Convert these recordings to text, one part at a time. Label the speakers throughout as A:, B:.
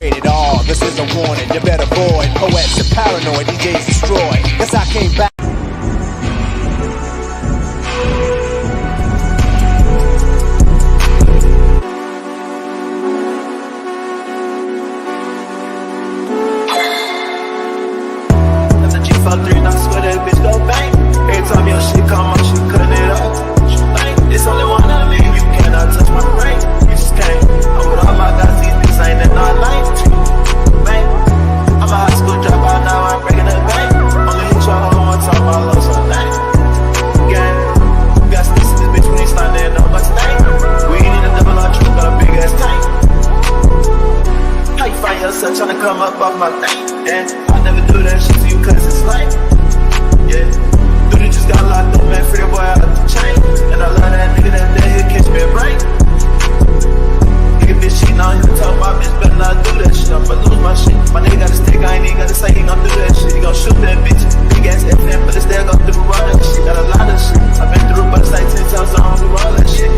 A: Rated R, this is a warning, you better avoid. Poets are paranoid, DJs destroy. Yes, I came back.
B: That's a G53 and I swear that bitch go bang. Every time your shit come out, she cutting it up. She think it's only one of me, you cannot touch my brain. You just can't. I'm with all my guys, these bitches ain't that not like bang. I'm a high school dropout now, I'm breaking the bank. Only hit y'all one time, I love so thank. Gang, you got sticks in this bitch when you slide there, no but stank. We ain't in a double R truck, got a big ass tank. How you find yourself trying to come up off my thing? And I never do that shit to you cause it's like, yeah. Dude, just got locked up, man, free the boy out the chain. And I love that nigga that day, he'll catch me a break. Nigga bitch cheating on him, tell my bitch better not do that shit. I'ma lose my shit. My nigga got a stick, I ain't even gotta say he gon' do that shit. He gon' shoot that bitch. Big ass FM, but it's there, go through all that shit. Got a lot of shit. I've been through, but it's like 10 times, I don't do all that shit.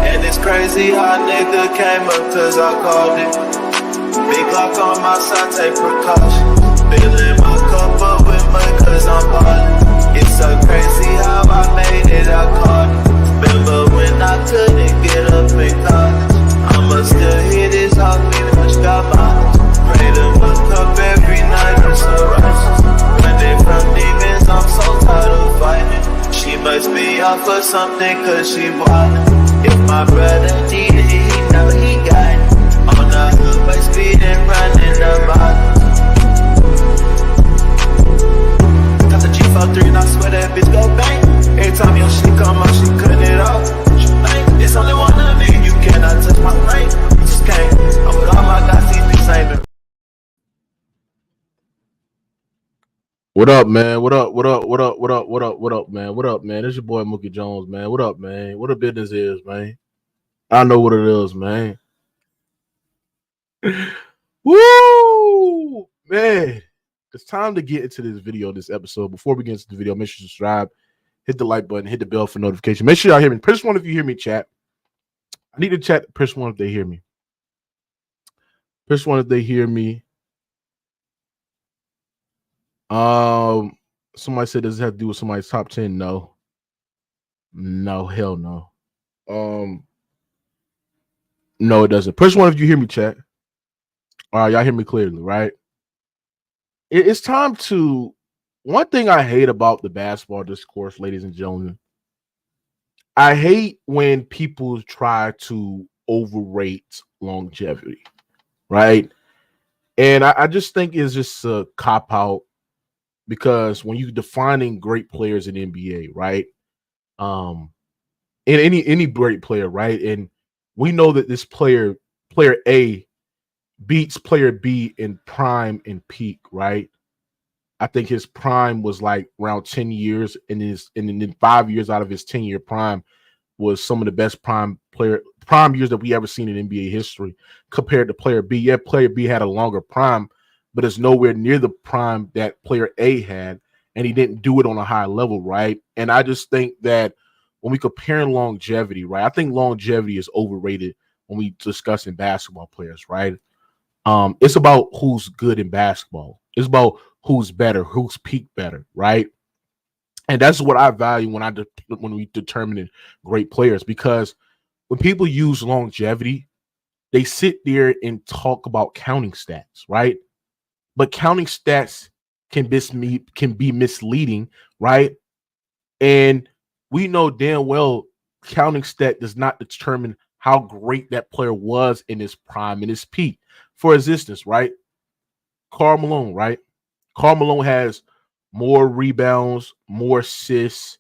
B: And it's crazy how nigga came up cause I called it. Big Glock on my side, take precautions. Filling my cup up with mud cause I'm ballin'. It's so crazy how I made it, I caught it. Remember when I couldn't get up in college? I'ma still hear this house, meaning much got mileage. Pray to look up every night, I'm so righteous. Running from demons, I'm so tired of fighting. She must be off for something cause she wildin'. If my brother needed it, he know he got it. On the hood, by speed and running the bottom. Got the G53 and I swear that bitch go bang. Every time your shit come out, she cutting it off. She think it's only one of me, you cannot touch my brain. You just can't. I'm with all my guys, these bitches ain't been.
C: What up, man? What up, man? What up, man? It's your boy Mookie Jones, man. What up, man? What the business is, man? I know what it is, man. Woo! Man, it's time to get into this video, this episode. Before we get into the video, make sure you subscribe, hit the like button, hit the bell for notification. Make sure y'all hear me. Press one if you hear me, chat. I need to chat. Press one if they hear me. Press one if they hear me. Somebody said, does it have to do with somebody's top 10? No. No, hell no. No, it doesn't. Press one if you hear me, chat. All right, y'all hear me clearly, right? It's time to. One thing I hate about the basketball discourse, ladies and gentlemen, I hate when people try to overrate longevity, right? And I just think it's just a cop-out because when you're defining great players in the NBA, right? And any great player, right? And we know that this player A beats player B in prime and peak, right? I think his prime was like around 10 years, and then 5 years out of his 10-year prime was some of the best prime years that we ever seen in NBA history compared to player B. Yeah, player B had a longer prime, but it's nowhere near the prime that player A had, and he didn't do it on a high level, right? And I just think that when we compare longevity, right, I think longevity is overrated when we discussing basketball players, right? It's about who's good in basketball. It's about who's better, who's peaked better, right? And that's what I value when we determine great players, because when people use longevity, they sit there and talk about counting stats, right? But counting stats can be misleading, right? And we know damn well counting stat does not determine how great that player was in his prime, in his peak. For instance, right? Karl Malone, right? Karl Malone has more rebounds, more assists.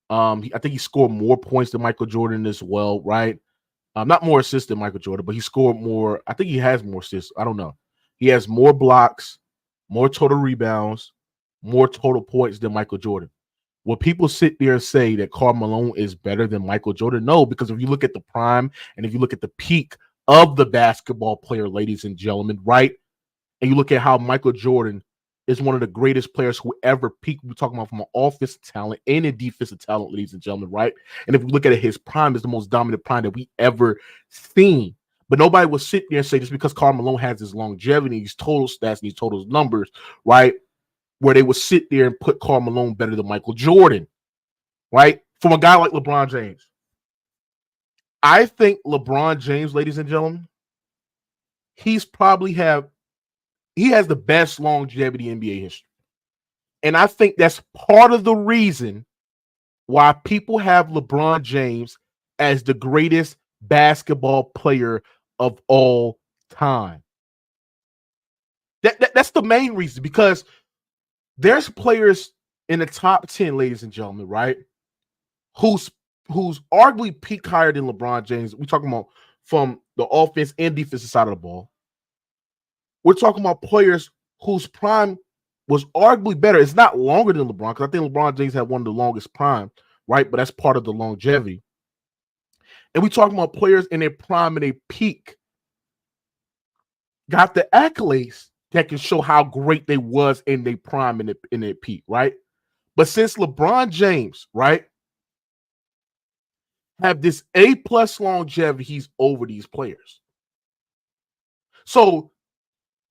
C: I think he scored more points than Michael Jordan as well, right? Not more assists than Michael Jordan, but he scored more. I think he has more assists. I don't know. He has more blocks, more total rebounds, more total points than Michael Jordan. Will people sit there and say that Karl Malone is better than Michael Jordan? No, because if you look at the prime and if you look at the peak of the basketball player, ladies and gentlemen, right? And you look at how Michael Jordan is one of the greatest players who ever peaked. We're talking about from an offensive talent and a defensive talent, ladies and gentlemen, right? And if we look at it, his prime is the most dominant prime that we ever seen. But nobody will sit there and say just because Karl Malone has his longevity, these total stats, these total numbers, right? Where they would sit there and put Karl Malone better than Michael Jordan, right? From a guy like LeBron James. I think LeBron James, ladies and gentlemen, he has the best longevity in NBA history. And I think that's part of the reason why people have LeBron James as the greatest basketball player of all time. That's the main reason, because there's players in the top 10, ladies and gentlemen, right? Who's arguably peaked higher than LeBron James. We're talking about from the offense and defensive side of the ball. We're talking about players whose prime was arguably better. It's not longer than LeBron, because I think LeBron James had one of the longest prime, right? But that's part of the longevity. And we're talking about players in their prime and their peak got the accolades that can show how great they was in their prime and in their peak, right? But since LeBron James, right, have this A+ longevity, he's over these players. So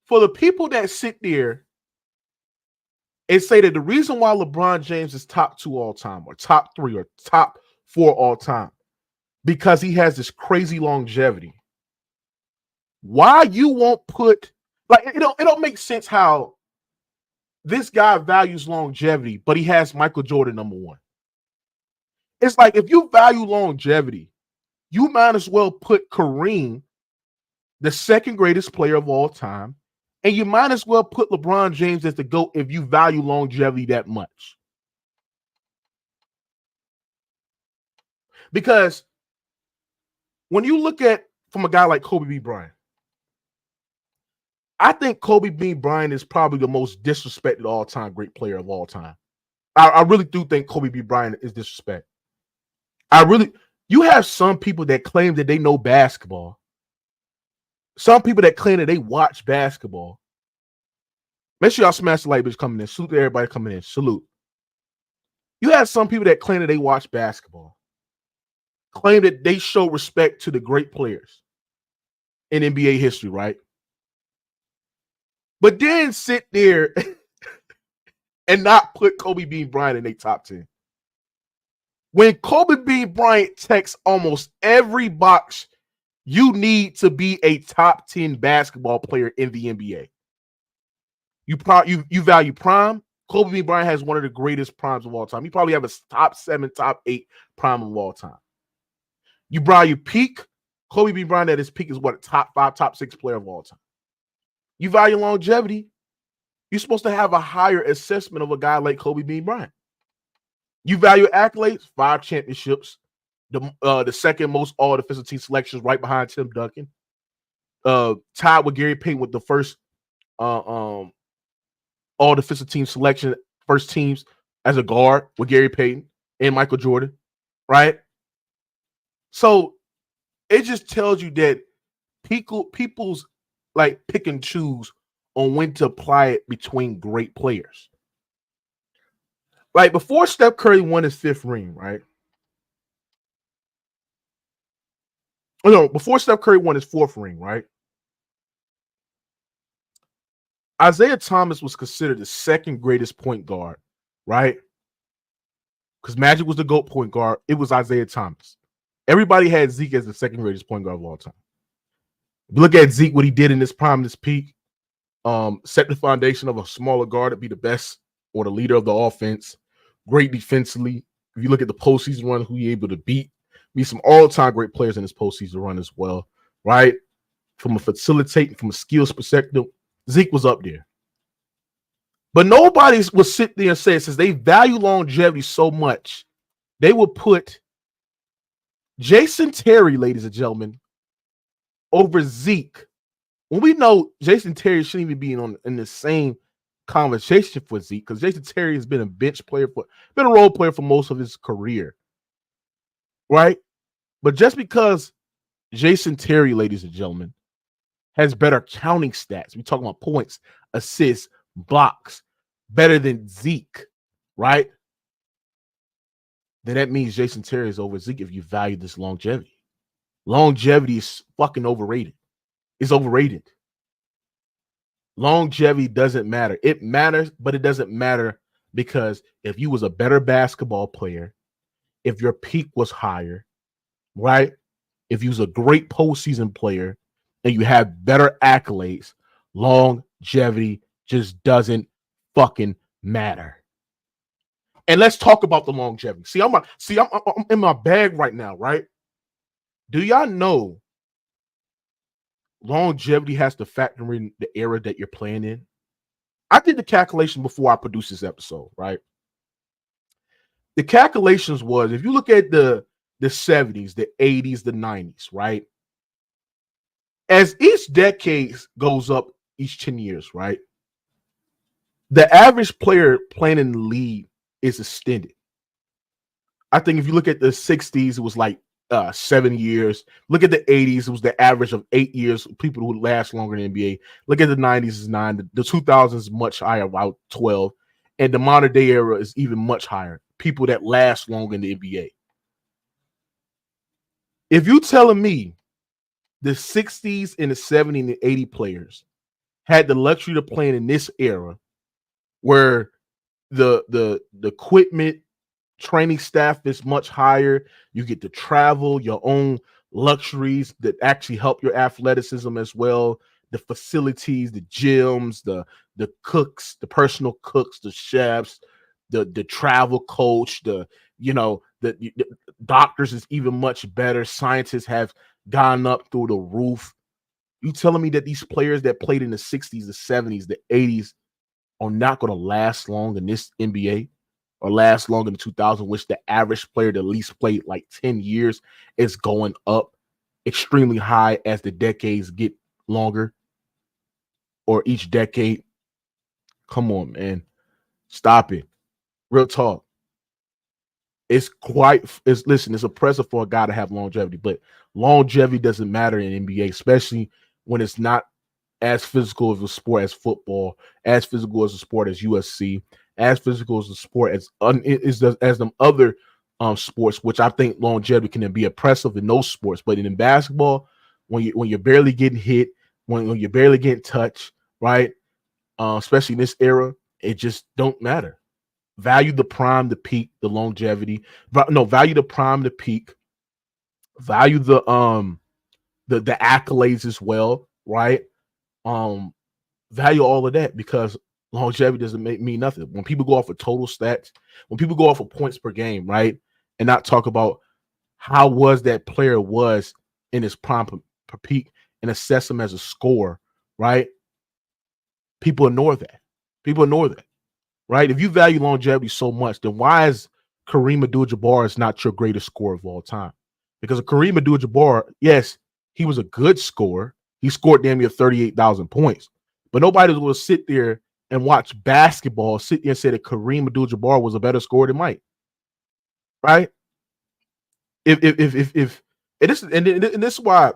C: for the people that sit there and say that the reason why LeBron James is top 2 all time, or top 3, or top 4 all time, because he has this crazy longevity, why you won't put, like, it don't make sense how this guy values longevity, but he has Michael Jordan number 1. It's like, if you value longevity, you might as well put Kareem, the second greatest player of all time, and you might as well put LeBron James as the GOAT if you value longevity that much. Because when you look at from a guy like Kobe B. Bryant, I think Kobe B. Bryant is probably the most disrespected all-time great player of all time. I really do think Kobe B. Bryant is disrespected. You have some people that claim that they know basketball. Some people that claim that they watch basketball. Make sure y'all smash the like, bitch, coming in. Salute to everybody coming in. Salute. You have some people that claim that they watch basketball. Claim that they show respect to the great players in NBA history, right? But then sit there and not put Kobe B. Bryant in their top 10. When Kobe B. Bryant checks almost every box you need to be a top 10 basketball player in the NBA. You value prime. Kobe B. Bryant has one of the greatest primes of all time. You probably have a top 7, top 8 prime of all time. You value peak. Kobe B. Bryant at his peak is what, a top 5, top 6 player of all time. You value longevity. You're supposed to have a higher assessment of a guy like Kobe B. Bryant. You value accolades, 5 championships, the second most all defensive team selections, right behind Tim Duncan. Tied with Gary Payton with the first all defensive team selection, first teams as a guard with Gary Payton and Michael Jordan, right? So it just tells you that people's like pick and choose on when to apply it between great players. Like before Steph Curry won his 5th ring, right? Oh, no, before Steph Curry won his 4th ring, right? Isaiah Thomas was considered the second greatest point guard, right? Because Magic was the GOAT point guard. It was Isaiah Thomas. Everybody had Zeke as the second greatest point guard of all time. If you look at Zeke, what he did in this prime, this peak, set the foundation of a smaller guard to be the best or the leader of the offense. Great defensively. If you look at the postseason run, who he able to beat some all-time great players in this postseason run as well, right? From a facilitating, from a skills perspective, Zeke was up there. But nobody will sit there and say, since they value longevity so much, they will put Jason Terry, ladies and gentlemen, over Zeke. When we know Jason Terry shouldn't even be in the same conversation for Zeke, because Jason Terry has been a bench player been a role player for most of his career, right? But just because Jason Terry, ladies and gentlemen, has better counting stats, we talking about points, assists, blocks, better than Zeke, right? Then that means Jason Terry is over Zeke if you value this longevity. Longevity is fucking overrated. It's overrated. Longevity doesn't matter. It matters, but it doesn't matter because if you was a better basketball player, if your peak was higher, right? If you was a great postseason player and you have better accolades, longevity just doesn't fucking matter. And let's talk about the longevity. I'm in my bag right now, right? Do y'all know longevity has to factor in the era that you're playing in? I did the calculation before I produced this episode, right? The calculations was if you look at the 70s, the 80s, the 90s, right? As each decade goes up each 10 years, right? The average player playing in the league is extended. I think if you look at the 60s, it was like 7 years. Look at the 80s, it was the average of 8 years. People who last longer in the NBA. Look at the 90s is 9. The 2000s is much higher, about 12. And the modern day era is even much higher. People that last longer in the NBA. If you telling me the 60s and the 70s and the 80 players had the luxury to playing in this era where the equipment training staff is much higher, you get to travel, your own luxuries that actually help your athleticism as well, the facilities, the gyms, the cooks, the personal cooks, the chefs, the travel coach, the doctors is even much better. Scientists have gone up through the roof. You telling me that these players that played in the 60s, the 70s, the 80s are not going to last long in this NBA or last long in the 2000s, which the average player that at least played like 10 years is going up extremely high as the decades get longer or each decade? Come on, man. Stop it. Real talk. It's impressive for a guy to have longevity, but longevity doesn't matter in NBA, especially when it's not as physical of a sport as football, as physical as a sport as USC, as physical as a sport as them other sports, which I think longevity can be oppressive in those sports. But in basketball, when you're barely getting hit, when you're barely getting touched, right? Especially in this era, it just don't matter. Value the prime, the peak, the longevity. Value the prime, the peak. Value the accolades as well, right? Value all of that because longevity doesn't mean nothing. When people go off of total stats, when people go off of points per game, right, and not talk about how was that player was in his prime per peak and assess him as a scorer, right? People ignore that. Right? If you value longevity so much, then why is Kareem Abdul-Jabbar is not your greatest scorer of all time? Because Kareem Abdul-Jabbar, yes, he was a good scorer. He scored damn near 38,000 points. But nobody will sit there and watch basketball, sit there and say that Kareem Abdul-Jabbar was a better scorer than Mike. Right? And this is why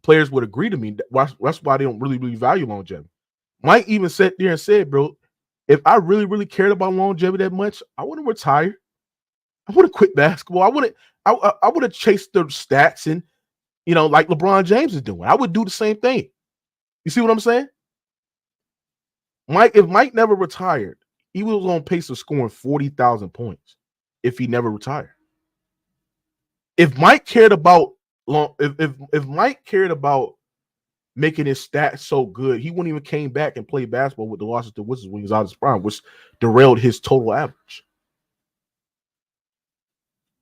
C: players would agree to me. That's why they don't really value longevity. Mike even sat there and said, bro, if I really cared about longevity that much, I wouldn't retire. I would have quit basketball. I would have chased the stats and, like LeBron James is doing. I would do the same thing. You see what I'm saying? If Mike never retired, he was on pace of scoring 40,000 points if he never retired. If Mike cared about if Mike cared about making his stats so good, he wouldn't even came back and played basketball with the Washington Wizards when he was out of his prime, which derailed his total average.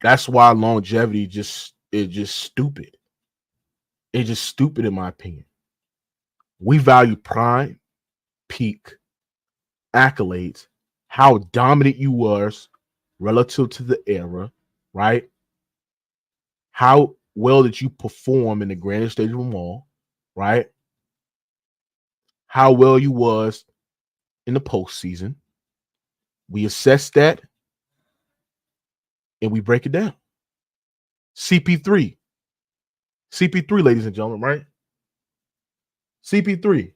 C: That's why longevity is just stupid. It's just stupid in my opinion. We value prime, peak, accolades, how dominant you was relative to the era, right? How well did you perform in the grandest stage of them all, right? How well you was in the postseason. We assess that and we break it down. CP3, ladies and gentlemen, right? CP3,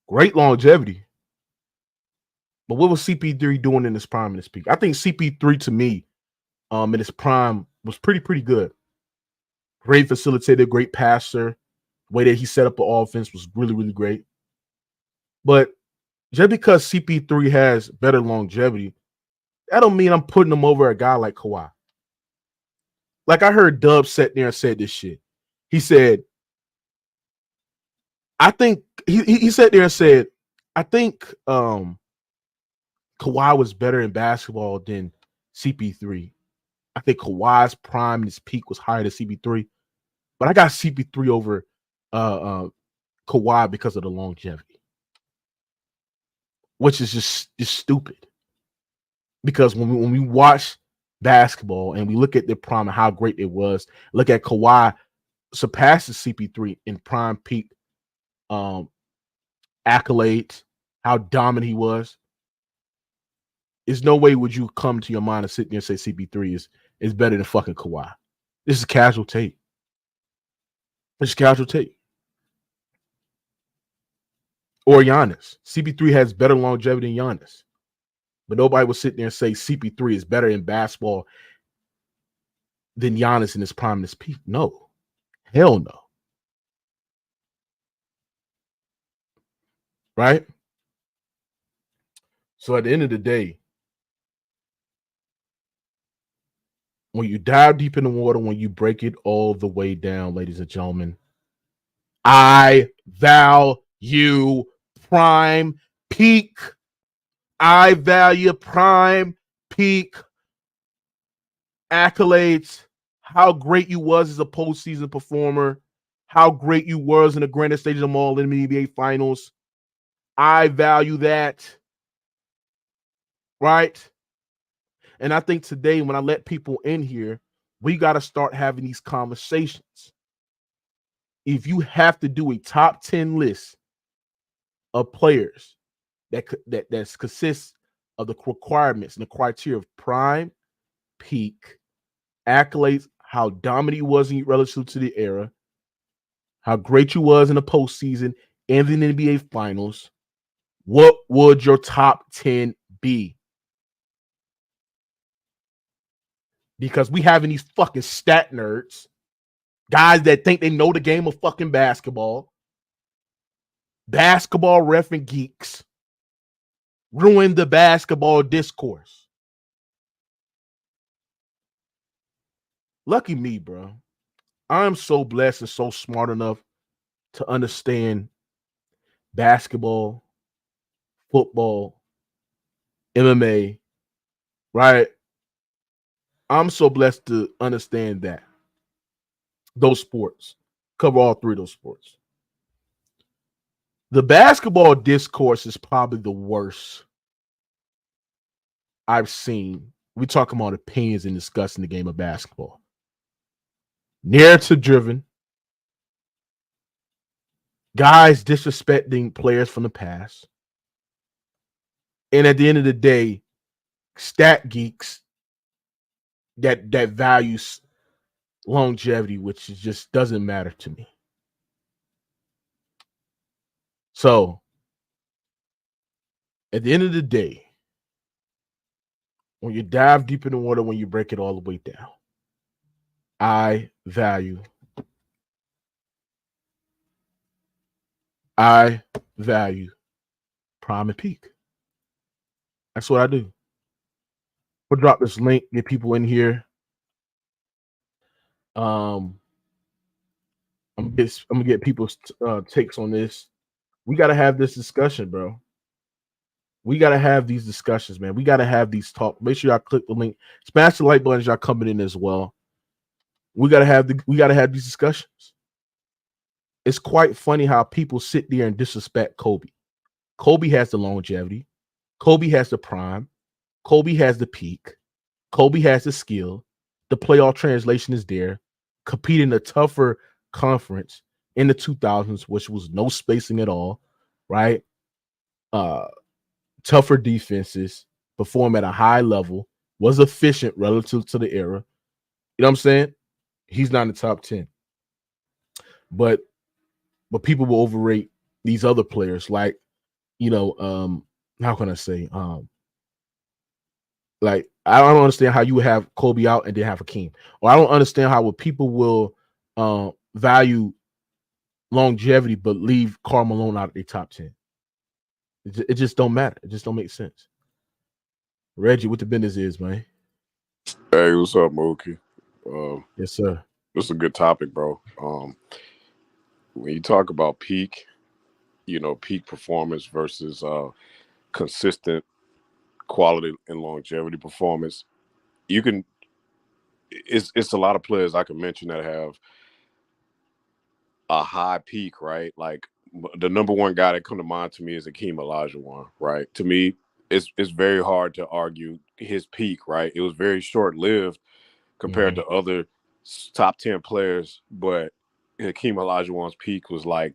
C: great longevity. But what was CP3 doing in his prime and his peak? I think CP3 to me, in his prime was pretty good. Great facilitator, great passer. The way that he set up the offense was really, really great. But just because CP3 has better longevity, that don't mean I'm putting him over a guy like Kawhi. Like I heard Dub sat there and said this shit. He said, I think he sat there and said, I think Kawhi was better in basketball than CP3. I think Kawhi's prime and his peak was higher than CP3, but I got CP3 over Kawhi because of the longevity, which is just stupid. Because when we watch basketball and we look at their prime and how great it was, look at Kawhi surpasses CP3 in prime peak accolades, how dominant he was. There's no way would you come to your mind and sit there and say CP3 is better than fucking Kawhi. This is casual tape. This is casual tape. Or Giannis. CP3 has better longevity than Giannis. But nobody will sit there and say CP3 is better in basketball than Giannis in his prime and his peak. No. Hell no. Right? So at the end of the day, when you dive deep in the water, when you break it all the way down, ladies and gentlemen, I value prime peak. I value prime peak accolades, how great you was as a postseason performer, how great you was in the grandest stage of them all in the NBA Finals. I value that. Right? And I think today, when I let people in here, we got to start having these conversations. If you have to do a top 10 list of players that consists of the requirements and the criteria of prime, peak, accolades, how dominant you was in relative to the era, how great you was in the postseason and the NBA Finals, what would your top 10 be? Because we having these fucking stat nerds, guys that think they know the game of fucking basketball ref and geeks, ruin the basketball discourse. Lucky me, bro. I'm so blessed and so smart enough to understand basketball, football, MMA, right? I'm so blessed to understand that. Those sports. Cover all three of those sports. The basketball discourse is probably the worst I've seen. We talk about opinions and discussing the game of basketball. Narrative driven. Guys disrespecting players from the past. And at the end of the day, stat geeks that values longevity, which just doesn't matter to me. So, at the end of the day, when you dive deep in the water, when you break it all the way down, I value prime and peak. That's what I do. We'll drop this link, get people in here. I'm gonna get people's takes on this. We gotta have this discussion, bro. We gotta have these discussions, man. We gotta have these talk. Make sure y'all click the link, smash the like button as y'all coming in as well. We gotta have these discussions. It's quite funny how people sit there and disrespect Kobe. Kobe has the longevity. Kobe has the prime. Kobe has the peak. Kobe has the skill. The playoff translation is there. Compete in a tougher conference in the 2000s, which was no spacing at all, right? Tougher defenses, perform at a high level, was efficient relative to the era. You know what I'm saying? He's not in the top 10. But people will overrate these other players, like, how can I say? Like, I don't understand how you have Kobe out and then have Hakeem. Or I don't understand how people will value longevity, but leave Karl Malone out of their top 10. It just don't matter. It just don't make sense. Reggie, what the business is, man?
D: Hey, what's up, Mookie? Uh,
C: Yes, sir.
D: this is a good topic, bro. When you talk about peak, peak performance versus consistent quality and longevity performance, you can. It's a lot of players I can mention that have a high peak, right? Like the number one guy that come to mind to me is Akeem Olajuwon, right? To me, it's very hard to argue his peak, right? It was very short lived compared to other top 10 players, but Hakeem Olajuwon's peak was like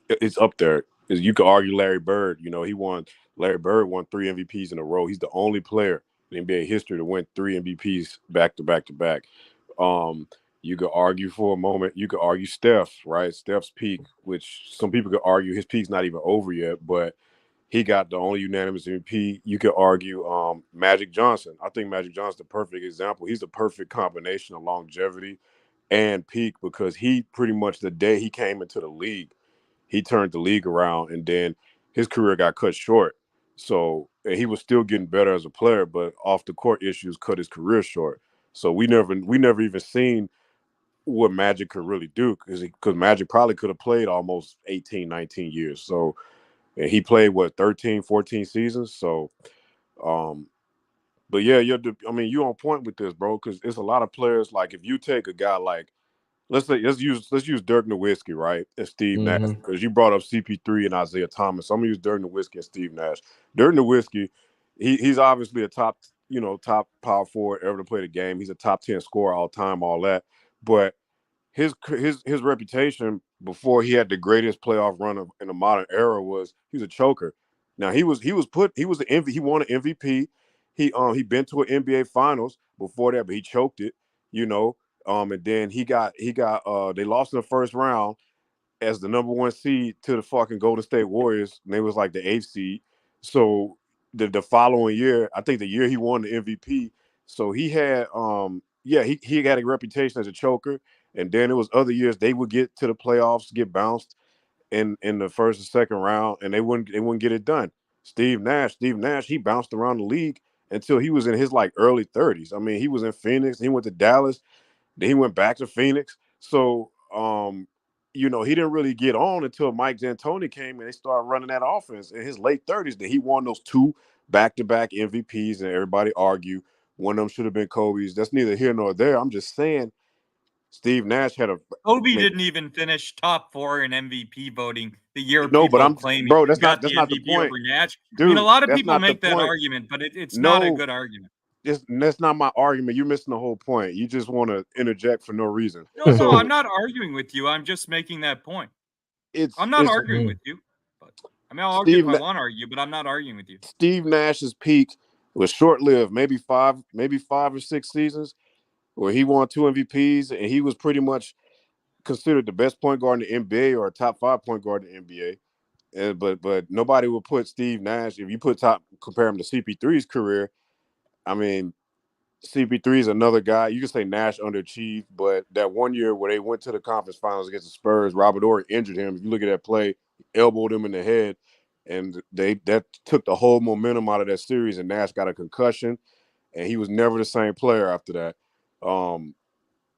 D: it's up there. You could argue Larry Bird. Larry Bird won 3 MVPs in a row. He's the only player in NBA history to win 3 MVPs back to back to back. Um, you could argue for a moment. You could argue Steph, right? Steph's peak, which some people could argue his peak's not even over yet, but he got the only unanimous MVP. You could argue Magic Johnson. I think Magic Johnson's the perfect example. He's the perfect combination of longevity and peak because he pretty much the day he came into the league, he turned the league around and then his career got cut short. So and he was still getting better as a player, but off the court issues cut his career short. So we never even seen what Magic could really do because Magic probably could have played almost 18, 19 years. So and he played 13, 14 seasons. So, but yeah, you're on point with this, bro. Because it's a lot of players. Like if you take a guy like, let's use Dirk Nowitzki, right, and Steve Nash, because you brought up CP3 and Isaiah Thomas. So I'm gonna use Dirk Nowitzki and Steve Nash. Dirk Nowitzki, he's obviously a top power forward ever to play the game. He's a top 10 scorer all time, all that, but his reputation before he had the greatest playoff run in the modern era was he was a choker. Now he was he won an MVP. He been to an NBA Finals before that, but he choked it, you know. And then they lost in the first round as the number one seed to the fucking Golden State Warriors, and they was like the eighth seed. So the following year, I think the year he won the MVP, so he had he got a reputation as a choker. And then it was other years they would get to the playoffs, get bounced in the first and second round, and they wouldn't get it done. Steve Nash, he bounced around the league until he was in his like early 30s. I mean, he was in Phoenix, he went to Dallas, then he went back to Phoenix. So he didn't really get on until Mike D'Antoni came and they started running that offense in his late 30s. That he won those 2 back-to-back MVPs, and everybody argue one of them should have been Kobe's. That's neither here nor there. I'm just saying Steve Nash had
E: Kobe didn't even finish top 4 in MVP voting the year
D: no,
E: people
D: but I'm
E: claiming
D: bro.
E: he
D: That's
E: got
D: not
E: the
D: the
E: MVP
D: point,
E: over Nash.
D: dude.
E: I mean, a lot of
D: that's
E: people
D: not
E: make
D: the
E: that
D: point.
E: argument, but it's not a good argument.
D: That's not my argument. You're missing the whole point. You just want to interject for no reason.
E: No, I'm not arguing with you. I'm just making that point. I'm not arguing with you. But I mean, I'll argue if I want to argue, but I'm not arguing with you.
D: Steve Nash's peak was short-lived, maybe 5 or 6 seasons, where he won 2 MVPs, and he was pretty much considered the best point guard in the NBA or a top 5 point guard in the NBA. But nobody would put Steve Nash, if you compare him to CP3's career. I mean, CP3 is another guy. You can say Nash underachieved, but that one year where they went to the conference finals against the Spurs, Robert Horry injured him. If you look at that play, elbowed him in the head, and that took the whole momentum out of that series, and Nash got a concussion, and he was never the same player after that.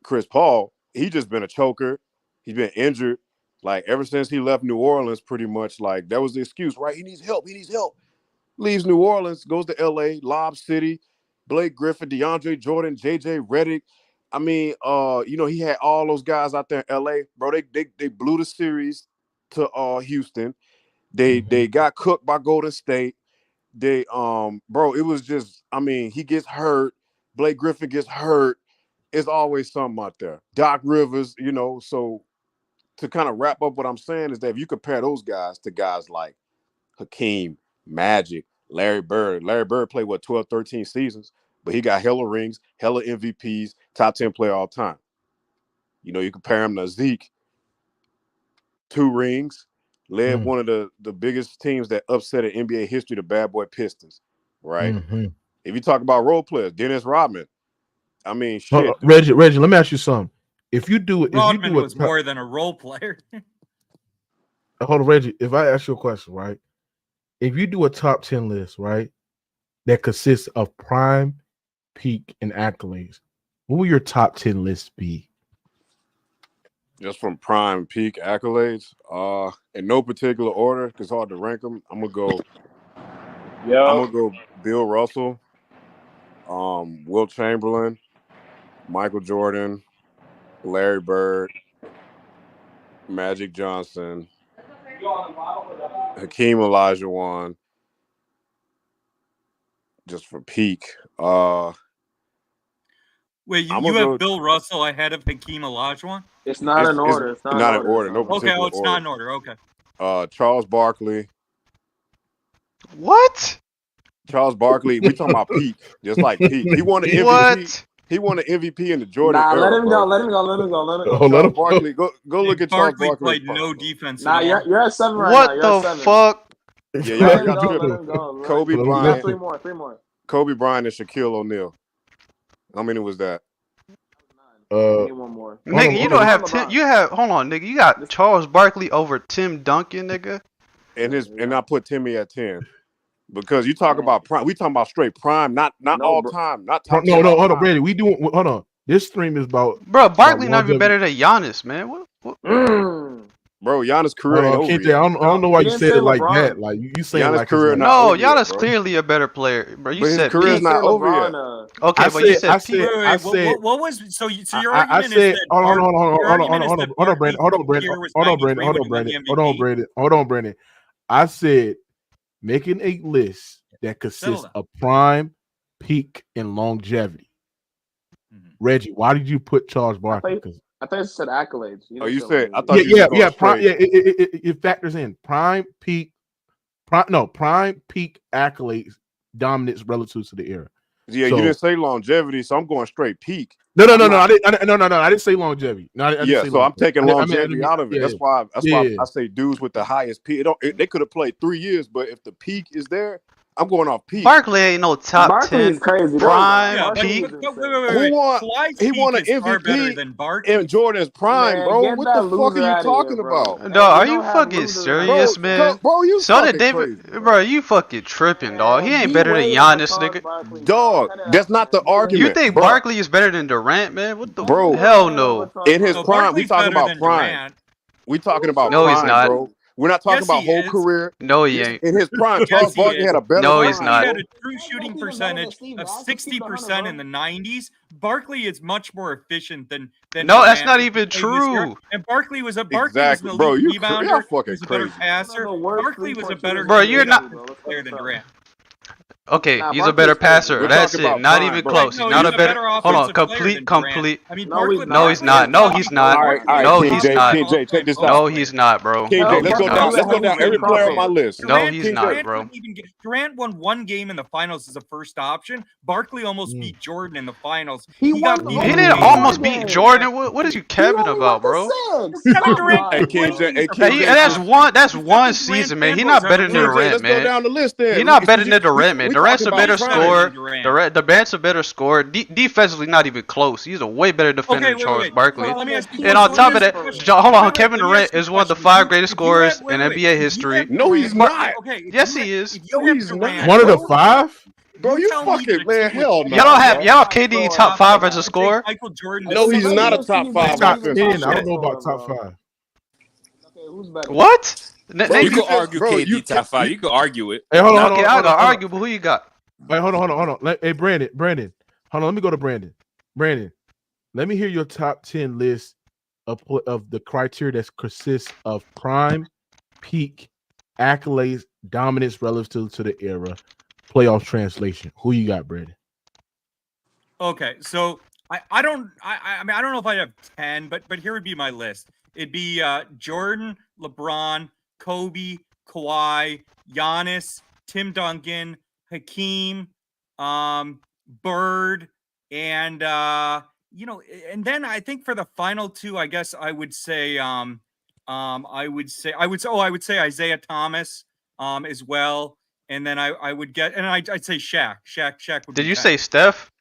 D: Chris Paul, he just been a choker. He's been injured. Like ever since he left New Orleans, pretty much like that was the excuse, right? He needs help. Leaves New Orleans, goes to LA, Lob City, Blake Griffin, DeAndre Jordan, JJ Redick. I mean, he had all those guys out there in LA. Bro, they blew the series to Houston. They got cooked by Golden State. Bro, it was just, I mean, he gets hurt. Blake Griffin gets hurt. It's always something out there. Doc Rivers, so to kind of wrap up what I'm saying is that if you compare those guys to guys like Hakeem, Magic, Larry Bird. Larry Bird played, 12, 13 seasons, but he got hella rings, hella MVPs, top 10 player all time. You compare him to Zeke, 2 rings, led one of the biggest teams that upset in NBA history, the Bad Boy Pistons, right? If you talk about role players, Dennis Rodman, I mean, shit.
C: Reggie, let me ask you something. if you do
E: Rodman was more than a role player.
C: Hold on, Reggie. If I ask you a question, right? If you do a top 10 list, right, that consists of prime, peak, and accolades, what will your top 10 list be?
D: Just from prime, peak, accolades, in no particular order, because it's hard to rank them. I'm gonna go Bill Russell, Wilt Chamberlain, Michael Jordan, Larry Bird, Magic Johnson, Hakeem Olajuwon. Just for peak.
E: Wait, you have Bill Russell ahead of Hakeem Olajuwon?
B: It's not in order. It's not in order.
D: No particular
E: order. Not in order. Okay.
D: Charles Barkley.
F: What?
D: Charles Barkley. We talking about peak, just like peak. He won an MVP.
F: What?
D: He won an MVP in the Jordan era.
B: Let him go.
D: Charles Barkley. Go look at Charles Barkley.
E: Played no defense.
B: Nah, you're at 7 right
F: what
B: now.
F: What the fuck?
D: Yeah, y'all got tripping. Kobe Bryant.
B: Three more.
D: Kobe Bryant and Shaquille O'Neal. How many was that?
B: One more.
F: Nigga, you don't have Tim. You have hold on, nigga. You got Charles Barkley over Tim Duncan, nigga.
D: And I put Timmy at 10 because you talk about prime. We talking about straight prime, not all time, not top.
C: No, hold on, Brady. Hold on. This stream is about
F: Barkley not even better than Giannis, man. What?
D: Bro, Giannis' career ain't over yet.
C: I don't know why you said it like that. Like you saying
D: Giannis'
C: like
D: career
F: no, Giannis clearly a better player, bro. You said
D: his career's not over yet.
F: Okay, but you said
C: I said
E: what was so your argument is that
C: hold on, Brandon. I said making a list that consists of prime, peak, and longevity. Reggie, why did you put Charles Barkley?
B: I thought you said accolades.
D: You said I thought
C: prime. Yeah, it factors in prime, peak, accolades, dominance relative to the era.
D: Yeah, so, you didn't say longevity, so I'm going straight peak.
C: No, I didn't say longevity.
D: I'm taking longevity out of it. That's why I say dudes with the highest peak. They could have played 3 years, but if the peak is there, I'm going off peak.
F: Barkley ain't no top 10
B: crazy,
F: prime peak.
D: Who won? He won an MVP in Jordan's prime, bro. What the fuck are you talking about?
F: Dog, are you fucking serious, man?
D: Bro, you fucking crazy.
F: Bro, you fucking tripping, dog. He ain't better than Giannis, nigga.
D: Dog, that's not the argument.
F: You think Barkley is better than Durant, man? What the hell no?
D: In his prime, we talking about prime. We talking about prime,
F: he's not.
D: Bro. We're not talking about whole career.
F: No, he ain't.
D: In his prime, Charles Barkley had a better.
F: No, he's not.
E: He had a true shooting percentage of 60% in the 90s. Barkley is much more efficient than.
F: No, that's not even true.
E: And Barkley was an elite rebounder.
D: You're fucking
E: he was a better
D: crazy.
E: passer. Barkley was a better.
F: Bro, you're not
E: player than Durant.
F: Okay, he's a better passer. That's it. Not even close. He's not a better. Hold on, complete.
E: I mean,
F: no, he's not. No, he's not. No, he's not.
D: KJ, check this out.
F: No, he's not, bro.
D: KJ, let's go down. Let's go down every player on my list.
F: No, he's not, bro.
E: Durant won one game in the finals as a first option. Barkley almost beat Jordan in the finals.
F: He didn't almost beat Jordan. What is you capping about, bro? That's one season, man. He's not better than Durant, man.
D: Let's go down the list then.
F: He's not better than Durant, man. Durant's a better scorer. Durant's a better scorer. Defensively, not even close. He's a way better defender than Charles Barkley. And on top of that, hold on, Kevin Durant is one of the 5 greatest scorers in NBA history.
D: No, he's not.
F: Yes, he is.
D: No, he's not.
C: One of the 5?
D: Bro, you fucking man, hell no.
F: Y'all have KD top 5 as a scorer?
D: No, he's not a top 5.
C: I don't know about top 5.
F: What?
G: You can argue KD top 5. You can argue it.
C: Hey, hold on.
F: Okay, I'll argue, but who you got?
C: Wait, hold on. Hey, Brandon. Hold on, let me go to Brandon. Brandon, let me hear your top 10 list of the criteria that consists of prime, peak, accolades, dominance relative to the era, playoff translation. Who you got, Brandon?
E: Okay, so I don't know if I have 10, but here would be my list. It'd be Jordan, LeBron, Kobe, Kawhi, Giannis, Tim Duncan, Hakeem, Bird, and and then I think for the final 2, I guess I would say I would say Isaiah Thomas as well, and then I would get, and I'd say Shaq would.
F: Did you say Steph?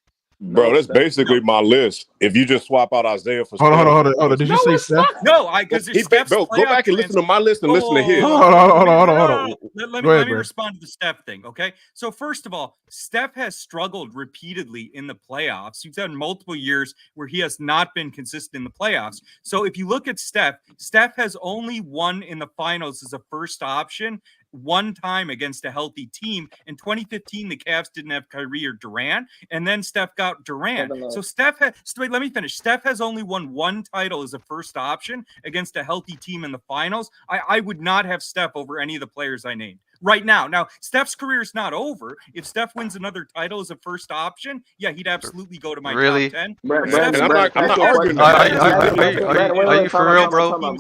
D: Bro, that's basically my list. If you just swap out Isaiah for
C: Hold on. Did you say Steph?
E: No, because
D: go back and listen to my list and listen to his.
C: Hold on.
E: Let me respond to the Steph thing, okay? So first of all, Steph has struggled repeatedly in the playoffs. He's had multiple years where he has not been consistent in the playoffs. So if you look at Steph has only won in the finals as a first option one time against a healthy team. In 2015, the Cavs didn't have Kyrie or Durant, and then Steph got Durant. So wait, let me finish. Steph has only won one title as a first option against a healthy team in the finals. I would not have Steph over any of the players I named right now. Now, Steph's career is not over. If Steph wins another title as a first option, yeah, he'd absolutely go to my top 10.
D: I'm not arguing.
F: Are you for real, bro?
H: Can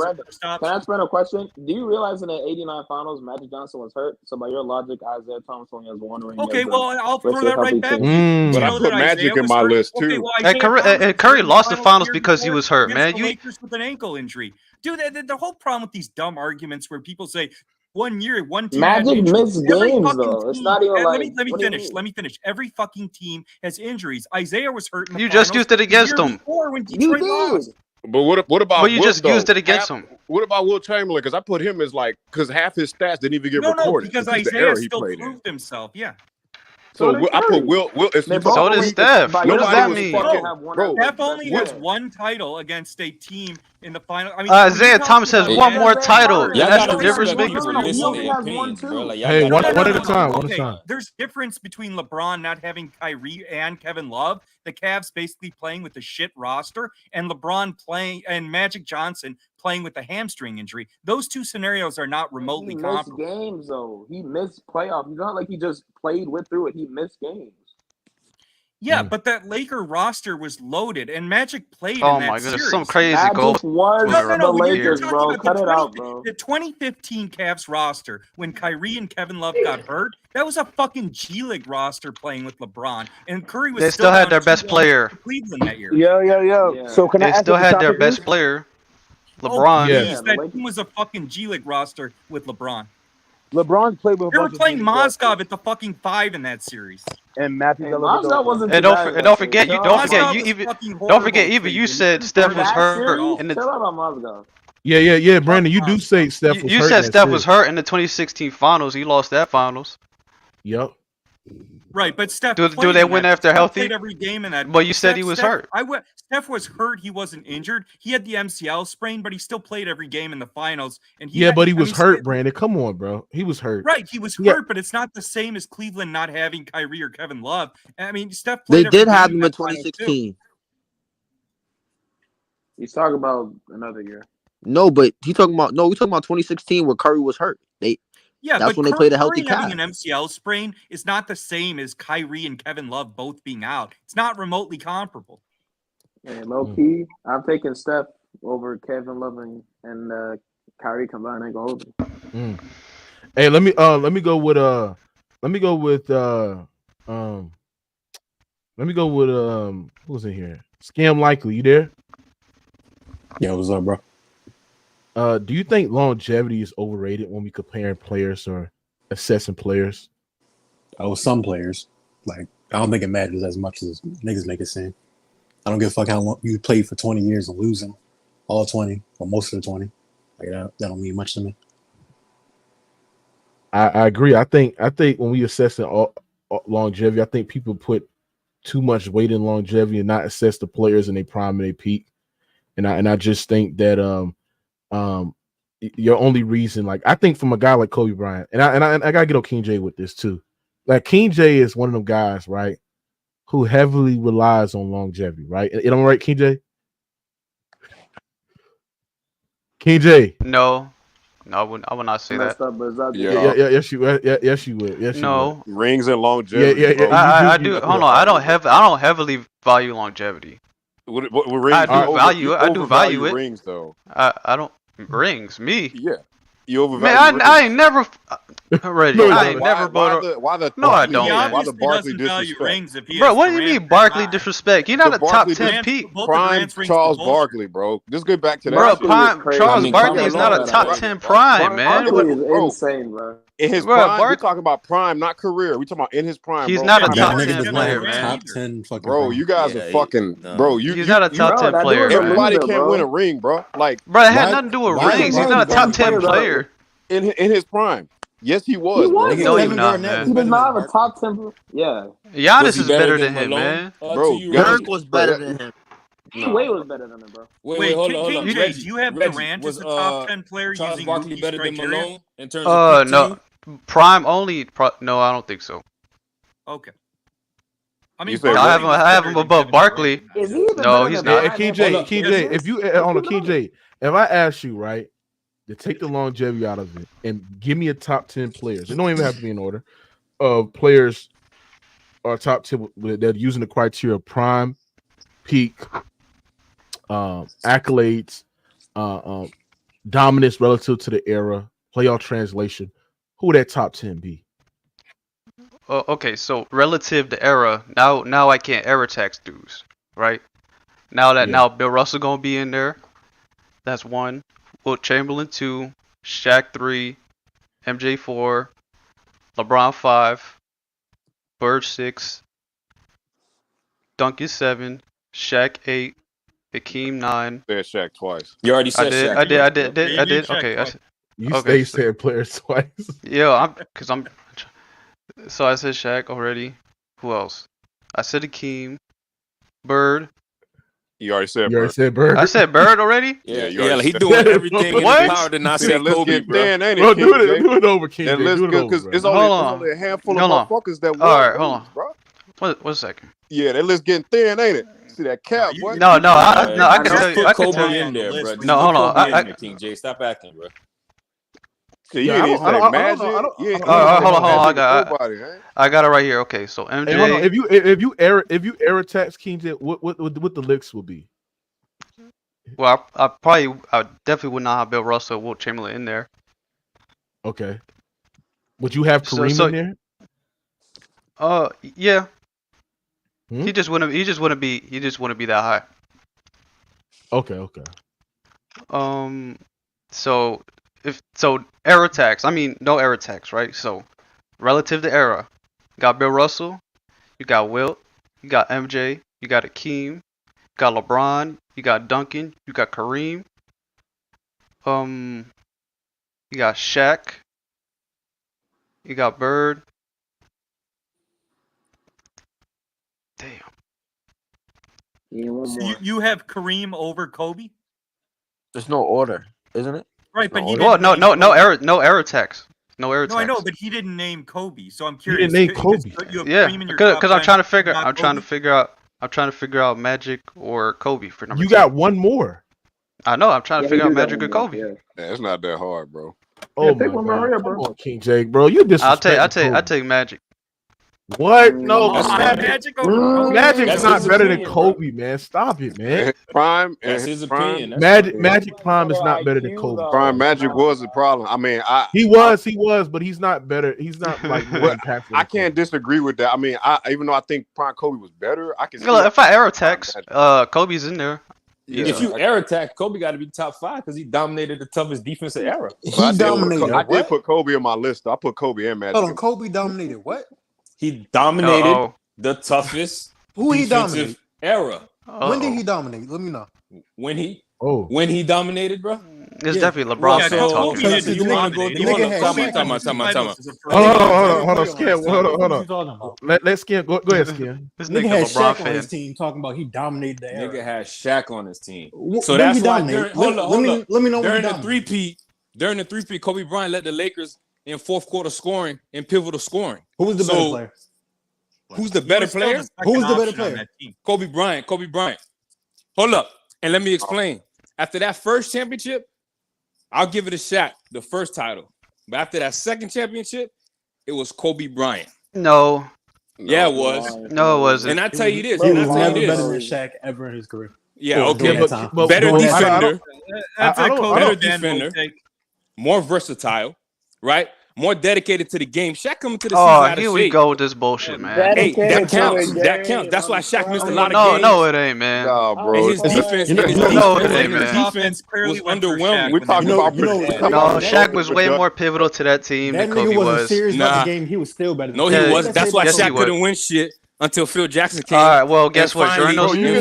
H: I explain a question? Do you realize in the 89 finals, Magic Johnson was hurt? So by your logic, Isaiah Thomas only has one ring.
E: Okay, well, I'll throw that right back.
D: But I put Magic in my list, too.
F: Curry lost the finals because he was hurt, man.
E: You Lakers with an ankle injury. Dude, the whole problem with these dumb arguments where people say, 1 year, one team.
H: Magic missed games, though. It's not even like.
E: Let me finish. Every fucking team has injuries. Isaiah was hurt in the
F: finals. Just used it against him.
E: When Detroit lost.
D: But what about?
F: But you just used it against him.
D: What about Will Chamberlain? Because I put him as because half his stats didn't even get recorded.
E: Because Isaiah still proved himself. Yeah.
D: So I put Will.
F: So did Steph. What does that mean?
E: Steph only has one title against a team in the final. I mean,
F: Isaiah Thomas has one more title. That's the difference.
C: Hey, one at a time.
E: There's difference between LeBron not having Kyrie and Kevin Love, the Cavs basically playing with a shit roster, and LeBron playing and Magic Johnson playing with a hamstring injury. Those two scenarios are not remotely comparable.
H: He missed games, though. He missed playoffs. It's not like he just played through it. He missed games.
E: Yeah, but that Laker roster was loaded, and Magic played
F: in
E: that series.
F: Some crazy goal.
H: No, Lakers, bro. Cut it out, bro.
E: The 2015 Cavs roster, when Kyrie and Kevin Love got hurt, that was a fucking G League roster playing with LeBron, and Curry was.
F: They still had their best player.
E: Cleveland that year.
I: Yeah. So can I ask
F: still had their best player. LeBron.
E: That team was a fucking G League roster with LeBron.
I: LeBron played with.
E: They were playing Mozgov at the fucking 5 in that series.
I: And Matthew
H: wasn't.
F: And don't forget you said Steph was hurt.
C: Yeah, Brandon, you do say Steph was hurt.
F: You said Steph was hurt in the 2016 finals. He lost that finals.
C: Yep.
E: Right, but Steph.
F: Do they win after healthy?
E: Played every game in that.
F: But you said he was hurt.
E: Steph was hurt. He wasn't injured. He had the MCL sprain, but he still played every game in the finals. And
C: he was hurt, Brandon. Come on, bro. He was hurt.
E: Right, he was hurt, but it's not the same as Cleveland not having Kyrie or Kevin Love. I mean, Steph played.
I: They did have him in 2016.
H: He's talking about another year.
I: No, but we're talking about 2016 where Curry was hurt. That's when they played a healthy Cavs.
E: Having an MCL sprain is not the same as Kyrie and Kevin Love both being out. It's not remotely comparable.
H: Yeah, low key, I'm taking Steph over Kevin Love and Kyrie combined. I ain't gonna hold you.
C: Hey, let me go with who's in here? Scam Likely, you there?
G: Yeah, what's up, bro?
C: Do you think longevity is overrated when we comparing players or assessing players?
G: Oh, some players. Like, I don't think it matters as much as niggas make it seem. I don't give a fuck how long you played for 20 years and losing all 20 or most of the 20. Like that don't mean much to me.
C: I agree. I think when we assess longevity, I think people put too much weight in longevity and not assess the players in their prime and their peak. And I just think that your only reason, like I think from a guy like Kobe Bryant, and I gotta get on King J with this too. Like King J is one of them guys, right, who heavily relies on longevity, right? Am I right, King J? King J.
F: No, I would not say that.
C: Yes, you would. Yes, you would.
F: No
D: rings and longevity.
F: Yeah. I do. Hold on. I don't heavily value longevity.
D: What rings?
F: I do value it.
D: Rings though.
F: I don't rings. Me.
D: Yeah. You overvalue.
F: Man, I ain't never. Reggie, I ain't never bought. No, I don't.
D: Why the Barkley disrespect?
F: Bro, what do you mean Barkley disrespect? You're not a top 10 peak.
D: Prime Charles Barkley, bro. Just get back to that.
F: Bro, Charles Barkley is not a top 10 prime, man.
H: Barkley is insane, bro.
D: in his prime. We're talking about prime, not career. We talking about in his prime.
F: He's
D: bro.
F: not a top 10 player, man.
G: Top 10 fucking.
D: Bro, you guys are fucking. Bro,
F: he's not a top 10 player.
D: Everybody can't win a ring, bro. Like,
F: bro, it had nothing to do with rings. He's not a top 10 player.
D: In his prime. Yes, he was.
H: No,
F: you're not, man.
H: He does not have a top 10. Yeah.
F: Giannis is better than him, man.
D: Bro,
I: Dirk was better than him.
H: Wade was better than him, bro.
E: Wait, hold on. Reggie, do you have Durant as the top 10 player using Barkley better than Malone in terms of
F: no. Prime only. No, I don't think so.
E: Okay. I mean,
F: I have him above Barkley. No, he's not.
C: KJ, if you on a KJ, if I ask you, right, to take the longevity out of it and give me a top 10 players, it don't even have to be in order of players or top 10 that are using the criteria of prime, peak, accolades, dominance relative to the era, playoff translation, who would that top 10 be?
F: Okay, so relative to era, now I can't error tax dudes, right? Now Bill Russell gonna be in there. That's 1. Wilt Chamberlain 2, Shaq 3, MJ 4, LeBron 5, Bird 6, Duncan 7, Shaq 8, Hakeem 9.
D: Said Shaq twice.
J: You already said Shaq.
F: I did. Okay.
C: You said players twice.
F: Yeah, so I said Shaq already. Who else? I said Hakeem, Bird.
D: You already said
C: Bird.
F: I said Bird already?
J: Yeah, he doing everything in his power to not say Kobe, bro.
C: Do it over, King.
D: Because it's only a handful of motherfuckers that
F: all right, hold on.
D: Bro.
F: One second.
D: Yeah, that list getting thin, ain't it? See that cap, boy?
F: No, I can tell you.
J: Put Kobe in there, bro.
F: No, hold on.
J: King J, stop acting, bro.
D: You ain't even say Magic.
F: Hold on. I got it right here. Okay, so MJ.
C: Hey, hold on. If you error tax King J, what the licks will be?
F: Well, I definitely would not have Bill Russell, Wilt Chamberlain in there.
C: Okay. Would you have Kareem in
F: there? Yeah. He just wouldn't be that high.
C: Okay.
F: So error tax. I mean, no error tax, right? So relative to era, you got Bill Russell, you got Wilt, you got MJ, you got Hakeem, you got LeBron, you got Duncan, you got Kareem, you got Shaq, you got Bird. Damn.
E: So you have Kareem over Kobe?
I: There's no order, isn't it?
E: Right, but he
F: no error tax. No error tax.
E: No, I know, but he didn't name Kobe, so I'm curious.
C: He didn't name Kobe.
F: Yeah, because I'm trying to figure out Magic or Kobe for number 2.
C: You got one more.
F: I know. I'm trying to figure out Magic or Kobe.
D: Yeah, it's not that hard, bro.
C: Oh my God, come on, King J, bro, you disrespect.
F: I'll take Magic.
C: What? No,
E: Magic's
C: not better than Kobe, man. Stop it, man.
D: Prime.
J: That's his opinion.
C: Magic Prime is not better than Kobe.
D: Prime Magic was the problem. I mean,
C: he was, but he's not better. He's not like.
D: I can't disagree with that. I mean, even though I think Prime Kobe was better, I can.
F: If I error tax, Kobe's in there.
J: Yeah. If you error tax, Kobe got to be top 5 because he dominated the toughest defensive era.
G: He dominated.
D: I did put Kobe in my list. I put Kobe and Magic.
G: Hold on, Kobe dominated what?
J: He dominated the toughest defensive era.
G: When did he dominate? Let me know.
J: When he dominated, bro.
F: It's definitely LeBron.
C: Hold on, Skin. Hold on. Let's Skin. Go ahead, Skin.
G: This nigga had Shaq on his team talking about he dominated the era.
J: Nigga had Shaq on his team. So that's why. Let me know when during the three-peat, Kobe Bryant led the Lakers in fourth quarter scoring and pivotal scoring.
G: Who was the better player?
J: Who's the better player?
G: Who's the better player?
J: Kobe Bryant. Hold up. And let me explain. After that first championship, I'll give it a Shaq, the first title. But after that second championship, it was Kobe Bryant.
F: No.
J: Yeah, it was.
F: No, it wasn't.
J: And I tell you this.
G: He was never better than Shaq ever in his career.
J: Yeah, okay. But better defender. Better defender. More versatile, right? more dedicated to the game. Shaq coming to the season out of
F: here we
J: shape.
F: go with this bullshit, man.
J: Hey, that counts. That counts. That's why Shaq missed a lot of games.
F: No, it ain't, man.
D: Nah, bro.
J: And his defense,
F: defense
J: was underwhelming.
D: We're talking about
F: no, Shaq was way more pivotal to that team than Kobe was.
G: Serious about the game. He was still better.
J: No, he wasn't. That's why Shaq couldn't win shit until Phil Jackson came.
F: All right, well, guess what? During those,
J: Kobe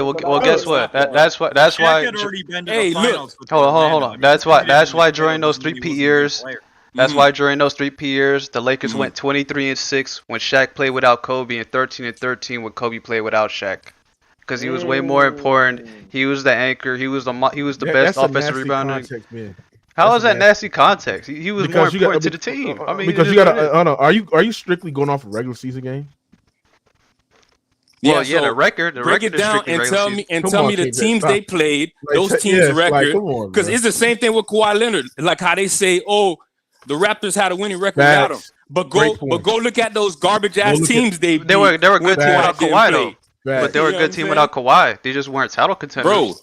F: well, guess what? That's why.
J: Hey, look.
F: Hold on. That's why during those 3P years. That's why during those 3P years, the Lakers went 23-6 when Shaq played without Kobe, and 13-13 when Kobe played without Shaq. Because he was way more important. He was the anchor. He was the best offensive rebounder. How is that nasty context? He was more important to the team. I mean,
C: because you gotta. Are you strictly going off a regular season game?
F: Well, yeah, the record.
J: Break it down and tell me the teams they played, those teams' record. Because it's the same thing with Kawhi Leonard. Like how they say, oh, the Raptors had a winning record without him. But go look at those garbage ass teams they beat.
F: They were a good team without Kawhi though. But they were a good team without Kawhi. They just weren't title contenders.
J: Bro,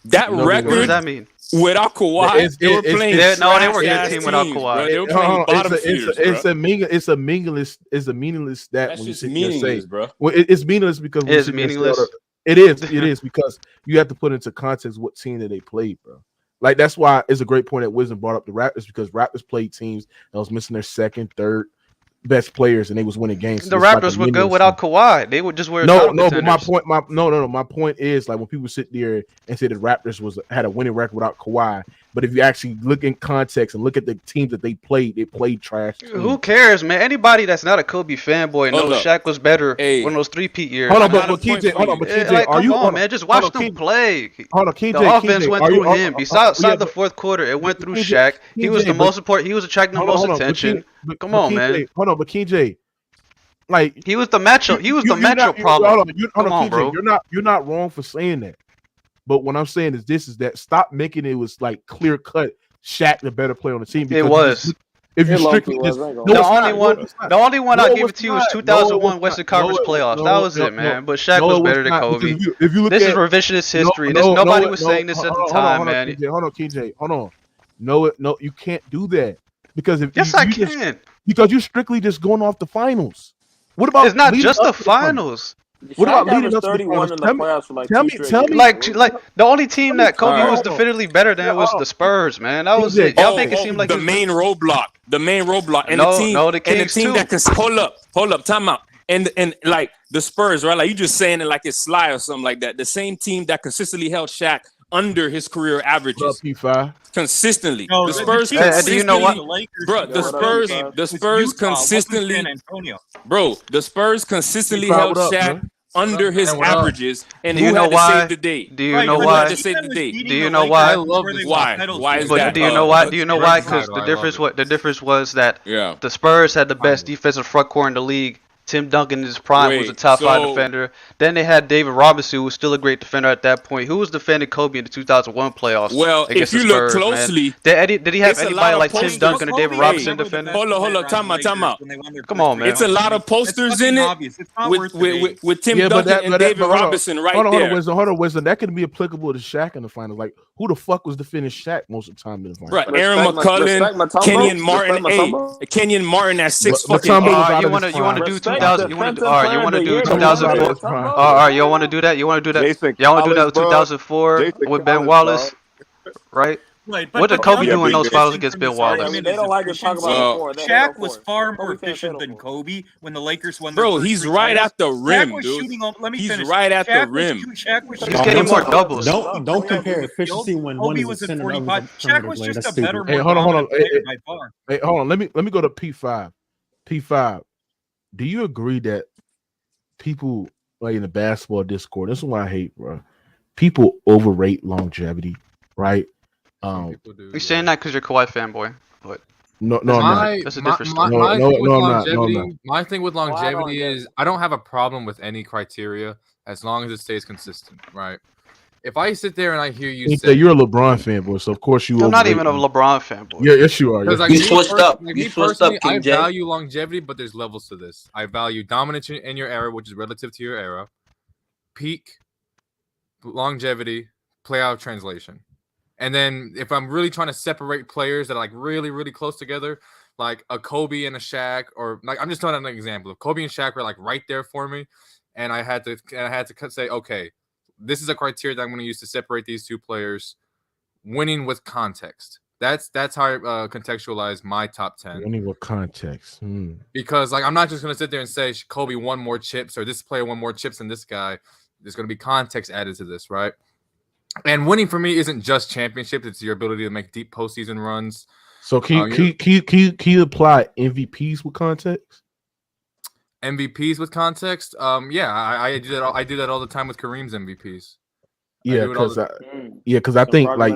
J: that record.
F: What does that mean?
J: Without Kawhi, they were playing.
F: No, they were a good team without Kawhi.
J: They were playing bottom feeders,
C: it's a meaningless stat.
J: That's
C: when you
J: just
C: sit
J: meaningless, bro.
C: Well, it's meaningless because
F: it's meaningless.
C: It is because you have to put into context what team that they played, bro. Like that's why it's a great point that Wisdom brought up the Raptors because Raptors played teams that was missing their second, third best players and they was winning games.
F: The Raptors were good without Kawhi. They would just wear
C: but my point is like when people sit there and say the Raptors had a winning record without Kawhi, but if you actually look in context and look at the teams that they played trash.
F: Who cares, man? Anybody that's not a Kobe fanboy knows Shaq was better when those 3P years.
C: Hold on, but KJ,
F: are you on, man? Just watch them play.
C: Hold on, KJ.
F: The offense went through him. Besides the fourth quarter, it went through Shaq. He was the most important. He was attracting the most attention. Come on, man.
C: Hold on, but KJ, like
F: he was the matchup. He was the matchup problem. Come on, bro.
C: You're not wrong for saying that. But what I'm saying is that stop making it was like clear cut. Shaq the better player on the team.
F: It was.
C: If you strictly
F: the only one I'll give it to you is 2001 Western Conference playoffs. That was it, man. But Shaq was better than Kobe.
C: If you look
F: this is revisionist history. Nobody was saying this at the time, man.
C: Hold on, KJ. Hold on. No, you can't do that because
F: I can.
C: Because you're strictly just going off the finals. What about?
F: It's not just the finals.
C: What about leading us
H: 31 in the playoffs for like
C: tell me,
F: like the only team that Kobe was definitively better than was the Spurs, man. That was it. Y'all think it seemed like
J: the main roadblock, and
F: the Kings
J: team that can hold up, time out, and like the Spurs, right? Like you just saying it like it's sly or something like that. The same team that consistently held Shaq under his career averages. Consistently.
F: No,
J: the Spurs
F: do you know what?
J: Bro, the Spurs consistently Bro, the Spurs consistently held Shaq under his averages, and who had to save the day?
F: Do you know why?
J: To save the day?
F: Do you know why?
J: Why is that?
F: Do you know why? Do you know why? Because the difference was that the Spurs had the best defensive front court in the league. Tim Duncan in his prime was a top 5 defender. Then they had David Robinson, who was still a great defender at that point, who was defending Kobe in the 2001 playoffs.
J: Well, if you look closely,
F: did he have anybody like Tim Duncan or David Robinson defending?
J: Hold on, time out.
F: Come on, man.
J: It's a lot of posters in it with Tim Duncan and David Robinson right there.
C: Hold on, Wisdom. That could be applicable to Shaq in the finals. Like, who the fuck was defending Shaq most of the time in the finals?
J: Right, Aaron McCullen, Kenyon Martin. Kenyon Martin at 6 fucking.
F: You want to do 2000? You want to do 2004? All right, y'all want to do that? You want to do that? Y'all want to do that with 2004 with Ben Wallace, right?
E: Right,
F: what did Kobe do in those finals against Ben Wallace?
H: I mean, they don't like to talk about
E: Shaq was far more efficient than Kobe when the Lakers won.
J: Bro, he's right at the rim, dude. He's right at the rim.
F: He's getting more doubles.
G: Don't compare efficiency when one is a center.
E: Shaq was just a better.
C: Hey, hold on. Hey, hold on. Let me go to P5. P5. Do you agree that people like in the basketball Discord? This is what I hate, bro. People overrate longevity, right?
F: You're saying that because you're a Kawhi fanboy, but
C: no,
F: that's a different story.
K: My thing with longevity is I don't have a problem with any criteria as long as it stays consistent, right? If I sit there and I hear you say
C: you're a LeBron fanboy, so of course you.
F: I'm not even a LeBron fanboy.
C: Yeah, yes, you are.
K: Like,
I: you switched up. You switched up, King
K: I
I: J.
K: value longevity, but there's levels to this. I value dominance in your era, which is relative to your era. Peak longevity, playoff translation. And then if I'm really trying to separate players that are like really, really close together, like a Kobe and a Shaq, or like I'm just throwing out an example of Kobe and Shaq were like right there for me, and I had to say, okay, this is a criteria that I'm going to use to separate these two players. Winning with context. That's how I contextualize my top 10.
C: Winning with context.
K: Because like I'm not just gonna sit there and say Kobe won more chips or this player won more chips than this guy. There's gonna be context added to this, right? And winning for me isn't just championships; it's your ability to make deep postseason runs.
C: So can you apply MVPs with context?
K: MVPs with context? Yeah, I do that. I do that all the time with Kareem's MVPs.
C: Yeah, because I think like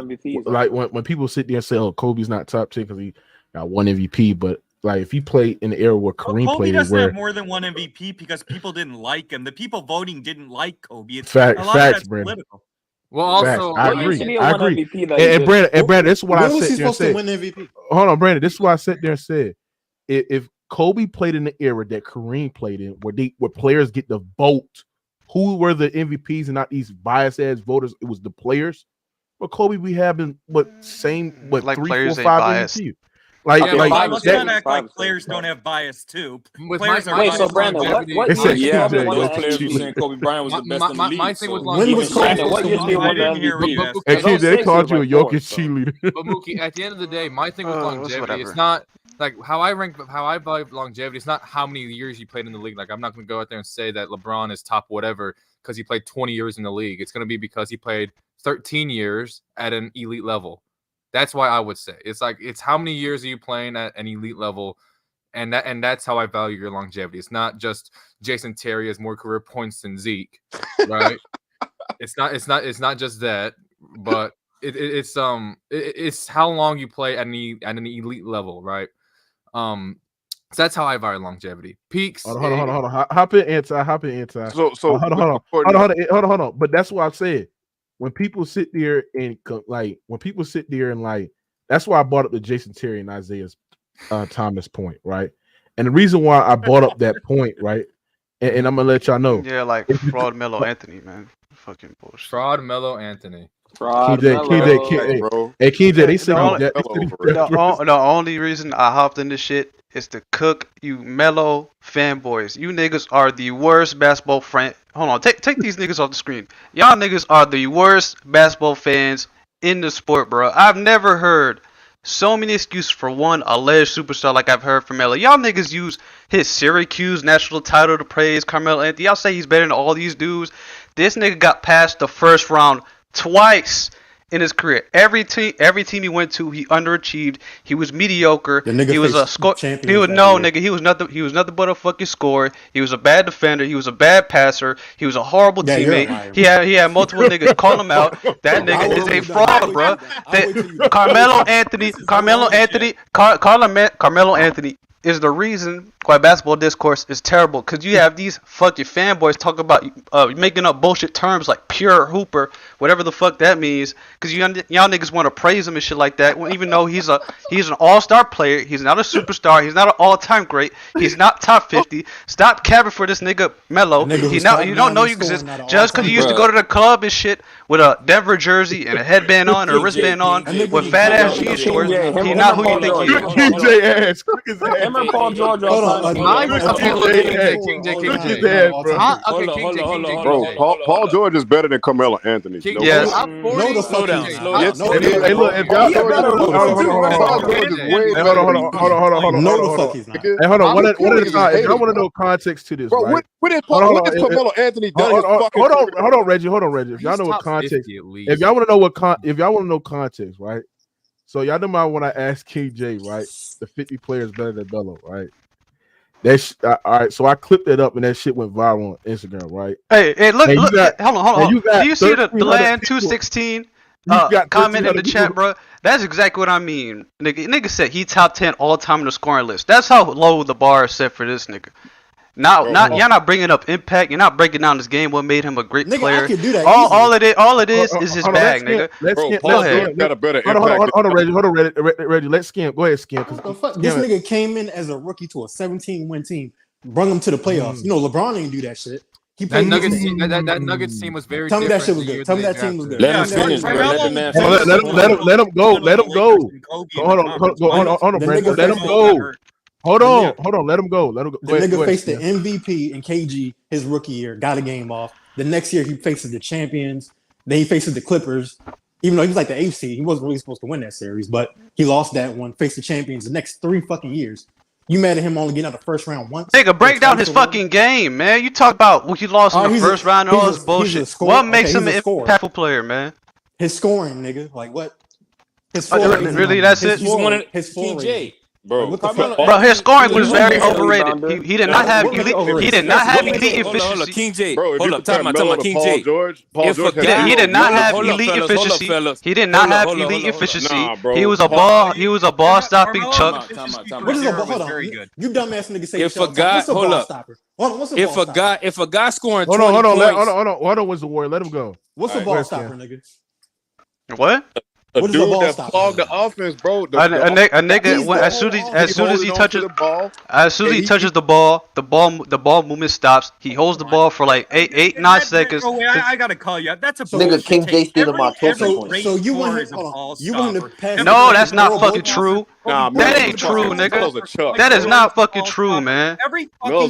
C: when people sit there and say, "Oh, Kobe's not top 10 because he got one MVP," but like if he played in the era where Kareem
E: Kobe
C: played,
E: doesn't have more than one MVP because people didn't like him. The people voting didn't like Kobe. It's
C: facts,
E: Brandon.
K: Political. Well, also,
C: I agree. And Brandon, this is what I said there and said. Hold on, Brandon. This is what I sat there and said. If Kobe played in the era that Kareem played in, where players get to vote who were the MVPs and not these biased ass voters, it was the players. But Kobe, we having like 3, 4, 5 MVPs.
E: Let's not act like players don't have bias too. Players are biased.
H: So Brandon, what
J: those players were saying Kobe Bryant was the best in the league.
K: My thing was
H: when was Kobe? What year did he win the MVP?
C: Hey, KJ, they called you a Jokic cheerleader.
K: But Mookie, at the end of the day, my thing with longevity, it's not like how I value longevity. It's not how many years you played in the league. Like I'm not going to go out there and say that LeBron is top whatever because he played 20 years in the league. It's going to be because he played 13 years at an elite level. That's why I would say it's how many years are you playing at an elite level, and that's how I value your longevity. It's not just Jason Terry has more career points than Zeke, right? it's not just that, but it's how long you play at an elite level, right? So that's how I value longevity. Peaks.
C: Hold on. Hop in anti.
D: So
C: hold on. But that's what I said. When people sit there and that's why I brought up the Jason Terry and Isaiah Thomas point, right? And the reason why I brought up that point, right? And I'm gonna let y'all know.
F: Yeah, like fraud Melo Anthony, man. Fucking bullshit.
K: Fraud Melo Anthony.
C: KJ, they said
F: the only reason I hopped in this shit is to cook you Melo fanboys. You niggas are the worst basketball friend. Hold on, take these niggas off the screen. Y'all niggas are the worst basketball fans in the sport, bro. I've never heard so many excuses for one alleged superstar like I've heard from Melo. Y'all niggas use his Syracuse national title to praise Carmelo Anthony. Y'all say he's better than all these dudes. This nigga got past the first round twice in his career. Every team he went to, he underachieved. He was mediocre. He was a score. He was He was nothing but a fucking scorer. He was a bad defender. He was a bad passer. He was a horrible teammate. He had multiple niggas call him out. That nigga is a fraud, bro. Carmelo Anthony is the reason why basketball discourse is terrible, because you have these fucking fanboys talking about making up bullshit terms like pure hooper, whatever the fuck that means, because y'all niggas want to praise him and shit like that, even though he's an all-star player. He's not a superstar. He's not an all-time great. He's not top 50. Stop capping for this nigga Melo. You don't know you exist just because you used to go to the club and shit with a Denver jersey and a headband on or a wristband on with fat ass jean shorts. He's not who you think he is.
C: KJ ass.
H: Remember Paul George?
D: Bro, Paul George is better than Carmelo Anthony.
F: Yes.
G: No, the fuck
C: Yes. Hey, look, if y'all
G: no, the fuck he's not.
C: Hey, hold on. One at a time. If y'all want to know context to this,
D: bro,
C: right?
D: what has Carmelo Anthony done?
C: Hold on, Reggie. If y'all know what context, if y'all want to know context, right? So y'all know when I asked KJ, right, the 50 players better than Melo, right? All right. So I clipped it up, and that shit went viral on Instagram, right?
F: Hey, look, hold on. Do you see the Land 216 comment in the chat, bro? That's exactly what I mean. Nigga said he top 10 all time in the scoring list. That's how low the bar is set for this nigga. Y'all not bringing up impact. You're not breaking down this game. What made him a great player?
G: I can do that
F: all it is his bag, nigga.
D: Go ahead. Got a better impact.
C: Hold on, Reggie. Let's skim. Go ahead, skim.
G: This nigga came in as a rookie to a 17-win team, brung him to the playoffs. You know, LeBron didn't do that shit.
K: That Nuggets team was very.
G: Tell me
K: different
G: that shit was
K: the year
G: good. Tell me that
K: they
G: team was good.
J: Let him finish, bro. Let the man finish.
C: Let him go. Let him go. Hold on, Brandon. Let him go. Hold on. Let him go. The nigga
G: faced the MVP in KG his rookie year, got a game off. The next year he faces the champions. Then he faces the Clippers. Even though he was like the eighth seed, he wasn't really supposed to win that series, but he lost that one. Faced the champions the next 3 fucking years. You mad at him only getting out the first round once?
F: Nigga, break down his fucking game, man. You talk about what he lost in the first round and all this bullshit. What makes him an impactful player, man?
G: His scoring, nigga. Like what?
F: His really, that's it?
J: He's one of
G: his
J: TJ.
F: Bro, his scoring was very overrated. He did not have elite efficiency.
J: King J.
D: Bro,
J: Hold up, time out, King J.
F: He did not have elite efficiency. He did not have elite efficiency. He was a ball stopping Chuck.
G: What is a ball? Hold on. You dumbass nigga say
J: if a guy, hold up. If a guy scoring 20
C: hold
J: points.
C: on, what's the word? Let him go.
G: What's a ball stopper, nigga?
F: What?
D: A dude that clogged the offense, bro.
F: A nigga, as soon as he touches the ball movement stops. He holds the ball for like 9 seconds.
E: I gotta call you. That's a
I: nigga. King J stealing my talking point.
G: So you want to pass?
F: No, that's not fucking true. That ain't true, nigga. That is not fucking true, man. No,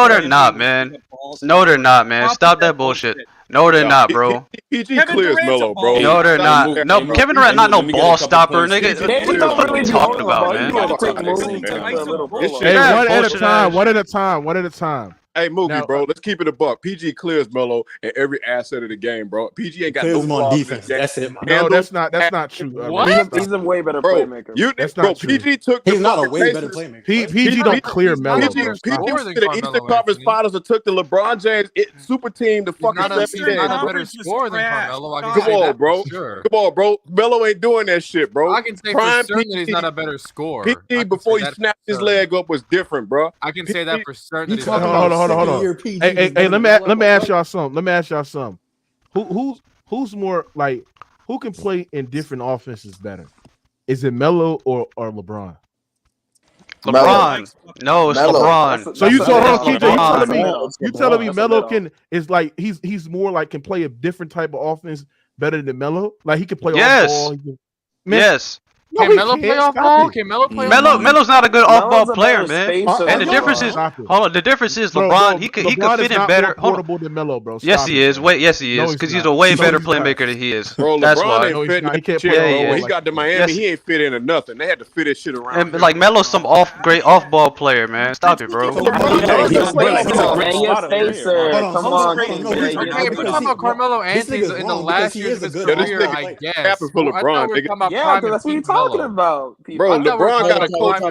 F: they're not, man. No, they're not, man. Stop that bullshit. No, they're not, bro.
D: PG clears Melo, bro.
F: No, they're not. No, Kevin Durant not no ball stopper, nigga. What the fuck are you talking about, man?
C: Hey, one at a time.
D: Hey, Mookie, bro, let's keep it a buck. PG clears Melo in every asset of the game, bro. PG ain't got no
G: on defense. That's it, man.
C: No, that's not true.
H: What? He's a way better playmaker.
C: That's not true.
D: PG took
G: He's not a way better playmaker.
C: PG don't clear Melo.
D: PG to the Eastern Conference Finals and took the LeBron James super team to fucking 7 games.
K: He's not a better scorer than Carmelo.
D: Come on, bro. Melo ain't doing that shit, bro.
K: I can say for certain that he's not a better scorer.
D: PG before he snapped his leg up was different, bro.
K: I can say that for certain.
C: Hold on. Hey, let me ask y'all something. Who's more like who can play in different offenses better? Is it Melo or LeBron?
F: LeBron. No, it's
I: Melo.
F: LeBron.
C: So you telling me Melo is like he's more like can play a different type of offense better than Melo? Like he can play off ball.
F: Yes.
K: Can Melo play off ball? Can Melo play off ball?
F: Melo's not a good off ball player, man. And the difference is, the difference is LeBron. He could fit in better.
C: Portable than Melo, bro.
F: Yes, he is. Yes, he is. Because he's a way better playmaker than he is.
D: Bro,
F: that's why.
D: Ain't fit in he got to Miami. He ain't fit into nothing. They had to fit his shit around.
F: And like Melo's some great off ball player, man. Stop it, bro.
H: Come on.
K: We're talking about Carmelo Anthony in the last years of his career, I guess.
H: Yeah, that's what you're talking about.
D: Bro, LeBron got a coach.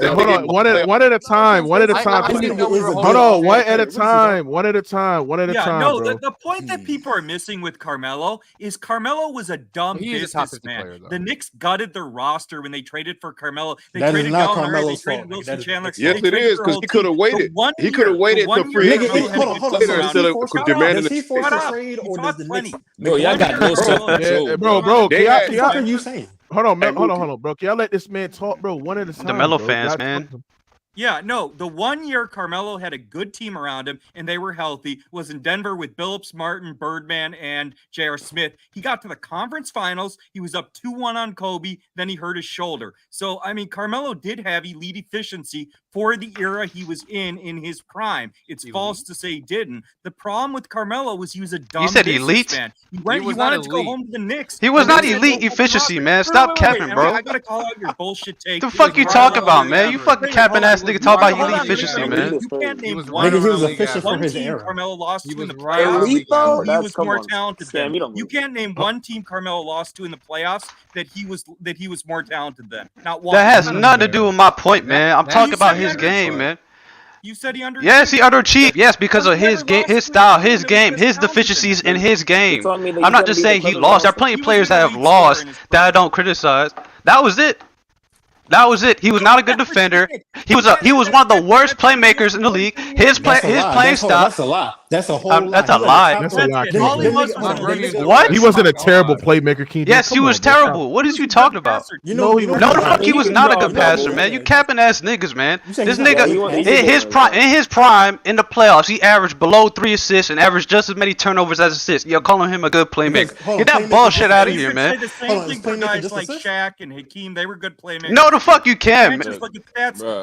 C: Hold on, one at a time. Hold on, one at a time.
E: No, the point that people are missing with Carmelo is Carmelo was a dumb businessman. The Knicks gutted their roster when they traded for Carmelo. They traded Gallinari, they traded Wilson Chandler.
D: Yes, it is because he could have waited. He could have waited till free agency instead of demanding
G: the trade or does the Knicks?
J: Bro, y'all got no self-control.
C: Bro,
G: what are you saying?
C: Hold on, bro. Can y'all let this man talk, bro? One at a time.
F: The Melo fans, man.
E: Yeah, no, the 1 year Carmelo had a good team around him and they were healthy was in Denver with Billups, Martin, Birdman, and J.R. Smith. He got to the conference finals. He was up 2-1 on Kobe. Then he hurt his shoulder. So, I mean, Carmelo did have elite efficiency for the era he was in his prime. It's false to say he didn't. The problem with Carmelo was he was a dumb
F: elite?
E: Man. He wanted to go home to the Knicks.
F: He was not elite efficiency, man. Stop capping, bro.
E: I gotta call out your bullshit take.
F: The fuck you talk about, man? You fucking capping ass nigga talk about elite efficiency, man.
E: You can't name one team Carmelo lost to in the playoffs. He was more talented than. You can't name one team Carmelo lost to in the playoffs that he was more talented than. Not one.
F: That has nothing to do with my point, man. I'm talking about his game, man.
E: You said he underachieved.
F: Yes, he underachieved. Yes, because of his game, his style, his game, his deficiencies in his game. I'm not just saying he lost. There are plenty of players that have lost that I don't criticize. That was it. That was it. He was not a good defender. He was one of the worst playmakers in the league. His playing style.
G: That's a lie. That's a whole lie.
C: That's a lie. What? He wasn't a terrible playmaker, King.
F: Yes, he was terrible. What is you talking about? No, the fuck, he was not a good passer, man. You capping ass niggas, man. This nigga in his prime in the playoffs, he averaged below 3 assists and averaged just as many turnovers as assists. You're calling him a good playmaker? Get that bullshit out of here, man.
E: The same thing for guys like Shaq and Hakeem. They were good playmakers.
F: No, the fuck you can, man.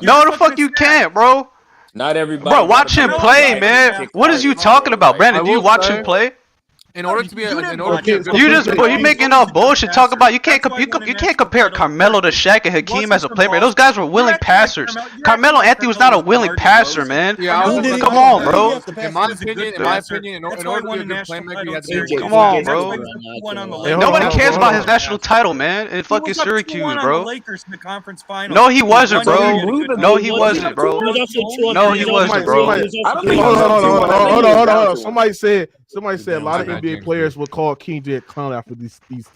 F: No, the fuck you can't, bro.
J: Not everybody.
F: Bro, watch him play, man. What is you talking about, Brandon? Do you watch him play?
K: In order to be you
F: making all bullshit. Talk about you can't compare Carmelo to Shaq and Hakeem as a playmaker. Those guys were willing passers. Carmelo Anthony was not a willing passer, man. Come on, bro.
K: In my opinion, in order to be a good playmaker, you have to be.
F: Come on, bro. Nobody cares about his national title, man. In fucking Syracuse, bro. No, he wasn't, bro. No, he wasn't, bro. No, he wasn't, bro.
C: Hold on. Somebody said a lot of NBA players would call King J a clown after these tapes.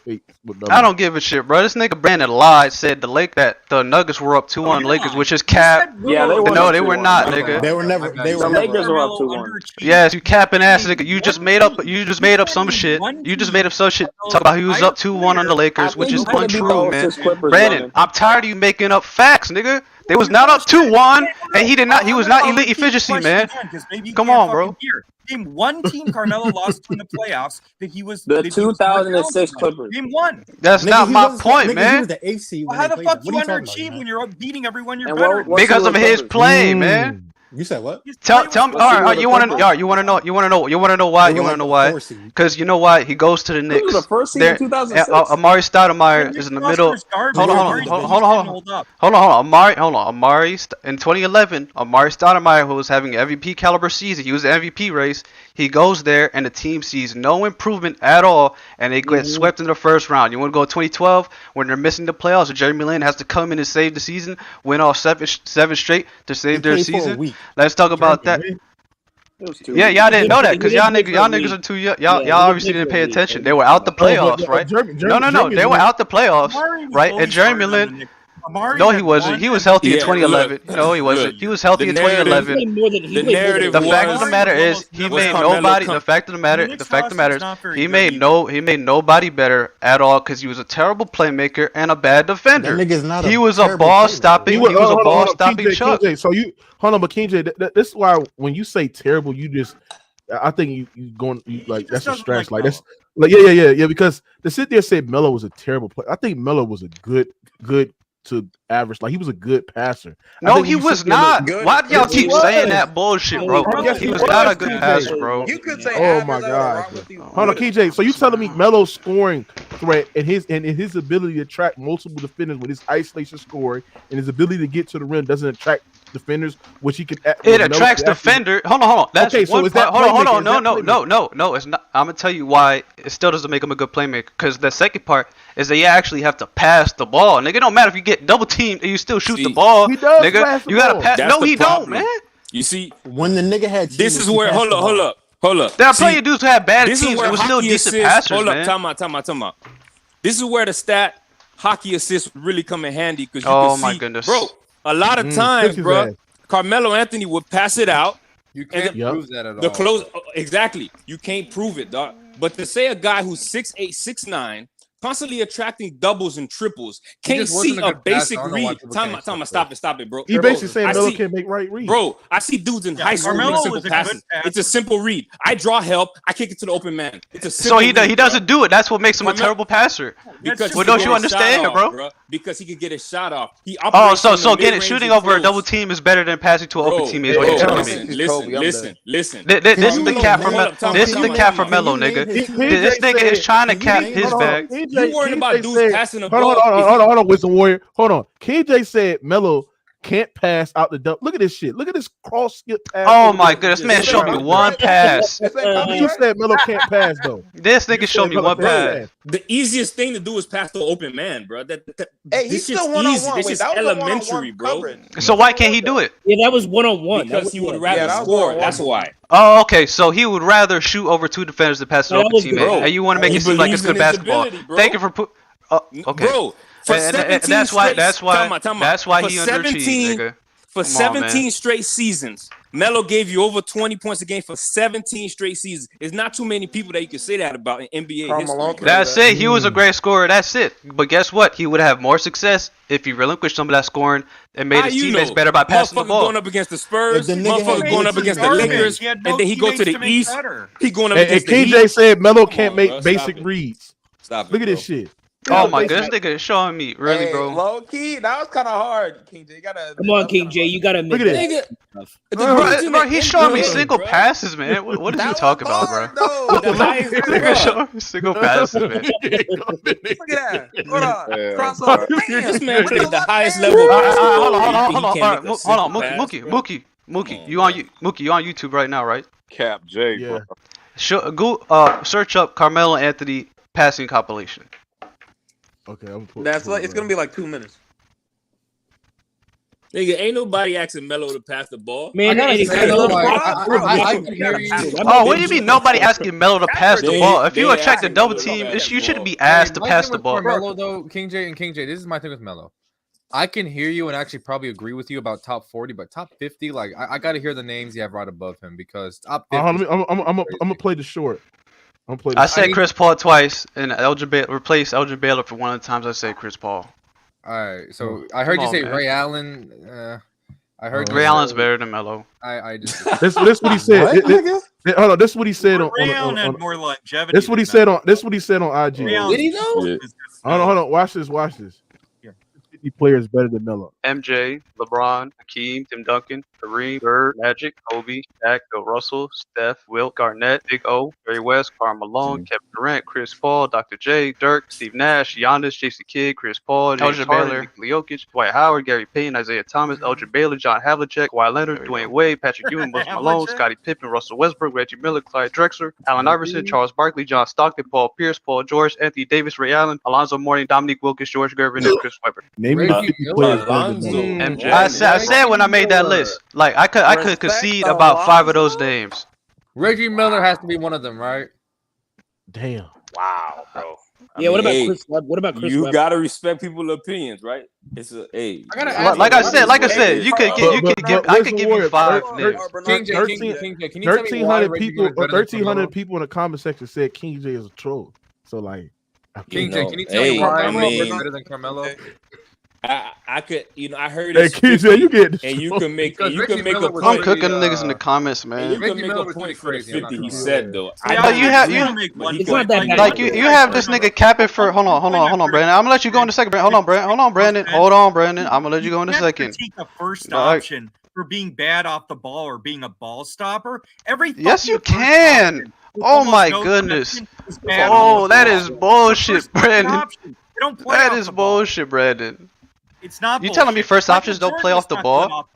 F: I don't give a shit, bro. This nigga Brandon lied, said the Nuggets were up 2-1 on the Lakers, which is cap.
H: Yeah,
F: no, they were not, nigga.
G: They were never.
H: The Lakers were up 2-1.
F: Yes, you capping ass nigga. You just made up some shit. You just made up some shit. Talk about he was up 2-1 on the Lakers, which is untrue, man. Brandon, I'm tired of you making up facts, nigga. They was not up 2-1, and he was not elite efficiency, man. Come on, bro.
E: Name one team Carmelo lost to in the playoffs that he was
H: the 2006 Clippers.
E: Name one.
F: That's not my point, man.
G: He was the AC.
E: How the fuck you underachieve when you're beating everyone you're better?
F: Because of his play, man.
G: You said what?
F: Tell me. All right, you want to know why? Because you know why? He goes to the Knicks.
H: The first season, 2006.
F: Amari Stoudemire is in the middle. Hold on. Amari in 2011, Amari Stoudemire, who was having an MVP caliber season, he was the MVP race. He goes there, and the team sees no improvement at all, and they get swept in the first round. You want to go 2012 when they're missing the playoffs, and Jeremy Lin has to come in and save the season, win all seven straight to save their season. Let's talk about that. Yeah, y'all didn't know that because y'all niggas are too young. Y'all obviously didn't pay attention. They were out the playoffs, right? No. They were out the playoffs, right? And Jeremy Lin. No, he wasn't. He was healthy in 2011. No, he wasn't. He was healthy in 2011. The fact of the matter is, he made nobody. The fact of the matter is, he made nobody better at all because he was a terrible playmaker and a bad defender. He was a ball stopping. He was a ball stopping Chuck.
C: So you hold on, but King J, this is why when you say terrible, you just, I think you going like that's a stretch. Like that's like yeah. Because to sit there and say Melo was a terrible player, I think Melo was a good to average. Like he was a good passer.
F: No, he was not. Why do y'all keep saying that bullshit, bro? He was not a good passer, bro.
L: You could say,
C: oh my god. Hold on, KJ. So you telling me Melo's scoring threat and his ability to attract multiple defenders with his isolation scoring and his ability to get to the rim doesn't attract defenders, which he can.
F: It attracts defender. Hold on. That's okay. So is that hold on. No. It's not. I'm gonna tell you why it still doesn't make him a good playmaker. Because the second part is that you actually have to pass the ball. Nigga, it don't matter if you get double teamed and you still shoot the ball.
C: He does
F: nigga, you gotta pass. No, he don't, man.
J: You see,
G: when the nigga had
J: this is where hold up.
F: There are plenty of dudes who have bad teams and were still decent passers,
J: hold
F: man.
J: Hold up, time out. This is where the stat hockey assist would really come in handy because you can see,
F: goodness,
J: bro. A lot of times, bro, Carmelo Anthony would pass it out.
K: You can't prove that at all.
J: The close, exactly. You can't prove it, dog. But to say a guy who's 6'8", 6'9", constantly attracting doubles and triples, can't see a basic read. Time out, stop it, bro.
C: He basically saying Melo can't make right reads.
J: Bro, I see dudes in high school make simple passes. It's a simple read. I draw help. I kick it to the open man. It's a simple
F: he doesn't do it. That's what makes him a terrible passer. Well, don't you understand, bro?
J: Because he could get a shot off.
F: So shooting over a double team is better than passing to an open team. Is what you're telling me.
J: Listen.
F: This is the cap for Melo. This is the cap for Melo, nigga. This nigga is trying to cap his bag.
J: You worried about dudes passing the ball?
C: Hold on, Wisdom Warrior. Hold on. KJ said Melo can't pass out the dump. Look at this shit. Look at this cross skip pass.
F: Oh my goodness, man! Show me one pass.
C: You said Melo can't pass though.
F: This nigga showed me one pass.
J: The easiest thing to do is pass the open man, bro.
L: Hey, he's still one-on-one.
J: This is elementary, bro.
F: So why can't he do it?
M: Yeah, that was one-on-one.
J: Because he would rather score. That's why.
F: Oh, okay. So he would rather shoot over two defenders than pass an open teammate. And you want to make it seem like it's good basketball. Thank you for okay.
J: Bro, For 17
F: that's why he underachieved, nigga.
J: For 17 straight seasons, Melo gave you over 20 points a game for 17 straight seasons. There's not too many people that you can say that about in NBA history.
F: That's it. He was a great scorer. That's it. But guess what? He would have more success if he relinquished some of that scoring and made his teammates better by passing the ball.
J: Going up against the Spurs, motherfucker going up against the Lakers, and then he go to the East. He going up against the Heat.
C: KJ said Melo can't make basic reads.
J: Stop it.
C: Look at this shit.
F: Oh my goodness, nigga is showing me. Really, bro.
L: Low key, that was kind of hard, King J. You gotta
M: come on, King J. You gotta make
C: it.
F: Bro, he's showing me single passes, man. What is he talking about, bro? Nigga showing me single passes, man.
L: Look at that. Hold on. Crossover.
J: This man played the highest level.
F: Hold on, Mookie, you on YouTube right now, right?
D: Cap J, bro.
F: Search up Carmelo Anthony passing compilation.
C: Okay,
L: that's like it's gonna be like 2 minutes.
J: Nigga, ain't nobody asking Melo to pass the ball.
M: Man,
F: I can hear you. Oh, what do you mean nobody asking Melo to pass the ball? If you attract a double team, you shouldn't be asked to pass the ball.
K: Melo, though, King J, this is my thing with Melo. I can hear you and actually probably agree with you about top 40, but top 50, like I got to hear the names you have right above him because top 50.
C: I'm gonna play the short.
F: I said Chris Paul twice and replace Elgin Baylor for one of the times I said Chris Paul.
K: All right, so I heard you say Ray Allen. I heard
F: Ray Allen's better than Melo.
K: I just
C: this what he said. Hold on, this is what he said on.
E: Ray Allen had more longevity.
C: This what he said on. This what he said on IG.
M: Did he though?
C: Yeah. Hold on. Watch this. 50 players better than Melo.
F: MJ, LeBron, Hakeem, Tim Duncan, Kareem, Bird, Magic, Kobe, Shaq, Bill Russell, Steph, Wilt, Garnett, Big O, Barry West, Karl Malone, Kevin Durant, Chris Paul, Dr. J, Dirk, Steve Nash, Giannis, Jason Kidd, Chris Paul, Elgin Baylor, Jokic, Dwight Howard, Gary Payton, Isaiah Thomas, Elgin Baylor, John Havlicek, Kawhi Leonard, Dwayne Wade, Patrick Ewing, Moses Malone, Scottie Pippen, Russell Westbrook, Reggie Miller, Clyde Drexler, Allen Iverson, Charles Barkley, John Stockton, Paul Pierce, Paul George, Anthony Davis, Ray Allen, Alonzo Mourning, Dominique Wilkins, George Gervin, and Chris Webber.
C: Name me the 50 players.
F: I said when I made that list, like I could concede about 5 of those names.
K: Reggie Miller has to be one of them, right?
C: Damn.
J: Wow, bro.
M: What about Chris Webb? What about Chris
J: You
M: Webb?
J: gotta respect people's opinions, right? It's a
F: like I said, you could give. I could give you 5 names.
K: King J, can you tell me why
C: 1,300 people in the comment section said King J is a troll. So like,
K: King J, can you tell me why Carmelo is better than Carmelo?
J: I could, I heard
C: it. Hey, KJ, you get
J: and you can make a
F: I'm cooking niggas in the comments, man.
J: You can make a point for the 50 he said though.
F: You have this nigga capping for. Hold on, Brandon. I'm gonna let you go in a second. Hold on, Brandon. Hold on, Brandon. I'm gonna let you go in a second.
E: Take the first option for being bad off the ball or being a ball stopper.
F: Yes, you can. Oh my goodness. Oh, that is bullshit, Brandon. That is bullshit, Brandon.
E: It's not.
F: You telling me first options don't play off the ball?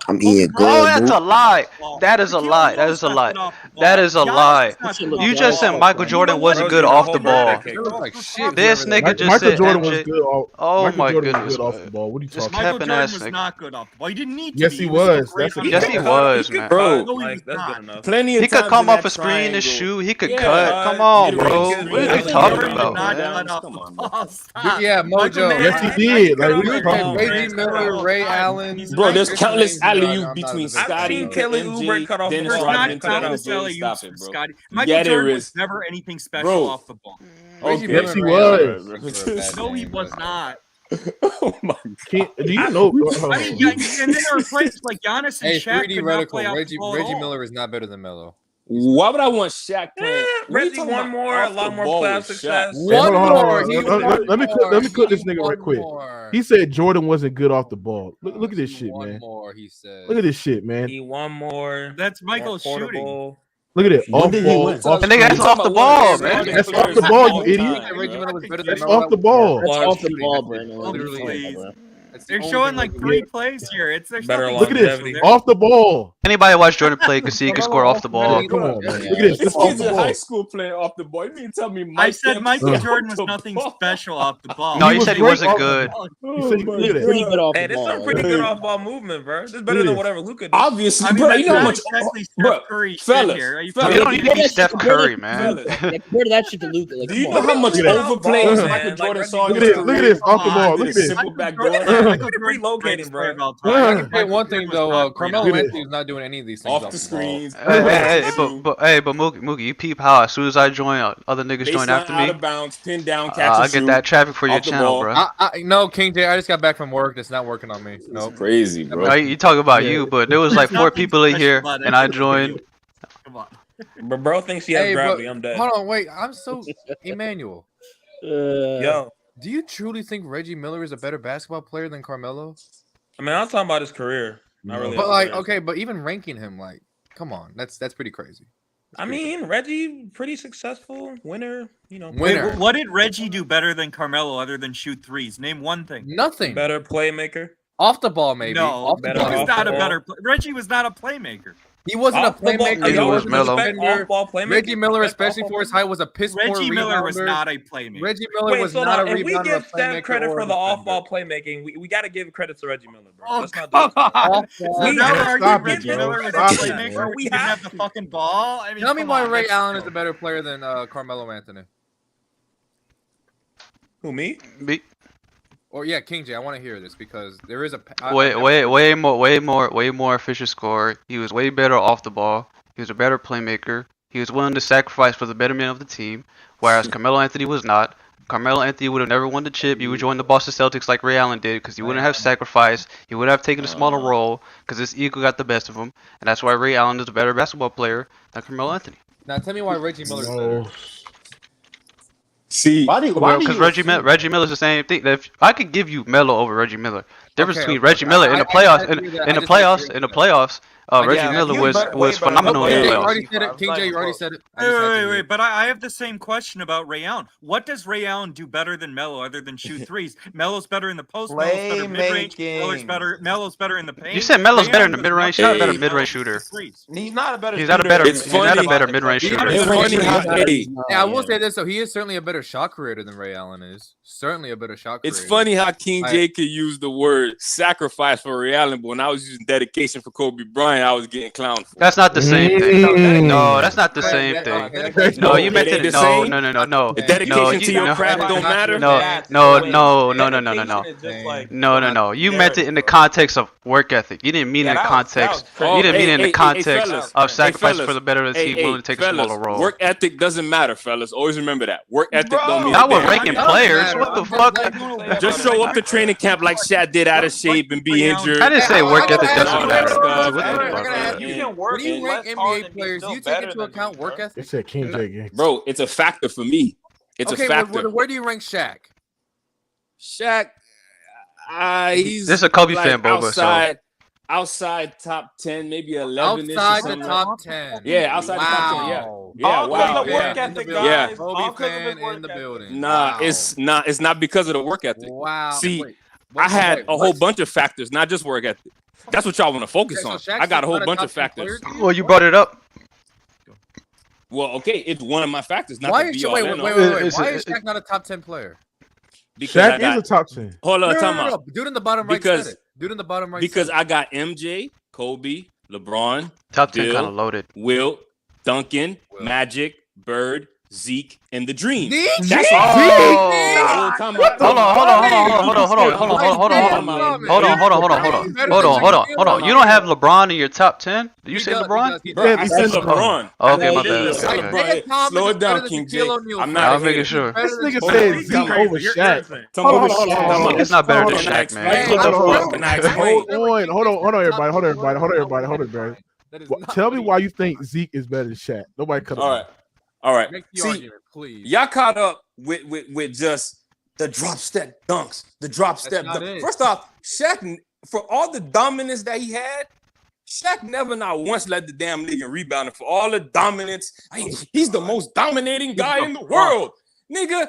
I: I'm eating good.
F: Oh, that's a lie. That is a lie. That is a lie. That is a lie. You just said Michael Jordan wasn't good off the ball. This nigga just said MJ. Oh my goodness.
C: Off the ball. What are you talking
E: about? Michael Jordan was not good off the ball. He didn't need to.
C: Yes, he was.
F: Yes, he was, man.
J: Bro,
F: plenty of. He could come off a screen and shoot. He could cut. Come on, bro. What are you talking about, man?
K: Yeah, Mojo.
C: Yes, he did. Like,
K: Reggie Miller, Ray Allen.
J: Bro, there's countless alley-oop between Scotty and
L: Kelly Oubre cut off.
E: There's not countless alley-oops from Scotty. Michael Jordan was never anything special off the ball.
C: Yes, he was.
E: No, he was not.
J: Oh my
C: God. Do you know?
E: I mean, and then there are players like Giannis and Shaq.
K: 3D reticle. Reggie Miller is not better than Melo.
J: Why would I want Shaq playing?
L: Reggie won more, a lot more playoff success.
K: One more.
C: Let me cook this nigga right quick. He said Jordan wasn't good off the ball. Look at this shit, man.
K: One more, he said.
C: Look at this shit, man.
L: He won more.
E: That's Michael's shooting.
C: Look at it. Off ball.
F: And that's off the ball, man.
C: That's off the ball, you idiot. That's off the ball.
M: That's off the ball, Brandon.
E: Literally. They're showing like 3 plays here. It's
L: better.
C: Look at this. Off the ball.
F: Anybody watch Jordan play can see he can score off the ball.
C: Come on, man.
J: Yeah.
C: Look at
J: This
C: off
J: kid's
C: the
J: in high
C: ball.
J: school playing off the ball. You mean tell me
E: I said Michael
J: Jordan
E: Jordan was nothing special off the ball.
F: No,
C: He
F: he
C: was
F: said he
C: great
F: wasn't
C: off-
F: good.
C: He said he
J: my
C: did it.
M: Pretty good off
L: Hey,
M: the
L: this is
M: ball.
L: some pretty good off-ball movement, bro. This is better
C: It
L: than
C: is.
L: whatever Luka did.
J: Obviously,
E: I mean,
J: bro.
E: that's
J: You know how much,
E: exactly
J: bro,
E: Steph Curry shit
J: fellas,
E: here. Are you
J: fellas.
F: You don't need to be
M: Yeah,
F: Steph
M: compare
F: Curry,
M: that-
F: man.
J: fellas.
M: Yeah, compare that shit to Luka. Like,
J: Do
M: come
J: you
M: on.
J: know how much
C: Look at that.
J: overplays
L: Man,
J: Michael
L: like
J: Jordan
L: Reggie
J: saw in
C: Look
J: his
C: at this. Look at
J: career?
C: this off the ball.
J: Did
C: Look
J: a
C: at this.
J: simple back door.
E: Michael
L: Jordan's relocating, bro.
E: of all
K: I
E: time.
K: can say one thing though. Carmelo
C: Look at
K: Anthony is not doing any of these things
J: Off
K: off
J: the
K: the ball.
J: screens.
F: But Mookie, you peep how as soon as I join, other niggas join
J: Baseline
F: after
J: out
F: me.
J: of bounds, pin down, catch and
F: I
J: shoot.
F: get that traffic for your
J: off the
F: channel,
J: ball.
F: bro.
K: No, King J, I just got back from work. It's not working on me. Nope.
J: Crazy, bro.
F: You talk about
C: Yeah.
F: you, but there was like 4 people in here,
E: Special about
F: and I
E: it.
F: joined.
E: Come on.
L: But bro thinks he has
K: Hey,
L: gravity.
K: but
L: I'm dead.
K: hold on, wait. I'm so Emmanuel.
L: Yo,
K: Do you truly think Reggie Miller is a better basketball player than Carmelo?
L: I mean, I'm talking about his career. Not really.
K: But
L: his
K: like,
L: career.
K: okay, but even ranking him, like, come on, that's pretty crazy.
L: I mean, Reggie, pretty successful winner. You know,
K: Winner.
E: Wait, what did Reggie do better than Carmelo other than shoot threes? Name one thing.
K: Nothing.
L: better playmaker.
K: Off the ball, maybe.
E: No,
K: Off the
L: better
K: ball.
E: he was
L: off
E: not
L: the
E: a
L: ball.
E: better. Reggie was not a playmaker.
K: He wasn't
L: Off
K: a
L: the ball-
K: playmaker.
F: Neither
L: y'all
F: was Melo.
L: Off-ball playmaker.
K: Reggie Miller, especially
L: Off-ball
K: for his height, was a piss poor
E: Reggie Miller was
K: rebounder.
E: not a playmaker.
K: Reggie Miller
L: Wait,
K: was
L: so
K: not a
L: now, if we
K: rebounder, a
L: give Steph
K: playmaker,
L: credit
K: or
L: for
K: a
L: the
K: defender.
L: off-ball playmaking, we got to give credit to Reggie Miller, bro.
E: Oh,
L: Let's not
E: come
L: do it.
E: on.
K: Off-ball.
E: So now we're
C: Stop
E: arguing
C: it,
E: Reggie
C: bro.
E: Miller was a
C: Stop it,
E: playmaker.
L: bro.
E: We
L: We
E: didn't
L: have
E: have the fucking ball. I mean,
K: Tell me
E: come
K: why
E: on,
K: Ray
E: that's-
K: Allen is a better player than Carmelo Anthony.
L: Who, me?
K: Or yeah, King J. I want to hear this because there is a
F: Way more efficient scorer. He was way better off the ball. He was a better playmaker. He was willing to sacrifice for the betterment of the team, whereas Carmelo Anthony was not. Carmelo Anthony would have never won the chip. He would join the Boston Celtics like Ray Allen did because he wouldn't have sacrificed. He would have taken a smaller role because his ego got the best of him, and that's why Ray Allen is a better basketball player than Carmelo Anthony.
K: Now tell me why Reggie Miller's better.
J: See,
F: Because Reggie Miller's the same thing. If I could give you Melo over Reggie Miller, difference
K: Okay,
F: between
K: okay.
F: Reggie Miller in the
K: I
F: playoffs,
K: agree that.
F: in
K: I
F: the
K: just agree
F: playoffs, in the
K: with that.
F: playoffs, Reggie
L: Yeah,
F: Miller
L: he
F: was
L: way better
F: phenomenal
L: than
F: in the
K: King J, you
F: playoffs.
K: already said it. King J, you already said it. I just had to
E: Wait, but I have the same question about Ray Allen. What does Ray Allen do better than Melo other than shoot threes? Melo's better in the post. Melo's better mid-range. Melo's better in the paint.
F: You said Melo's
E: Ray
F: better in
E: Allen
F: the
E: does
F: mid-range. He's
E: nothing
F: not a better
E: better
F: mid-range
E: than
F: shooter.
E: threes.
L: He's not a better
F: He's not a
L: shooter.
F: better.
J: It's
F: He's not a
J: funny.
F: better mid-range shooter.
J: It's funny how
K: Yeah, I will say this. So he is certainly a better shot creator than Ray Allen is. Certainly a better shot creator.
J: It's funny how King J could use the word sacrifice for Ray Allen, but when I was using dedication for Kobe Bryant, I was getting clowned for.
F: That's not the same thing. No, that's not the same thing. No, you meant
J: It ain't
F: it.
J: the
F: No,
J: same?
F: no.
J: The dedication to your
F: no.
J: craft don't matter.
F: No. You meant it in the context of work ethic. You didn't mean in the context. You didn't mean it in the context of sacrifice for the better of the team, willing to take a smaller role.
J: Work ethic doesn't matter, fellas. Always remember that. Work ethic don't mean
F: Now
J: a
F: we're
J: damn
F: ranking
J: thing.
F: players. What the fuck?
J: Just show up to training camp like Shaq did, out of shape and be injured.
F: I didn't say work ethic doesn't matter.
J: Stuff.
L: You can work
K: When you
L: in
K: rank
L: less hard
K: NBA
L: and be
K: players, do
L: still
K: you take
L: better
K: into
L: than
K: account
L: them,
K: work
L: bro.
K: ethic?
C: It said King J game.
J: Bro, it's a factor for me. It's
K: Okay,
J: a factor.
K: where do you rank Shaq?
J: Shaq, he's
F: This is a Kobe
J: like
F: fan, Boba. So
J: outside top 10, maybe 11.
K: Outside the top 10.
J: Yeah, outside the top 10. Yeah,
K: Wow.
J: yeah,
L: All because
J: wow.
L: of work
J: Yeah.
L: ethic,
J: Yeah.
L: guys.
K: Kobe
L: All 'cause of
K: fan
L: his work
K: in the
L: ethic.
K: building.
J: Nah,
K: Wow.
J: it's not because of the work ethic.
K: Wow.
J: See,
K: Wait,
J: I had a whole
K: what?
J: bunch of factors, not just work ethic. That's what y'all want to focus
K: Okay,
J: on.
K: so Shaq's
J: I got a whole
K: not
J: bunch
K: top
J: of
K: 10
J: factors.
K: player?
F: well, you brought it up.
J: Well, okay, it's one of my factors. Not
K: Why
J: to
K: is
J: be
K: Shaq,
J: all
K: wait,
J: in on.
K: wait.
F: It's-
K: Why is Shaq not a top 10 player?
J: Because I
C: Shaq is
J: got,
C: a top 10.
J: hold on,
K: No,
J: time out.
K: Dude in the bottom right
J: Because-
K: said it. Dude in the bottom right
J: Because
K: said
J: I got MJ, Kobe, LeBron,
F: Top 10
J: Bill,
F: kind of loaded.
J: Wilt, Duncan, Magic, Bird, Zeke, and the Dream.
K: it.
J: That's
K: Zeke?
J: what
F: Oh.
J: Time out.
F: Hold on. You don't have LeBron in your top 10? Did you
K: He
F: say
K: does,
F: LeBron?
K: he
J: Bro,
K: does.
J: I said LeBron.
F: Oh, okay, my
J: I
F: bad.
J: said
F: Okay.
J: LeBron.
K: Isaiah Thomas
J: Slow
K: is
J: it
K: better
J: down,
K: than
J: King
K: Shaquille
J: J.
K: O'Neal.
J: I'm
F: I
J: not
F: was making sure.
C: This nigga
J: Hold
C: said
J: on,
C: Zeke
J: come on.
C: over Shaq.
J: Hold
C: on.
F: It's not better than Shaq, man.
C: Hold on, everybody.
K: That is
C: Well,
K: not
C: tell me
K: what
C: why you think Zeke is better than Shaq. Nobody cut him.
J: All right.
K: Make the
J: See,
K: argument, please.
J: y'all caught up with just the drop step dunks, the drop step.
K: not it.
J: First off, Shaq, for all the dominance that he had, Shaq never not once led the damn league in rebounding. For all the dominance, he's the most dominating guy in the world. Nigga,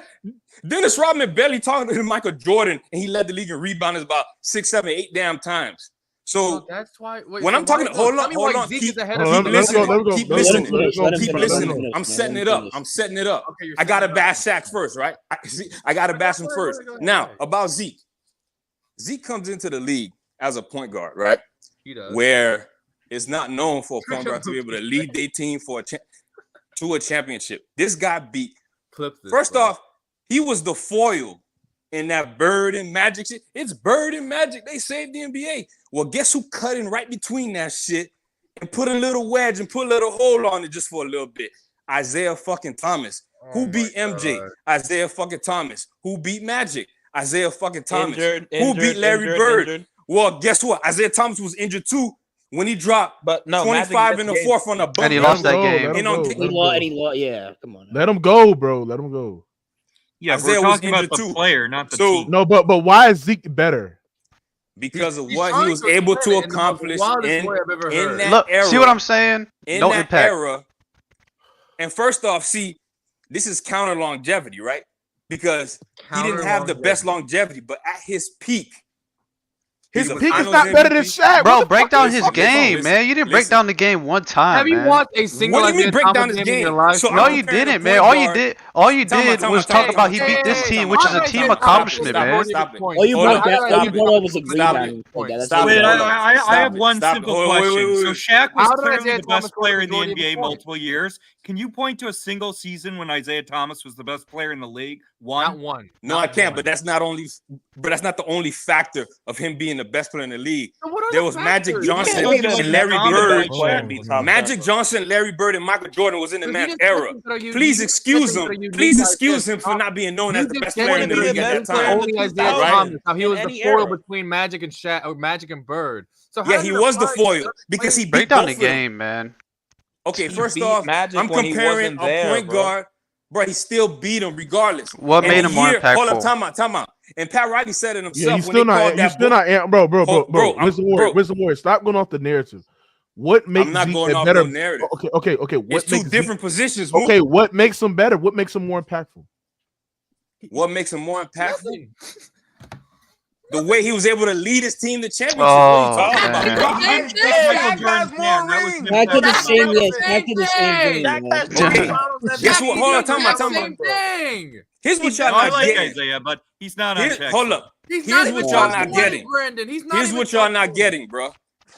J: Dennis Rodman barely talking to Michael Jordan, and he led the league in rebounding about 6, 7, 8 damn times. So
K: that's why.
J: When I'm talking, hold on. Keep listening. I'm setting it up. Okay, I gotta bash Shaq first, right? I gotta bash him first. Now about Zeke. Zeke comes into the league as a point guard, right?
K: He does.
J: Where it's not known for a point guard to be able to lead their team to a championship. This guy beat. First off, he was the foil in that Bird and Magic shit. It's Bird and Magic. They saved the NBA. Well, guess who cut in right between that shit and put a little wedge and put a little hole on it just for a little bit? Isaiah fucking Thomas. Who beat MJ? Isaiah fucking Thomas. Who beat Magic? Isaiah fucking Thomas. Who beat Larry Bird? Well, guess what? Isaiah Thomas was injured too when he dropped 25 in the fourth on the bump.
F: And he lost that game.
M: Yeah, come on.
C: Let him go, bro. Let him go.
E: Yeah, we're talking about the player, not the team.
C: No, but why is Zeke better?
J: Because of what he was able to accomplish in that era.
F: See what I'm saying?
J: No impact. Era. And first off, see, this is counter longevity, right? Because he didn't have the best longevity, but at his peak.
C: His peak is not better than Shaq.
F: Bro, break down his game, man. You didn't break down the game one time.
K: Have you watched a single?
J: What do you mean break down his game?
F: No, you didn't, man. All you did was talk about he beat this team, which is a team accomplishment, man.
M: All you brought up was a rebound.
E: Wait, I have one simple question. So Shaq was clearly the best player in the NBA multiple years. Can you point to a single season when Isaiah Thomas was the best player in the league?
K: Not one.
J: No, I can't. But that's not the only factor of him being the best player in the league. There was Magic Johnson and Larry Bird. Magic Johnson, Larry Bird, and Michael Jordan was in the man's era. Please excuse him. Please excuse him for not being known as the best player in the league at that time.
K: Only Isaiah Thomas. Now he was the foil between Magic and Shaq, or Magic and Bird. So
J: yeah, he was the foil because he
F: break down the game, man.
J: Okay, first off, I'm comparing a point guard. Bro, he still beat him regardless.
F: What made him more impactful?
J: Hold up, time out. And Pat Riley said it himself.
C: Yeah, he's still not. Bro. Wisdom Warrior, stop going off the narrative. What makes
J: I'm not
C: Zeke
J: going off
C: better?
J: the narrative.
C: Okay.
J: It's two different positions.
C: Okay, what makes him better? What makes him more impactful?
J: What makes him more impactful? The way he was able to lead his team to championship.
F: Oh,
J: what are you talking about?
M: Back to the same list. Back to the same thing.
J: Guess what? Hold on, time out. Here's what y'all not getting.
E: Isaiah, but he's not on check.
J: Hold up. Here's what y'all not getting. Here's what y'all not getting, bro.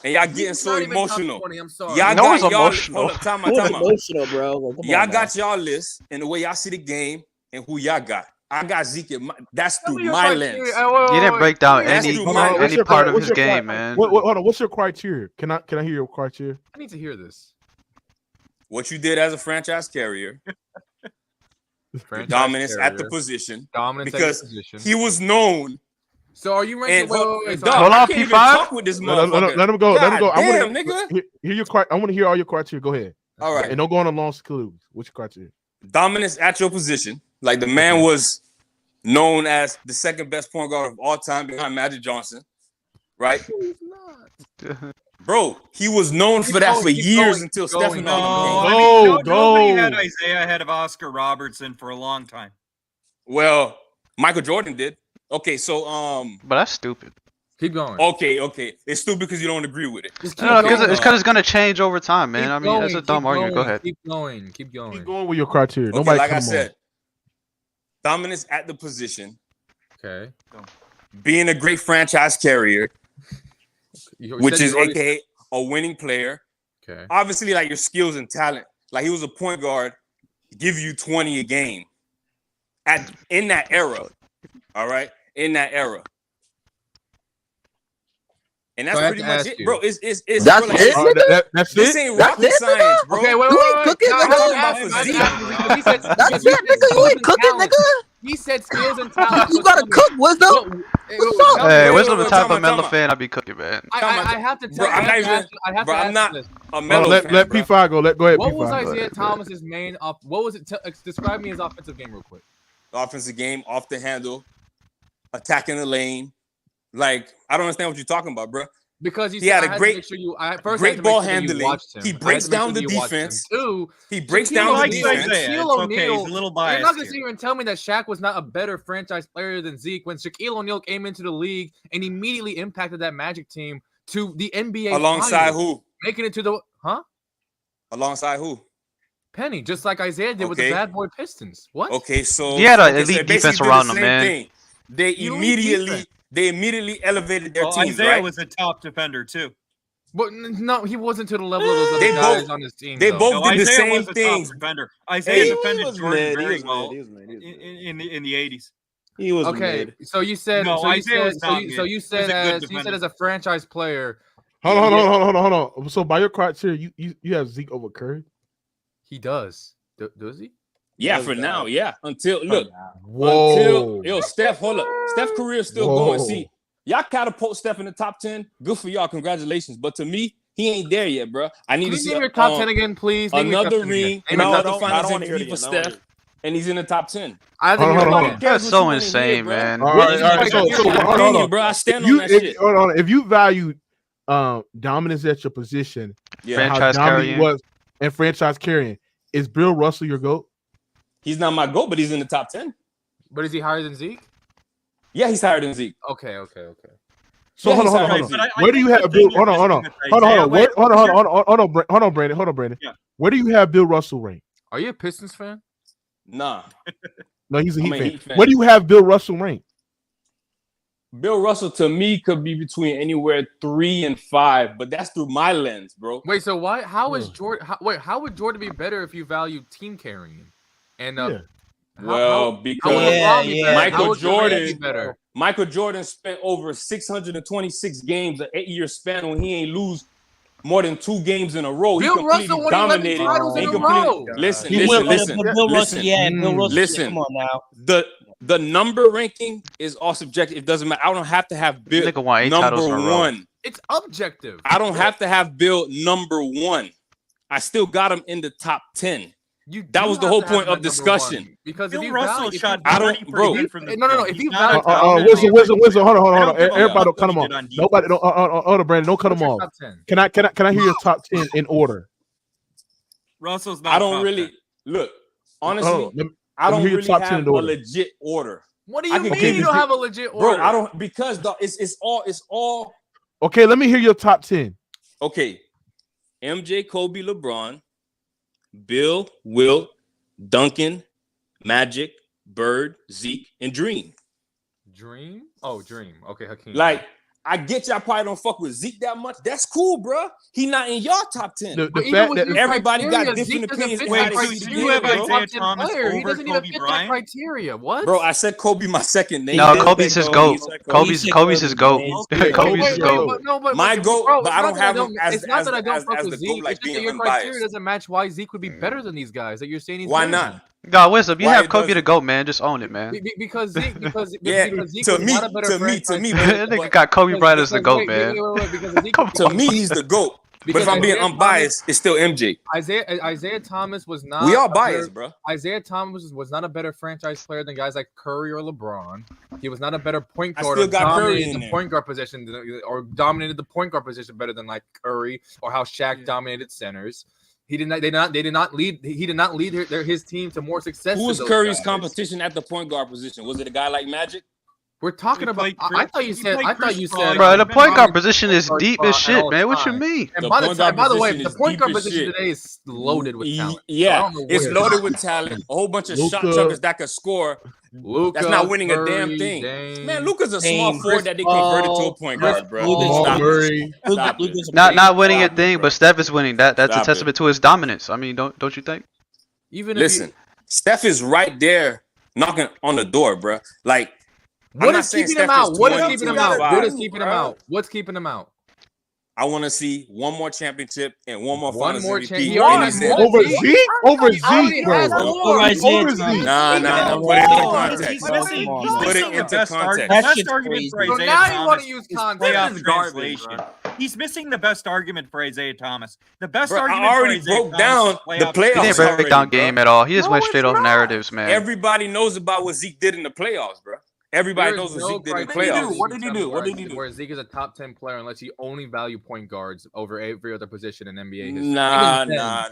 J: And y'all getting so emotional. Y'all got
F: emotional.
J: Hold up, time out.
M: Emotional, bro.
J: Y'all got y'all list and the way y'all see the game and who y'all got. I got Zeke. That's through my lens.
F: You didn't break down any part of his game, man.
C: Hold on. What's your criteria? Can I hear your criteria?
K: I need to hear this.
J: What you did as a franchise carrier. Dominance at the position. Because he was known.
K: So are you ranking?
F: Hold on, P5.
J: With this
C: let him go. Let him go.
J: Damn, nigga.
C: I want to hear all your criteria. Go ahead.
J: All right.
C: And don't go on a long clue. What's your criteria?
J: Dominance at your position. Like the man was known as the second best point guard of all time behind Magic Johnson, right?
K: He's not.
J: Bro, he was known for that for years until Stephen.
E: Nobody had Isaiah ahead of Oscar Robertson for a long time.
J: Well, Michael Jordan did. Okay, so
F: but that's stupid.
K: Keep going.
J: Okay. It's stupid because you don't agree with it.
F: No, because it's gonna change over time, man. I mean, that's a dumb argument. Go ahead.
K: Keep going. Keep going
C: with your criteria.
J: Okay,
C: Nobody
J: like I said, dominance at the position.
K: Okay.
J: Being a great franchise carrier, which is AKA a winning player.
K: Okay.
J: Obviously, like your skills and talent. Like he was a point guard, give you 20 a game. In that era. All right? In that era. And that's pretty much it, bro. It's
I: that's it.
C: That's
J: this ain't rocket science, bro.
I: Okay, wait. That's it, nigga. You ain't cooking, nigga.
K: He said skills and talent.
I: You gotta cook, Wisdom. What's up?
F: Hey, Wisdom the type of Melo fan I be cooking, man.
K: I have to tell you.
J: I'm not a Melo fan.
C: Let P5 go. Go ahead, P5.
K: What was Isaiah Thomas's main what was it? Describe me his offensive game real quick.
J: Offensive game, off the handle, attacking the lane. Like, I don't understand what you're talking about, bro.
K: Because
J: he had a great ball handling. He breaks down the defense. He breaks down the defense.
E: He's a little biased.
K: You're not going to sit here and tell me that Shaq was not a better franchise player than Zeke when Shaquille O'Neal came into the league and immediately impacted that Magic team to the NBA
J: alongside
K: finals,
J: who?
K: making it to the
J: Alongside who?
K: Penny, just like Isaiah did with the Bad Boy Pistons. What?
J: Okay, so
F: he had an elite defense around him, man.
J: Thing. They immediately elevated their team.
E: Isaiah was a top defender too.
K: But no, he wasn't to the level of those other guys on his team.
J: They both did the same things.
E: Isaiah defended Jordan very well in the 80s.
H: He was
K: okay.
H: mid.
K: So you said,
E: no,
K: so you said as a franchise player.
C: Hold on. So by your criteria, you have Zeke over Curry.
K: He does. Does he?
J: Yeah, for now, yeah. Until Steph, hold up. Steph career is still going. See, y'all catapult Steph in the top 10. Good for y'all. Congratulations. But to me, he ain't there yet, bro. I need to see
K: your top 10 again, please.
J: Another ring, another finals MVP for Steph, and he's in the top 10.
F: I think that's so insane, man.
C: All right. So,
J: bro, I stand on that shit.
C: Hold on. If you value dominance at your position,
F: franchise carrying
C: was and franchise carrying, is Bill Russell your GOAT?
J: He's not my GOAT, but he's in the top 10.
K: But is he higher than Zeke?
J: Yeah, he's higher than Zeke.
K: Okay.
C: So hold on. Where do you have Bill? Hold on, Brandon. Yeah. Where do you have Bill Russell rank?
K: Are you a Pistons fan?
J: Nah.
C: No, he's a Heat fan. Where do you have Bill Russell rank?
J: Bill Russell to me could be between anywhere 3 and 5, but that's through my lens, bro.
K: Wait, so why? How is Jordan? How would Jordan be better if you value team carrying? And
J: because Michael Jordan spent over 626 games, an 8-year span when he ain't lose more than 2 games in a row.
K: Bill Russell dominated.
J: Listen.
M: Come on now.
J: The number ranking is all subjective. It doesn't matter. I don't have to have Bill number 1.
K: It's objective.
J: I don't have to have Bill number 1. I still got him in the top 10. That was the whole point of discussion.
K: Because
E: Bill Russell shot
J: I don't, bro.
K: No. If you
C: Whistle. Hold on. Everybody don't cut him off. Nobody don't. Hold on, Brandon. Don't cut him off. Can I hear your top 10 in order?
E: Russell's not.
J: I don't really look. Honestly, I don't really have a legit order.
K: What do you mean you don't have a legit order?
J: Bro, I don't, because it's all.
C: Okay, let me hear your top 10.
J: Okay, MJ, Kobe, LeBron, Bill, Wilt, Duncan, Magic, Bird, Zeke, and Dream.
K: Dream? Oh, Dream. Okay, Hakeem.
J: Like, I get y'all probably don't fuck with Zeke that much. That's cool, bro. He not in y'all top 10.
C: The fact that
J: everybody got different opinions.
E: You have Isaiah Thomas over
K: he doesn't even fit that criteria. What?
J: Bro, I said Kobe my second name.
F: No, Kobe's his GOAT. Kobe's his GOAT. Kobe's his GOAT.
J: My GOAT, but I don't have him as
K: it's not that I don't fuck with
J: the
K: Zeke.
J: GOAT, like
K: It's just that
J: being
K: your criteria
J: unbiased.
K: doesn't match why Zeke would be better than these guys that you're saying he's
J: Why
K: better
J: not?
K: than.
F: God, Wisdom, you have Kobe the GOAT, man. Just own it, man.
K: Because Zeke,
J: yeah,
K: Zeke
J: to
K: was
J: me,
K: not a better
J: to me,
F: that nigga got Kobe Bryant as the GOAT, man.
J: To me, he's the GOAT. But if I'm being unbiased, it's still MJ.
K: Isaiah Thomas was not.
J: We all biased, bro.
K: Isaiah Thomas was not a better franchise player than guys like Curry or LeBron. He was not a better point guard.
J: I still got Curry in
K: the point guard position, or dominated the point guard position better than like Curry, or how Shaq dominated centers. He did not lead his team to more success.
J: Who was Curry's competition at the point guard position? Was it a guy like Magic?
K: We're talking about. I thought you said.
F: Bro, the point guard position is deep as shit, man. What you mean?
K: And by the way, the point guard position today is loaded with talent.
J: Yeah, it's loaded with talent. A whole bunch of shot chuckers that can score. That's not winning a damn thing. Man, Luka's a small forward that they converted to a point guard, bro.
F: Not winning a thing, but Steph is winning. That's a testament to his dominance. I mean, don't you think?
J: Listen, Steph is right there knocking on the door, bro. Like,
K: what is keeping him out? What is keeping him out? What is keeping him out? What's keeping him out?
J: I want to see one more championship and one more finals MVP.
C: Over Zeke, bro.
M: Over Zeke.
J: Nah. Put it into context. Put it into context.
E: Best argument for Isaiah
K: now you want to use
E: playoff translation. He's missing the best argument for Isaiah Thomas. The best argument
J: I already broke down the playoffs.
F: He didn't break down game at all. He just went straight off narratives, man.
J: Everybody knows about what Zeke did in the playoffs, bro. Everybody knows what Zeke did in the playoffs.
K: What did he do? Where Zeke is a top 10 player unless you only value point guards over every other position in NBA history.
J: Nah.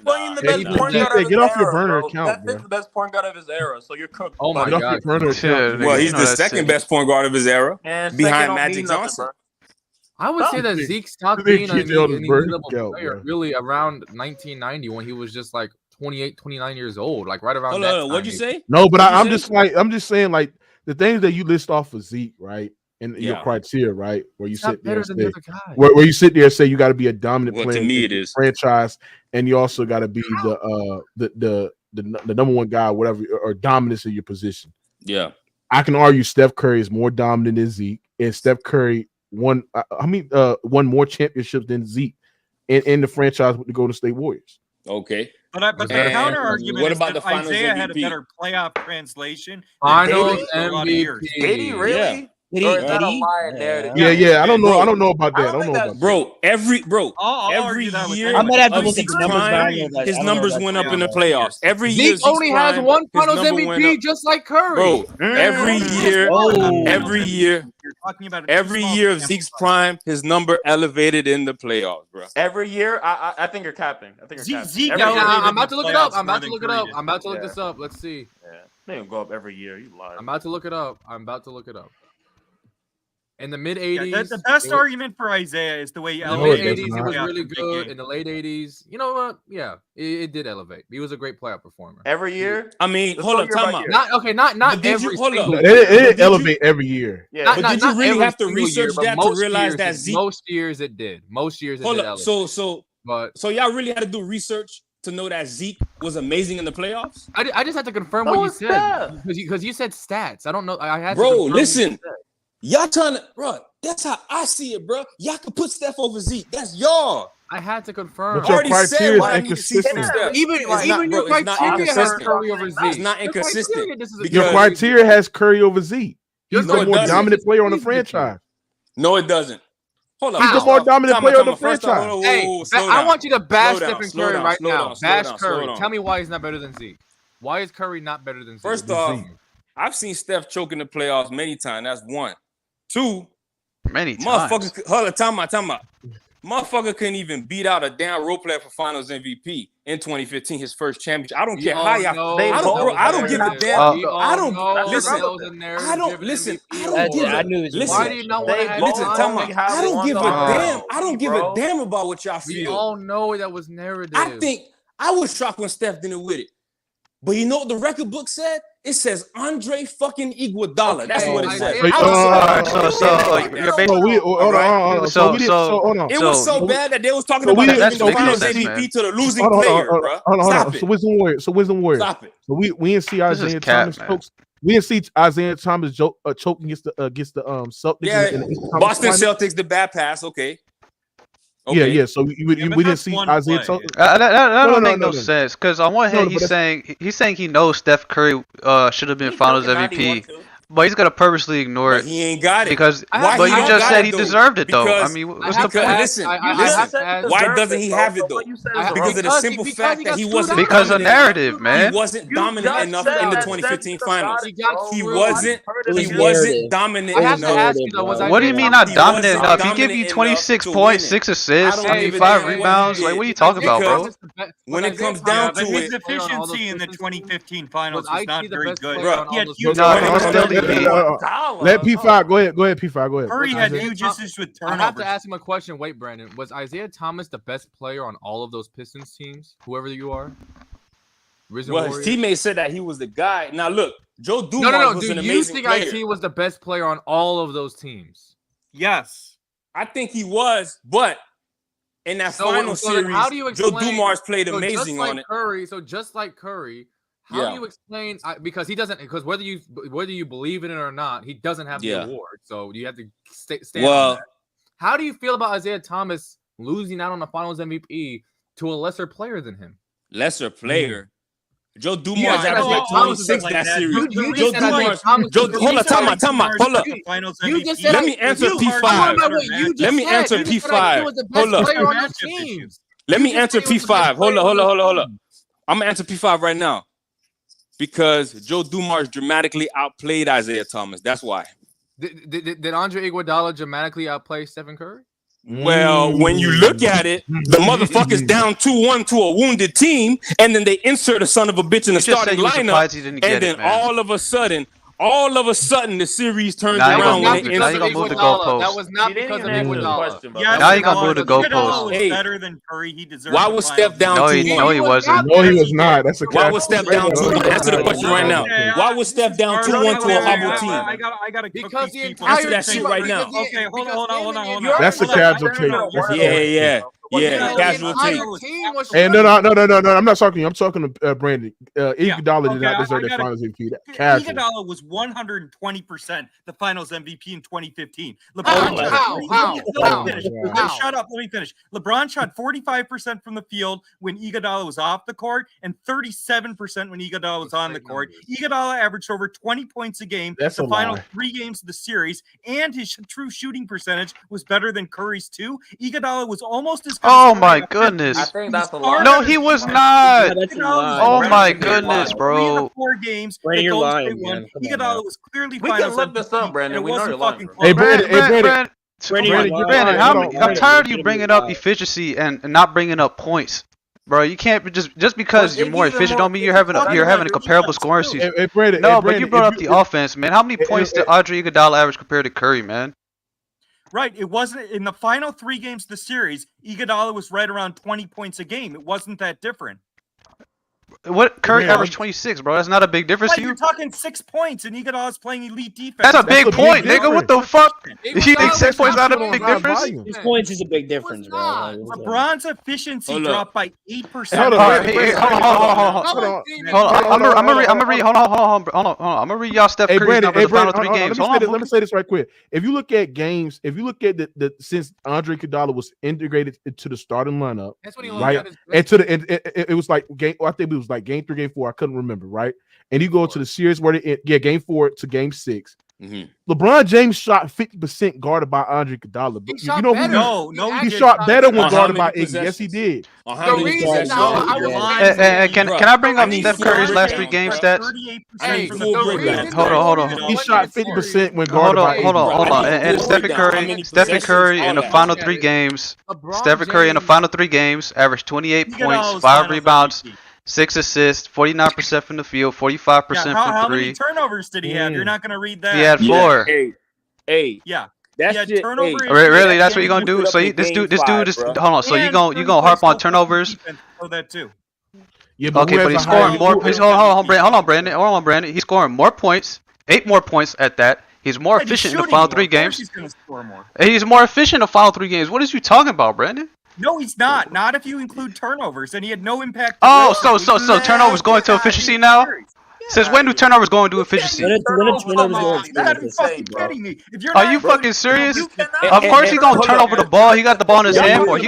L: Playing the best point guard of his
C: get off your
L: era,
C: burner
L: bro.
C: account,
L: That's the best point guard of his era, so you're cooked.
K: Oh my God.
J: Well, he's the second best point guard of his era, behind Magic Johnson.
K: I would say that Zeke stopped being an elite level player really around 1990 when he was just like 28, 29 years old, like right around that time.
J: What'd you say?
C: No, but I'm just saying like the things that you list off for Zeke, right? And your criteria, right? Where you sit there and say, where you sit there and say you got to be a dominant player
J: to me it is
C: franchise, and you also got to be the number one guy, whatever, or dominance in your position.
J: Yeah,
C: I can argue Steph Curry is more dominant than Zeke, and Steph Curry won more championships than Zeke in the franchise with the Golden State Warriors.
J: Okay.
E: But the counter argument is that Isaiah had a better playoff translation.
K: Finals MVP.
H: Did he really?
M: Yeah.
H: Or is that a lie narrative?
C: Yeah. I don't know about that.
J: Bro, every year,
M: I'm gonna have to look at the numbers.
J: His numbers went up in the playoffs. Every year,
K: Zeke only has one Finals MVP, just like Curry.
J: Bro, every year of Zeke's prime, his number elevated in the playoffs, bro.
H: Every year, I think you're capping.
K: Zeke, I'm about to look it up. I'm about to look this up. Let's see.
H: Yeah, they don't go up every year. You lie.
K: I'm about to look it up. In the mid 80s,
E: the best argument for Isaiah is the way he
K: elevated. In the mid 80s, it was really good. In the late 80s, you know what? Yeah, it did elevate. He was a great playoff performer.
H: Every year?
J: I mean, hold up, time out.
K: Not every single year.
C: It elevate every year.
J: Yeah. But did you really have to research that to realize that Zeke?
K: Most years it did. Most years it did elevate.
J: So y'all really had to do research to know that Zeke was amazing in the playoffs?
K: I just had to confirm what you said because you said stats. I don't know. I had
J: bro. Listen. Y'all trying to, bro, that's how I see it, bro. Y'all can put Steph over Zeke. That's y'all.
K: I had to confirm.
C: But your criteria is inconsistent.
K: Even your criteria has Curry over Zeke.
J: It's not inconsistent.
C: Your criteria has Curry over Zeke. He's the more dominant player on the franchise.
J: No, it doesn't. Hold on.
C: He's the more dominant player on the franchise.
K: Hey, I want you to bash Stephen Curry right now. Bash Curry. Tell me why he's not better than Zeke. Why is Curry not better than Zeke?
J: First off, I've seen Steph choke in the playoffs many times. That's one. Two,
F: many times.
J: Motherfucker, hold on, time out. Motherfucker couldn't even beat out a damn role player for Finals MVP in 2015, his first championship. I don't care how y'all. I don't give a damn. I don't listen.
K: Why do you not want to
J: listen? I don't give a damn. I don't give a damn about what y'all feel.
K: We all know that was narrative.
J: I think I was shocked when Steph didn't with it. But you know what the record book said? It says Andre fucking Iguodala. That's what it said. It was so bad that they was talking about giving the Finals MVP to the losing player, bro. Stop it.
C: So Wisdom Warrior.
J: Stop it.
C: So we didn't see Isaiah Thomas choke. We didn't see Isaiah Thomas choking against the Celtics.
J: Yeah, Boston Celtics, the bad pass. Okay.
C: Yeah. So we didn't see Isaiah Thomas.
F: That don't make no sense because on one hand he's saying he knows Steph Curry should have been Finals MVP, but he's gonna purposely ignore it.
J: He ain't got it
F: because. But you just said he deserved it though. I mean, what's the point?
J: Listen. Why doesn't he have it though? Because of the simple fact that he wasn't.
F: Because of narrative, man.
J: He wasn't dominant enough in the 2015 Finals. He wasn't dominant enough.
F: What do you mean not dominant enough? He gave you 26 points, 6 assists, 5 rebounds. Like, what are you talking about, bro?
J: When it comes down to
E: his efficiency in the 2015 Finals was not very good.
C: Let P5 go ahead. P5 go ahead.
E: Curry had huge assists with turnovers.
K: I have to ask him a question. Wait, Brandon, was Isaiah Thomas the best player on all of those Pistons teams? Whoever you are.
J: Well, his teammates said that he was the guy. Now look, Joe Dumars was an amazing player.
K: Do you think IT was the best player on all of those teams?
E: Yes,
J: I think he was, but in that final series, how do you explain, Joe Dumars played amazing on it.
K: So just like Curry. How do you explain? Because he doesn't. Because whether you believe in it or not, he doesn't have the award. So you have to stand on that. How do you feel about Isaiah Thomas losing out on the Finals MVP to a lesser player than him?
J: Lesser player. Joe Dumars averaged like 26 that series. Joe Dumars. Hold up. Let me answer P5. Let me answer P5. Hold up. Let me answer P5. Hold up. I'm gonna answer P5 right now. Because Joe Dumars dramatically outplayed Isaiah Thomas. That's why.
K: Did Andre Iguodala dramatically outplay Stephen Curry?
J: Well, when you look at it, the motherfucker's down 2-1 to a wounded team, and then they insert a son of a bitch in the starting lineup, and then all of a sudden, All of a sudden, the series turns
F: Now you
J: around.
F: gonna move the goalpost.
K: That was not because of Iguodala.
F: Now you gonna move the goalpost.
E: Hey, better than Curry. He deserved.
J: Why was Steph down 2-1?
F: No, he wasn't.
C: No, he was not. That's a
J: Why was Steph down 2-1? Answer the question right now. Why was Steph down 2-1 to a hobble team?
E: I got to
K: because the
J: Answer
K: entire
J: that shit right now.
E: Okay, hold on.
C: That's a casual take.
J: Yeah, casual take.
C: And no, I'm not talking to you. I'm talking to Brandon. Iguodala did not deserve the Finals MVP.
E: Iguodala was 120% the Finals MVP in 2015. Shut up. Let me finish. LeBron shot 45% from the field when Iguodala was off the court and 37% when Iguodala was on the court. Iguodala averaged over 20 points a game.
C: That's
E: the
C: a
E: final
C: lie.
E: 3 games of the series, and his true shooting percentage was better than Curry's too. Iguodala was almost as good.
F: Oh my goodness!
N: I think that's a lie.
F: No, he was not. Oh my goodness, bro.
E: 4 games.
M: Brandon, you're lying, man.
E: Iguodala was clearly.
N: We can look this up, Brandon. We know you're lying.
C: Hey, Brandon.
F: Brandon, I'm tired of you bringing up efficiency and not bringing up points, bro. You can't just because you're more efficient don't mean you're having a comparable scoring season. But you brought up the offense, man. How many points did Andre Iguodala average compared to Curry, man?
E: Right, it wasn't in the final 3 games of the series. Iguodala was right around 20 points a game. It wasn't that different.
F: What Curry averaged 26, bro. That's not a big difference to you.
E: You're talking 6 points, and Iguodala's playing elite defense.
F: That's a big point, nigga. What the fuck? You think 6 points not a big difference?
M: 6 points is a big difference, bro.
E: LeBron's efficiency dropped by 8%.
F: Hold on. I'm gonna read. Hold on. I'm gonna read y'all Steph Curry's numbers the final 3 games.
C: Let me say this right quick. If you look at games, if you look at the since Andre Iguodala was integrated into the starting lineup, right? And to the it was like game. I think it was like game 3, game 4. I couldn't remember, right? And you go to the series where game 4 to game 6. LeBron James shot 50% guarded by Andre Iguodala. You know who? He shot better when guarded by Iggy. Yes, he did.
F: Can I bring up Steph Curry's last 3 game stats? Hold on.
C: He shot 50% when guarded by Iggy.
F: Hold on. And Steph Curry in the final 3 games. Steph Curry in the final 3 games averaged 28 points, 5 rebounds, 6 assists, 49% from the field, 45% from 3.
E: How many turnovers did he have? You're not going to read that.
F: He had 4.
E: Yeah.
F: That's really? That's what you're gonna do? So this dude is hold on. So you gonna harp on turnovers?
E: That too.
C: Yeah,
F: but he's scoring more. Hold on, Brandon. He's scoring more points, 8 more points at that. He's more efficient in the final 3 games.
E: He's gonna score more.
F: He's more efficient in the final 3 games. What is you talking about, Brandon?
E: No, he's not. Not if you include turnovers, and he had no impact.
F: Oh, so turnovers going to efficiency now? Since when do turnovers go into efficiency?
E: Are
F: you fucking serious? Of course he's gonna turn over the ball. He got the ball in his hand, but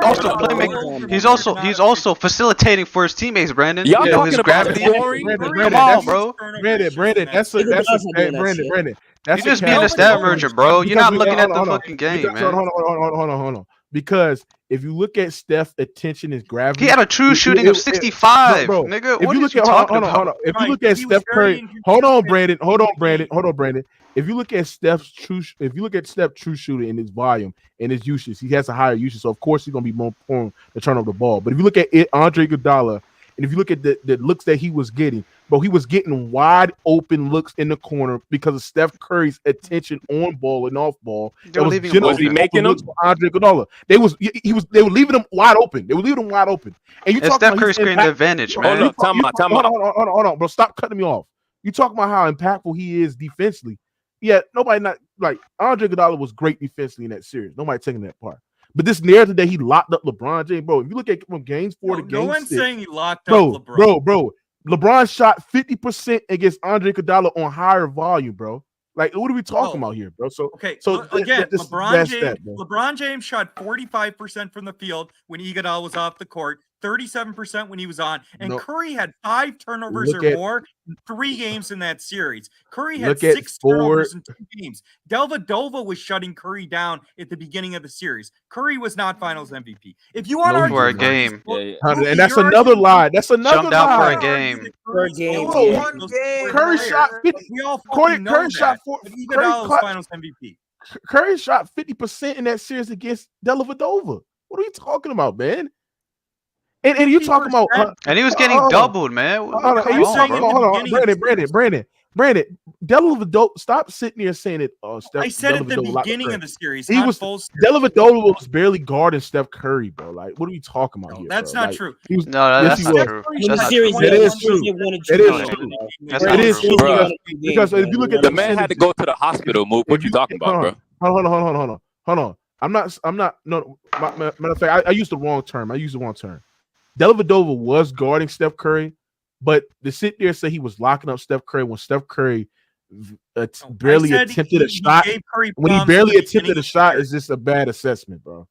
F: he's also facilitating for his teammates, Brandon.
C: Y'all
F: you know his gravity. Come on, bro.
C: Brandon. That's Brandon.
F: You're just being a stat merchant, bro. You're not looking at the fucking game, man.
C: Hold on. Because if you look at Steph's attention is gravity,
F: he had a true shooting of 65, nigga. What are you talking about?
C: If you look at Steph Curry, hold on, Brandon. If you look at Steph's true shooting in his volume and his usage, he has a higher usage, so of course he's gonna be more prone to turn over the ball. But if you look at Andre Iguodala, and if you look at the looks that he was getting, bro, he was getting wide open looks in the corner because of Steph Curry's attention on ball and off ball.
J: Was he making them?
C: Andre Iguodala. They were leaving them wide open. And you talking
F: Steph Curry's creating the advantage, man.
C: Hold on, bro. Stop cutting me off. You talking about how impactful he is defensively. Yeah, nobody not like Andre Iguodala was great defensively in that series. Nobody taking that part. But this narrative that he locked up LeBron James, bro. If you look at from games 4 to games 6,
E: no one's saying he locked up LeBron.
C: Bro. LeBron shot 50% against Andre Iguodala on higher volume, bro. Like, what are we talking about here, bro? So
E: again, LeBron James shot 45% from the field when Iguodala was off the court, 37% when he was on, and Curry had 5 turnovers or more in 3 games in that series. Curry had 6 turnovers in 2 games. Dellavedova was shutting Curry down at the beginning of the series. Curry was not Finals MVP. If you want to argue
F: for a game,
C: and that's another lie. That's another
F: lie.
C: For
F: a game.
C: Curry shot 50. Curry shot 4.
E: Finals MVP.
C: Curry shot 50% in that series against Dellavedova. What are you talking about, man? And you talking about
F: and he was getting doubled, man.
C: Hold on, Brandon. Brandon, Dellavedova, stop sitting there saying it.
E: I said at the beginning of the series.
C: Dellavedova was barely guarding Steph Curry, bro. Like, what are we talking about here?
E: That's not true.
F: No, that's not true.
C: It is true. It is true. Because if you look at
J: the man had to go to the hospital. Move. What you talking about, bro?
C: Hold on. I'm not. No. Matter of fact, I used the wrong term. Dellavedova was guarding Steph Curry, but to sit there and say he was locking up Steph Curry when Steph Curry barely attempted a shot. When he barely attempted a shot, is just a bad assessment, bro.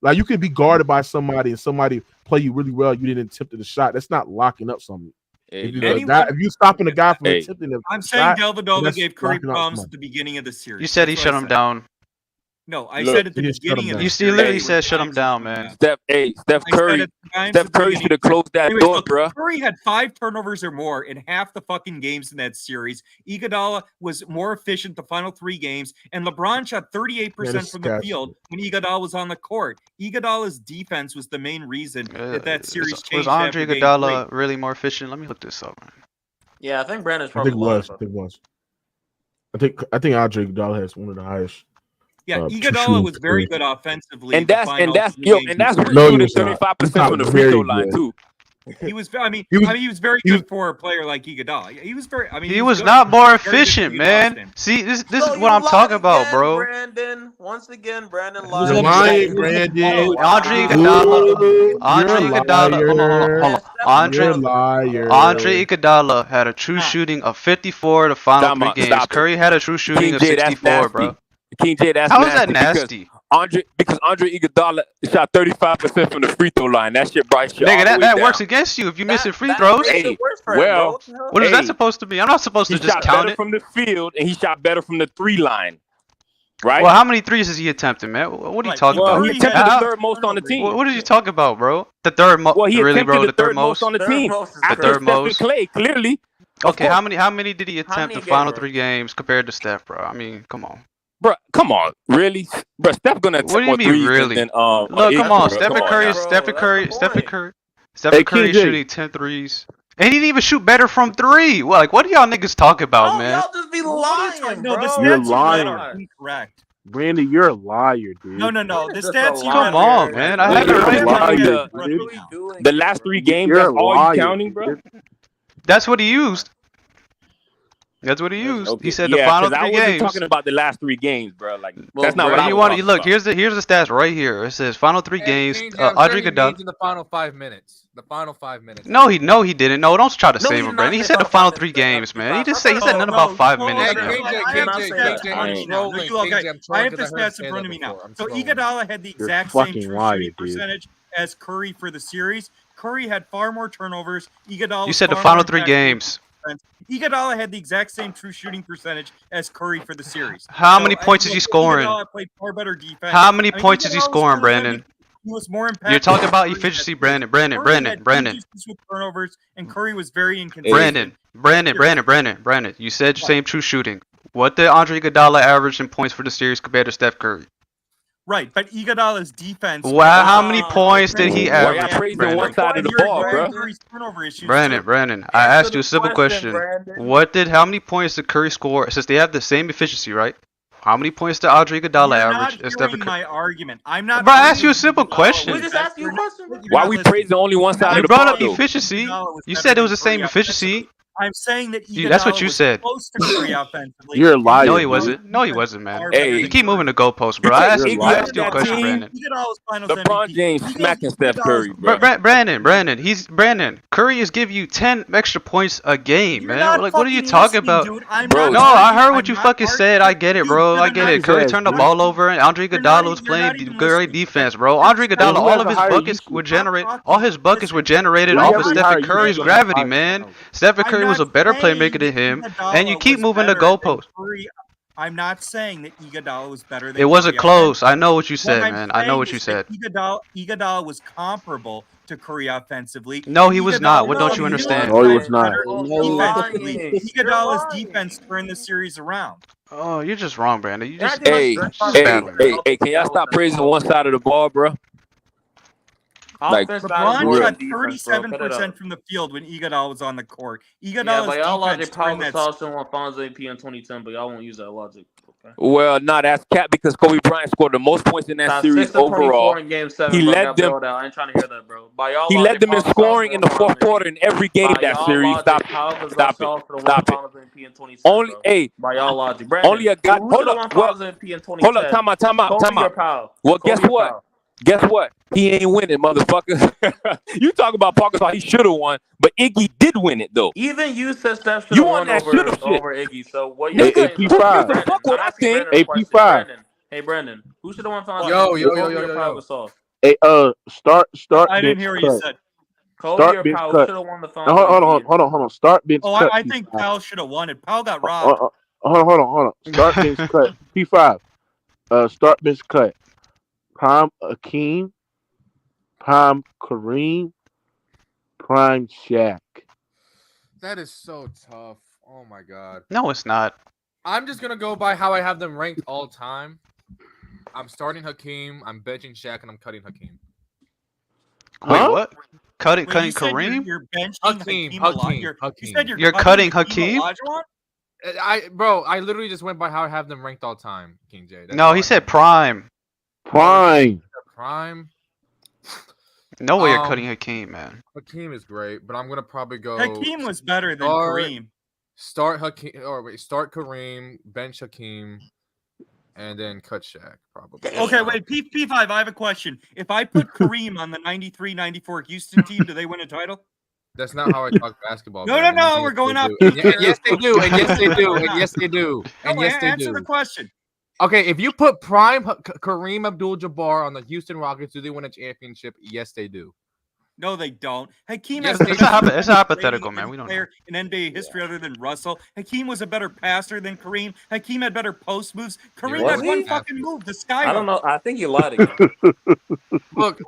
C: Like, you could be guarded by somebody and somebody play you really well. You didn't attempt a shot. That's not locking up something. If you stopping a guy from attempting a
E: I'm saying Dellavedova gave Curry problems at the beginning of the series.
F: You said he shut him down.
E: No, I said at the beginning of the
F: series. You literally said shut him down, man.
J: Steph Curry should have closed that door, bro.
E: Curry had 5 turnovers or more in half the fucking games in that series. Iguodala was more efficient the final 3 games, and LeBron shot 38% from the field when Iguodala was on the court. Iguodala's defense was the main reason that series changed.
F: Was Andre Iguodala really more efficient? Let me look this up, man.
N: Yeah, I think Brandon's probably
C: I think Andre Iguodala has one of the highest.
E: Yeah, Iguodala was very good offensively.
J: And that's shooting 35% from the free throw line too.
E: He was very good for a player like Iguodala. He
F: was not more efficient, man. See, this is what I'm talking about, bro.
N: Brandon, once again, Brandon lied.
C: You're lying, Brandon.
F: Andre Iguodala. Hold on. Andre Iguodala had a true shooting of 54 the final 3 games. Curry had a true shooting of 64, bro.
J: King J, that's
F: how is that nasty?
J: Because Andre Iguodala shot 35% from the free throw line. That shit brought shit.
F: Nigga, that works against you if you missing free throws. What is that supposed to be? I'm not supposed to just count it
J: from the field, and he shot better from the 3 line. Right?
F: Well, how many threes is he attempting, man? What are you talking about?
J: He attempted the third most on the team.
F: What are you talking about, bro? The third most.
J: Well, he
F: attempted
J: the third most on the team.
F: The third most.
J: Clay, clearly.
F: Okay, how many did he attempt the final 3 games compared to Steph, bro? I mean, come on.
J: Bro, come on, really? Bro, Steph gonna
F: what do you mean, really?
J: Than,
F: look, come on, Steph Curry shooting 10 threes, and he didn't even shoot better from 3. What do y'all niggas talk about, man?
N: Y'all just be lying, bro.
C: You're lying.
E: Incorrect.
C: Brandon, you're a liar, dude.
E: No. The stats.
F: Come on, man. I have it right.
J: The last 3 games. That's all you counting, bro.
F: That's what he used. That's what he used. Okay. He said the final 3 games. I wasn't
J: talking about the last 3 games, bro. Like that's not what I
F: want. Look, here's the stats right here. It says final 3 games. Andre Iguodala
K: in the final 5 minutes. The final 5 minutes.
F: No, he didn't. No, don't try to save him, Brandon. He said the final 3 games, man. He said nothing about 5 minutes.
E: I have the stats in front of me now. So Iguodala had the exact same shooting percentage as Curry for the series. Curry had far more turnovers. Iguodala.
F: You said the final 3 games.
E: Iguodala had the exact same true shooting percentage as Curry for the series.
F: How many points is he scoring?
E: Iguodala played far better defense.
F: How many points is he scoring, Brandon?
E: He was more impactful.
F: You're talking about efficiency, Brandon.
E: With turnovers, and Curry was very inconsistent.
F: Brandon. You said same true shooting. What did Andre Iguodala average in points for the series compared to Steph Curry?
E: Right, but Iguodala's defense.
F: Wow, how many points did he average?
J: One side of the ball, bro.
F: Brandon, I asked you a simple question. How many points did Curry score? Since they have the same efficiency, right? How many points did Andre Iguodala average?
E: You're not hearing my argument. I'm not.
F: Bro, I asked you a simple question.
N: We just asked you a question.
J: Why we praise the only one side of the
F: ball?
J: ball?
F: You brought up efficiency. You said it was the same efficiency.
E: I'm saying that
F: that's what you said.
E: Close to Curry offensively.
C: You're a liar.
F: No, he wasn't. No, he wasn't, man. Hey, you keep moving the goalposts, bro. I asked you a question, Brandon.
J: LeBron James smacking Steph Curry, bro.
F: Brandon. Curry is giving you 10 extra points a game, man. Like, what are you talking about, bro? No, I heard what you fucking said. I get it, bro. I get it. Curry turned the ball over, and Andre Iguodala was playing great defense, bro. Andre Iguodala, all of his buckets were generated. All his buckets were generated off of Stephen Curry's gravity, man. Stephen Curry was a better playmaker than him, and you keep moving the goalpost.
E: I'm not saying that Iguodala was better than
F: it wasn't close. I know what you said, man. I know what you said.
E: Iguodala was comparable to Curry offensively.
F: No, he was not. What don't you understand?
C: No, he was not.
E: Iguodala's defense turned the series around.
F: Oh, you're just wrong, Brandon. You just
J: hey, can y'all stop praising one side of the ball, bro? Like
E: LeBron shot 37% from the field when Iguodala was on the court. Iguodala's
N: by y'all logic,
E: defense
N: Paul
E: turned that.
N: Gasol should won Finals MVP in 2010, but y'all won't use that logic. Okay.
J: Well, no, that's cap because Kobe Bryant scored the most points in that series overall.
N: In Game 7,
J: he
N: bro.
J: led them.
N: I ain't trying to hear that, bro. By y'all
J: he
N: logic,
J: led them in
N: Paul Gasol
J: scoring in the
N: won
J: fourth
N: Finals
J: quarter in every game
N: By
J: that
N: y'all
J: series.
N: Logic,
J: Stop
N: Paul
J: it.
N: Gasol
J: Stop
N: should
J: it.
N: won
J: Stop it.
N: Finals MVP in 2010.
J: Only,
N: bro.
J: hey,
N: By y'all logic, Brandon.
J: only a guy.
N: Who
J: Hold
N: should have
J: up.
N: won Finals MVP in 2010?
J: Hold up. Time out.
N: Kobe or Powell?
J: Well,
N: Kobe
J: guess
N: or
J: what?
N: Powell?
J: Guess what? He ain't winning, motherfucker. You talk about Paul Gasol, he should have won, but Iggy did win it though.
N: Even you said Steph should
J: You
N: have
J: won
N: won
J: that should have shit.
N: over Iggy. So what you're
J: Nigga,
N: saying?
J: who gives a fuck what I think?
N: Brandon a question. Brandon. Hey, Brandon. Who should have won Finals MVP? Kobe or Powell Gasol?
C: Hey, start.
E: I didn't hear what you said.
N: Kobe or Powell should have won the Finals MVP.
C: Hold on. Start bench cut.
E: I think Powell should have won it. Powell got robbed.
C: Hold on. Start bench cut. P5. Start bench cut. Prime Akeem. Prime Kareem. Prime Shaq.
K: That is so tough. Oh my god.
F: No, it's not.
K: I'm just gonna go by how I have them ranked all time. I'm starting Hakeem. I'm benching Shaq, and I'm cutting Hakeem.
F: Wait, what? Cutting Kareem?
E: You're benching Hakeem.
F: You're cutting Hakeem?
K: Bro, I literally just went by how I have them ranked all time, King J.
F: No, he said prime.
C: Prime.
F: No way you're cutting Hakeem, man.
K: Hakeem is great, but I'm gonna probably go.
E: Hakeem was better than Kareem.
K: Start Kareem, bench Hakeem, and then cut Shaq, probably.
E: Okay, wait, P5, I have a question. If I put Kareem on the 93-94 Houston team, do they win a title?
K: That's not how I talk basketball.
E: No, we're going up.
K: Yes, they do, and yes, they do, and yes, they do, and yes, they do.
E: Answer the question.
K: Okay, if you put prime Kareem Abdul-Jabbar on the Houston Rockets, do they win a championship? Yes, they do.
E: No, they don't. Hakeem
F: it's a hypothetical, man. We don't know.
E: In NBA history other than Russell. Hakeem was a better passer than Kareem. Hakeem had better post moves. Kareem had one fucking move, the sky.
N: I don't know. I think you lied again.
K: Look.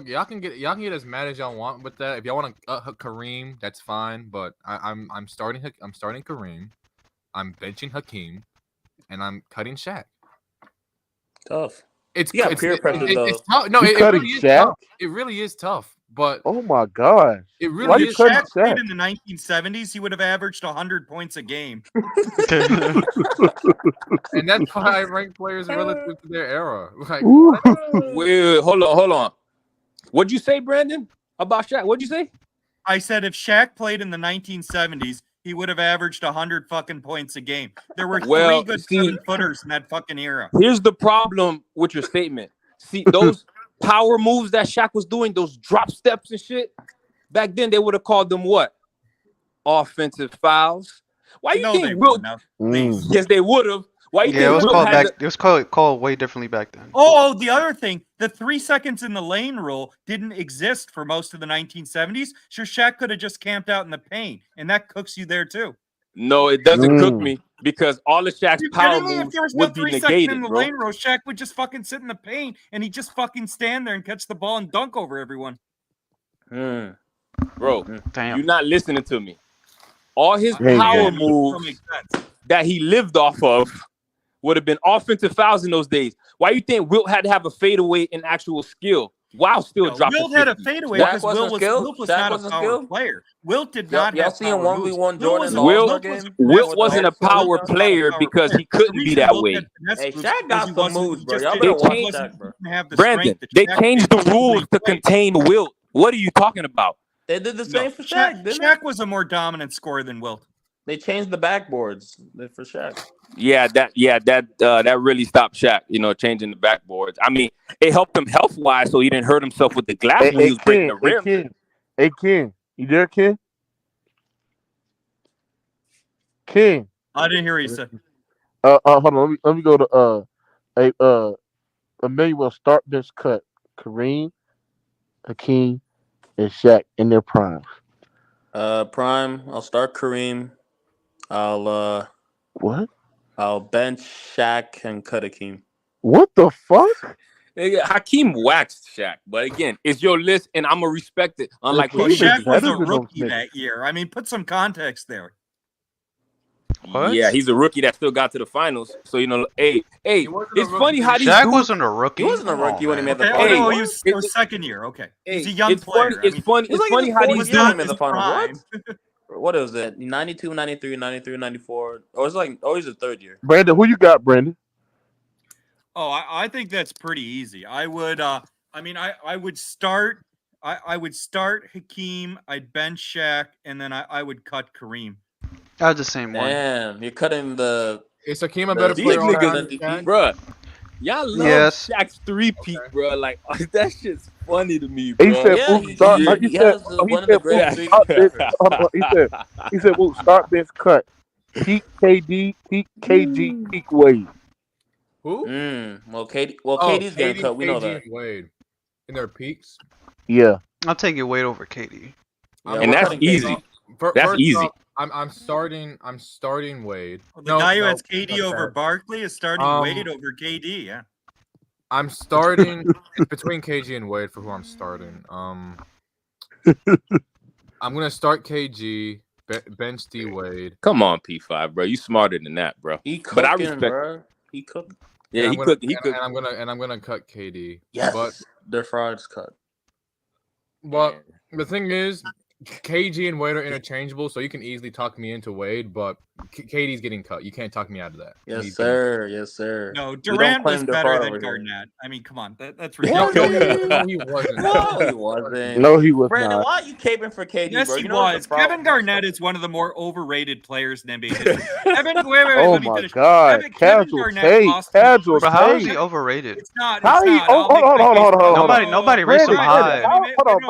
K: Y'all can get as mad as y'all want with that. If y'all want to Kareem, that's fine. But I'm starting Kareem. I'm benching Hakeem, and I'm cutting Shaq.
N: Tough.
K: It's
N: peer pressure though.
K: It's tough. No, it really is tough. It really is tough. But
C: oh my gosh,
K: it really is.
E: Shaq played in the 1970s, he would have averaged 100 points a game.
K: And that's why I rank players relative to their era. Like,
J: wait, hold on. What'd you say, Brandon, about Shaq? What'd you say?
E: I said if Shaq played in the 1970s, he would have averaged 100 fucking points a game. There were three good 7-footers in that fucking era.
J: Here's the problem with your statement. See, those power moves that Shaq was doing, those drop steps and shit, back then they would have called them what? Offensive fouls. Why you think Wilt? Yes, they would have. Why you think
F: it was called back? It was called way differently back then.
E: Oh, the other thing, the 3 seconds in the lane rule didn't exist for most of the 1970s. Sure, Shaq could have just camped out in the paint, and that cooks you there too.
J: No, it doesn't cook me because all of Shaq's power moves
E: if there was
J: would
E: no
J: be
E: 3
J: negated,
E: in the
J: bro.
E: lane rule, Shaq would just fucking sit in the paint and he'd just fucking stand there and catch the ball and dunk over everyone.
J: Bro, you're not listening to me. All his power moves that he lived off of would have been offensive fouls in those days. Why you think Wilt had to have a fadeaway in actual skill while still dropping?
E: Wilt had a fadeaway because Wilt was not a power player. Wilt did not have
N: seen 1v1 Jordan.
J: Wilt wasn't a power player because he couldn't be that way.
N: Hey, Shaq got some moves, bro. Y'all better watch Shaq, bro.
J: Brandon, they changed the rules to contain Wilt. What are you talking about?
N: They did the same for Shaq, didn't
E: Shaq was a more dominant scorer than Wilt.
N: They changed the backboards for Shaq.
J: Yeah, that really stopped Shaq, changing the backboards. I mean, it helped him health-wise so he didn't hurt himself with the glass when he was breaking the rim.
C: Hey, Ken. You there, Ken? Ken.
E: I didn't hear what you said.
C: Hold on. Let me go to Emmanuel start bench cut. Kareem, Hakeem, and Shaq in their prime.
N: Prime. I'll start Kareem. I'll bench Shaq and cut Hakeem.
C: What the fuck?
J: Hakeem waxed Shaq, but again, it's your list, and I'm gonna respect it. Unlike
E: Shaq was a rookie that year. I mean, put some context there.
F: What?
J: Yeah, he's a rookie that still got to the finals. So hey, it's funny how these
F: Shaq
J: dudes.
F: wasn't a rookie.
N: He wasn't a rookie when he made the
E: Okay,
N: finals.
E: oh, no, he was second year. Okay, he's a young
J: it's
E: player.
J: Funny, it's funny. It's
N: like
J: funny how these
N: year he
J: dudes.
N: made the finals. What is it? 92, 93, 93, 94. Or it's like he's the third year.
C: Brandon, who you got, Brandon?
E: Oh, I think that's pretty easy. I would I would start Hakeem, I'd bench Shaq, and then I would cut Kareem.
F: I was the same one.
N: Damn, you're cutting the.
K: Is Hakeem a better player all time,
J: bro? Y'all love Shaq's three-peat, bro. Like that shit's funny to me, bro.
C: He said,
N: he
C: said, start bench cut. Peak KD, peak KG, peak Wade.
K: Who?
N: Well, KD's getting cut. We know that.
K: Wade in their peaks.
C: Yeah,
F: I'll take it Wade over KD.
J: And that's easy. That's easy.
K: Off, I'm starting Wade.
E: The guy who has KD over Barkley is starting Wade over KD. Yeah.
K: I'm starting. It's between KG and Wade for who I'm starting. I'm gonna start KG. Bench D Wade.
J: Come on, P5, bro. You smarter than that, bro. But I respect.
N: Bro. He cooked.
J: Yeah, he cooked.
K: And I'm gonna cut KD.
N: Yes,
K: but
N: their frauds cut.
K: But the thing is, KG and Wade are interchangeable, so you can easily talk me into Wade, but KD's getting cut. You can't talk me out of that.
N: Yes, sir. Yes, sir.
E: No, Durant was better than Garnett. I mean, come on. That's ridiculous.
K: No, he wasn't.
N: No, he wasn't.
C: No, he was
N: Brandon,
C: not.
N: why are you caping for KD,
E: yes,
N: bro?
E: He was. Kevin Garnett is one of the more overrated players in NBA history. Let me finish.
C: God.
E: Kevin Garnett lost.
F: But how is he overrated?
E: It's not.
C: Hold on.
F: Nobody rates him high.
C: Hold on,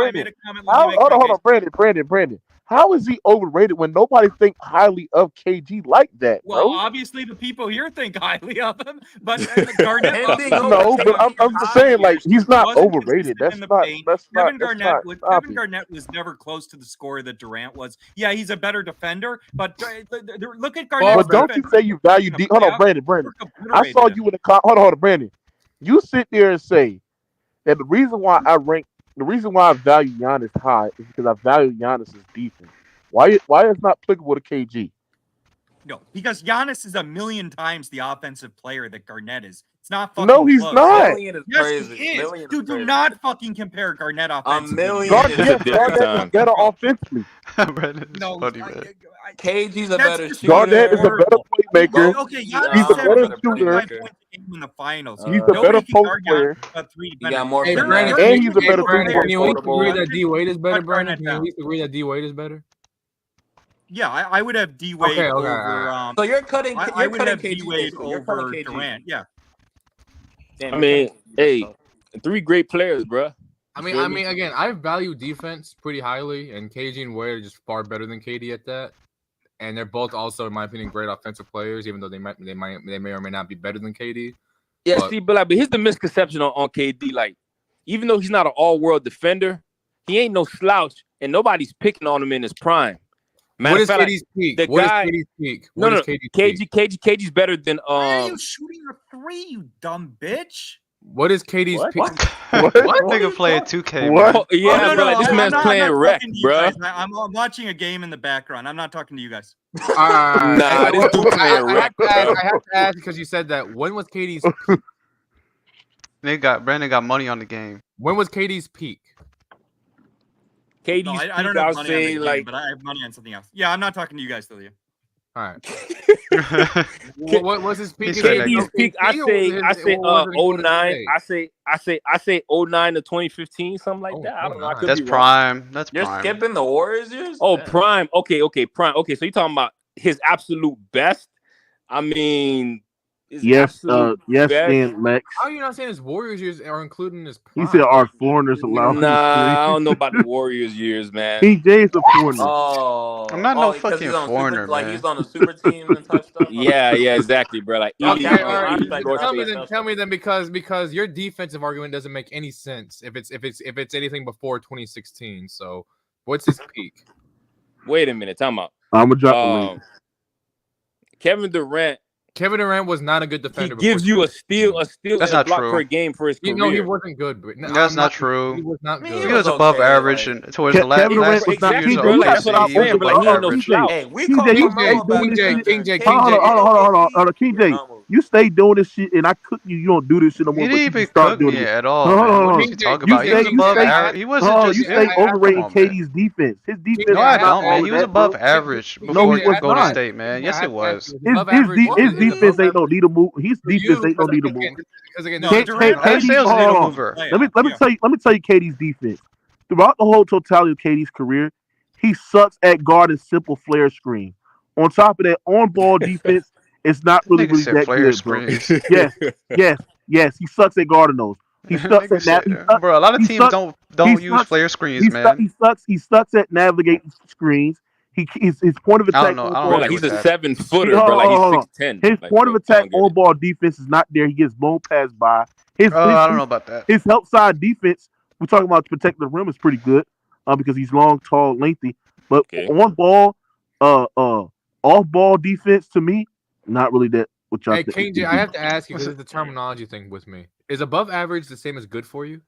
C: Brandon. How is he overrated when nobody think highly of KG like that, bro?
E: Well, obviously the people here think highly of him, but Garnett.
C: No, but I'm just saying, like, he's not overrated.
E: Kevin Garnett was never close to the score that Durant was. Yeah, he's a better defender, but look at Garnett.
C: But don't you say you value deep? Hold on, Brandon. I saw you in the car. Hold on, Brandon. You sit there and say that the reason why I value Giannis high is because I value Giannis' defense. Why is not applicable to KG?
E: No, because Giannis is a million times the offensive player that Garnett is. It's not fucking
C: No, he's
E: close.
C: not.
E: Yes, he is. Dude, do not fucking compare Garnett offensively.
C: Garnett is better offensively.
E: No,
N: KG's a better shooter.
C: Garnett is a better playmaker.
E: Okay,
C: he's a better shooter.
E: In the finals.
C: He's a better post player.
N: He got more.
C: And he's a better three-point
K: Can you agree that D Wade is better, Brandon? Can you agree that D Wade is better?
E: Yeah, I would have D Wade over.
N: So you're cutting.
E: I would have D Wade over Durant. Yeah.
J: I mean, hey, three great players, bro.
K: I mean, again, I value defense pretty highly, and KG and Wade are just far better than KD at that. And they're both also, in my opinion, great offensive players, even though they may or may not be better than KD.
J: Yeah, but here's the misconception on KD. Like, even though he's not an all-world defender, he ain't no slouch, and nobody's picking on him in his prime.
K: What is KD's peak? KD's peak?
J: No, KG's better than.
E: Why are you shooting a three, you dumb bitch?
K: What is KD's peak?
F: What? Nigga playing 2K.
C: What?
J: Yeah, bro. This man's playing rec, bro.
E: I'm watching a game in the background. I'm not talking to you guys.
J: Nah, this dude playing rec.
K: I have to ask because you said that. When was KD's peak?
F: Brandon got money on the game.
K: When was KD's peak?
J: KD's
E: no,
J: peak,
E: I don't have money on the game,
J: like,
E: but I have money on something else. Yeah, I'm not talking to you guys, Delia.
K: All right. What was his peak?
J: KD's peak. I say 09. I say 09 to 2015, something like that. I don't know.
F: That's prime. That's
N: You're
F: prime.
N: skipping the Warriors years?
J: Oh, prime. Okay, prime. Okay, so you're talking about his absolute best. I mean,
C: yes, and Lex.
K: How are you not saying his Warriors years are included in his prime?
C: He said our foreigners allow.
J: Nah, I don't know about the Warriors years, man.
C: PJ's a foreigner.
N: Oh,
F: I'm not no fucking foreigner,
N: like
F: man.
N: he's on a super team and type stuff.
J: Yeah, exactly, bro. Like,
K: okay, tell me then, because your defensive argument doesn't make any sense if it's anything before 2016. So, what's his peak?
J: Wait a minute, time out.
C: I'm gonna drop the link.
J: Kevin Durant
K: Kevin Durant was not a good defender.
J: He gives you a steal
F: That's
J: and a
F: not
J: block
F: true.
J: per game for his career.
K: No, he wasn't good. But
F: That's not true.
K: He was not good.
F: He was above average and towards the last
C: Kevin Durant was not
F: years
C: King.
F: of
J: That's what I'm saying, but like, he ain't no slouch.
L: Hey, we
C: King
L: call
C: J, you
L: Carmelo
C: stay
L: a
C: doing
L: better
C: this shit.
K: King J.
C: Hold on, King J. You stay doing this shit, and I cook you. You don't do this shit no more.
F: He
C: But
F: didn't
C: you
F: even
C: start
F: cook
C: doing
F: me
C: it
F: at all.
C: Hold
F: Man.
C: on.
F: What are you talking about? He was above average. He wasn't just.
C: You stay overrating
F: Come on, man.
C: KD's defense. His defense.
F: No, I
C: is not
F: don't, man.
C: all
F: He was
C: that,
F: above
C: bro.
F: average
C: No,
F: before
C: he was
F: Golden
C: not.
F: State, man. Yes, it was.
C: His defense ain't no need to move. His defense ain't no need to move.
K: Because again,
F: I didn't say it was a needle mover.
C: Let me tell you KD's defense. Throughout the whole totality of KD's career, he sucks at guarding simple flare screen. On top of that, on-ball defense is not really that good, bro. Yes, he sucks at guarding those. He sucks at that.
F: Bro, a lot of teams don't use flare screens, man.
C: He sucks at navigating screens. His point of attack.
J: Like he's a 7-footer, bro. Like he's 6'10".
C: His point of attack on ball defense is not there. He gets blown past by.
F: I don't know about that.
C: His help side defense, we're talking about protecting the rim, is pretty good because he's long, tall, lengthy. But on ball, off ball defense to me, not really that.
K: Hey, King J, I have to ask you because it's the terminology thing with me. Is above average the same as good for you?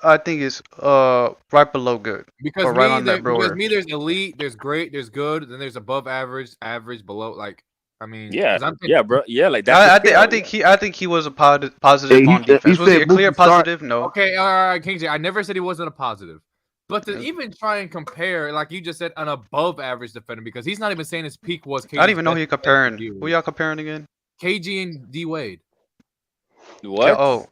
F: I think it's right below good.
K: Because
F: right on that border.
K: Because there's elite, there's great, there's good, then there's above average, average, below. Like, I mean,
J: bro, like that.
F: I think he was a positive on defense. Was he a clear positive? No.
K: Okay, all right, King J. I never said he wasn't a positive, but to even try and compare, like you just said, an above average defender, because he's not even saying his peak was.
F: I don't even know who you're comparing. Who y'all comparing again?
K: KG and D Wade.
J: What?
F: Oh,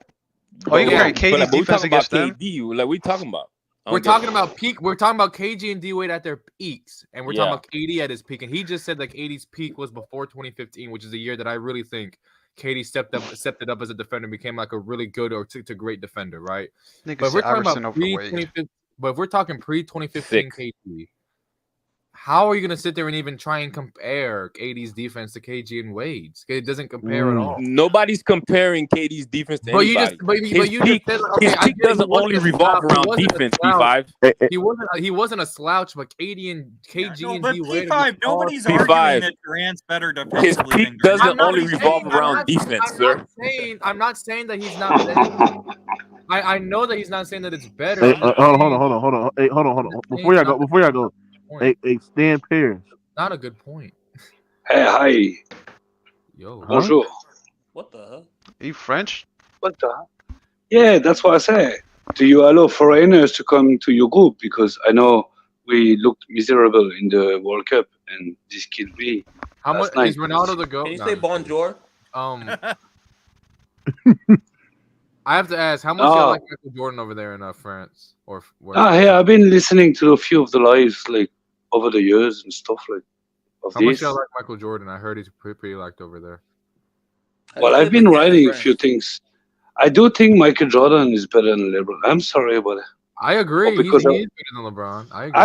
F: you comparing KD's defense against them?
J: KD, like we talking about?
K: We're talking about peak. We're talking about KG and D Wade at their peaks, and we're talking about KD at his peak. And he just said that KD's peak was before 2015, which is the year that I really think KD stepped it up as a defender, became like a really good or to great defender, right? But we're talking about pre-2015. But if we're talking pre-2015 KD, how are you gonna sit there and even try and compare KD's defense to KG and Wade's? It doesn't compare at all.
J: Nobody's comparing KD's defense to anybody. His peak doesn't only revolve around defense. P5.
K: He wasn't a slouch, but KG and D Wade.
E: P5. Nobody's arguing that Durant's better defensively.
J: His peak doesn't only revolve around defense, sir.
K: I'm not saying that he's not better. I know that he's not saying that it's better.
C: Hold on. Hey, hold on. Before y'all go. Hey, Stan Pierce.
K: Not a good point.
O: Hey, hi.
K: Yo.
O: Bonjour.
N: What the hell?
F: Are you French?
O: What the hell? Yeah, that's what I say. Do you allow foreigners to come to your group? Because I know we looked miserable in the World Cup, and this killed me.
K: How much is Ronaldo the GOAT?
N: Can you say bonjour?
K: I have to ask, how much do you like Michael Jordan over there in France?
O: Hey, I've been listening to a few of the lives like over the years and stuff like.
K: How much do you like Michael Jordan? I heard he's pretty liked over there.
O: Well, I've been writing a few things. I do think Michael Jordan is better than LeBron. I'm sorry about it.
K: I agree. He is better than LeBron. I agree.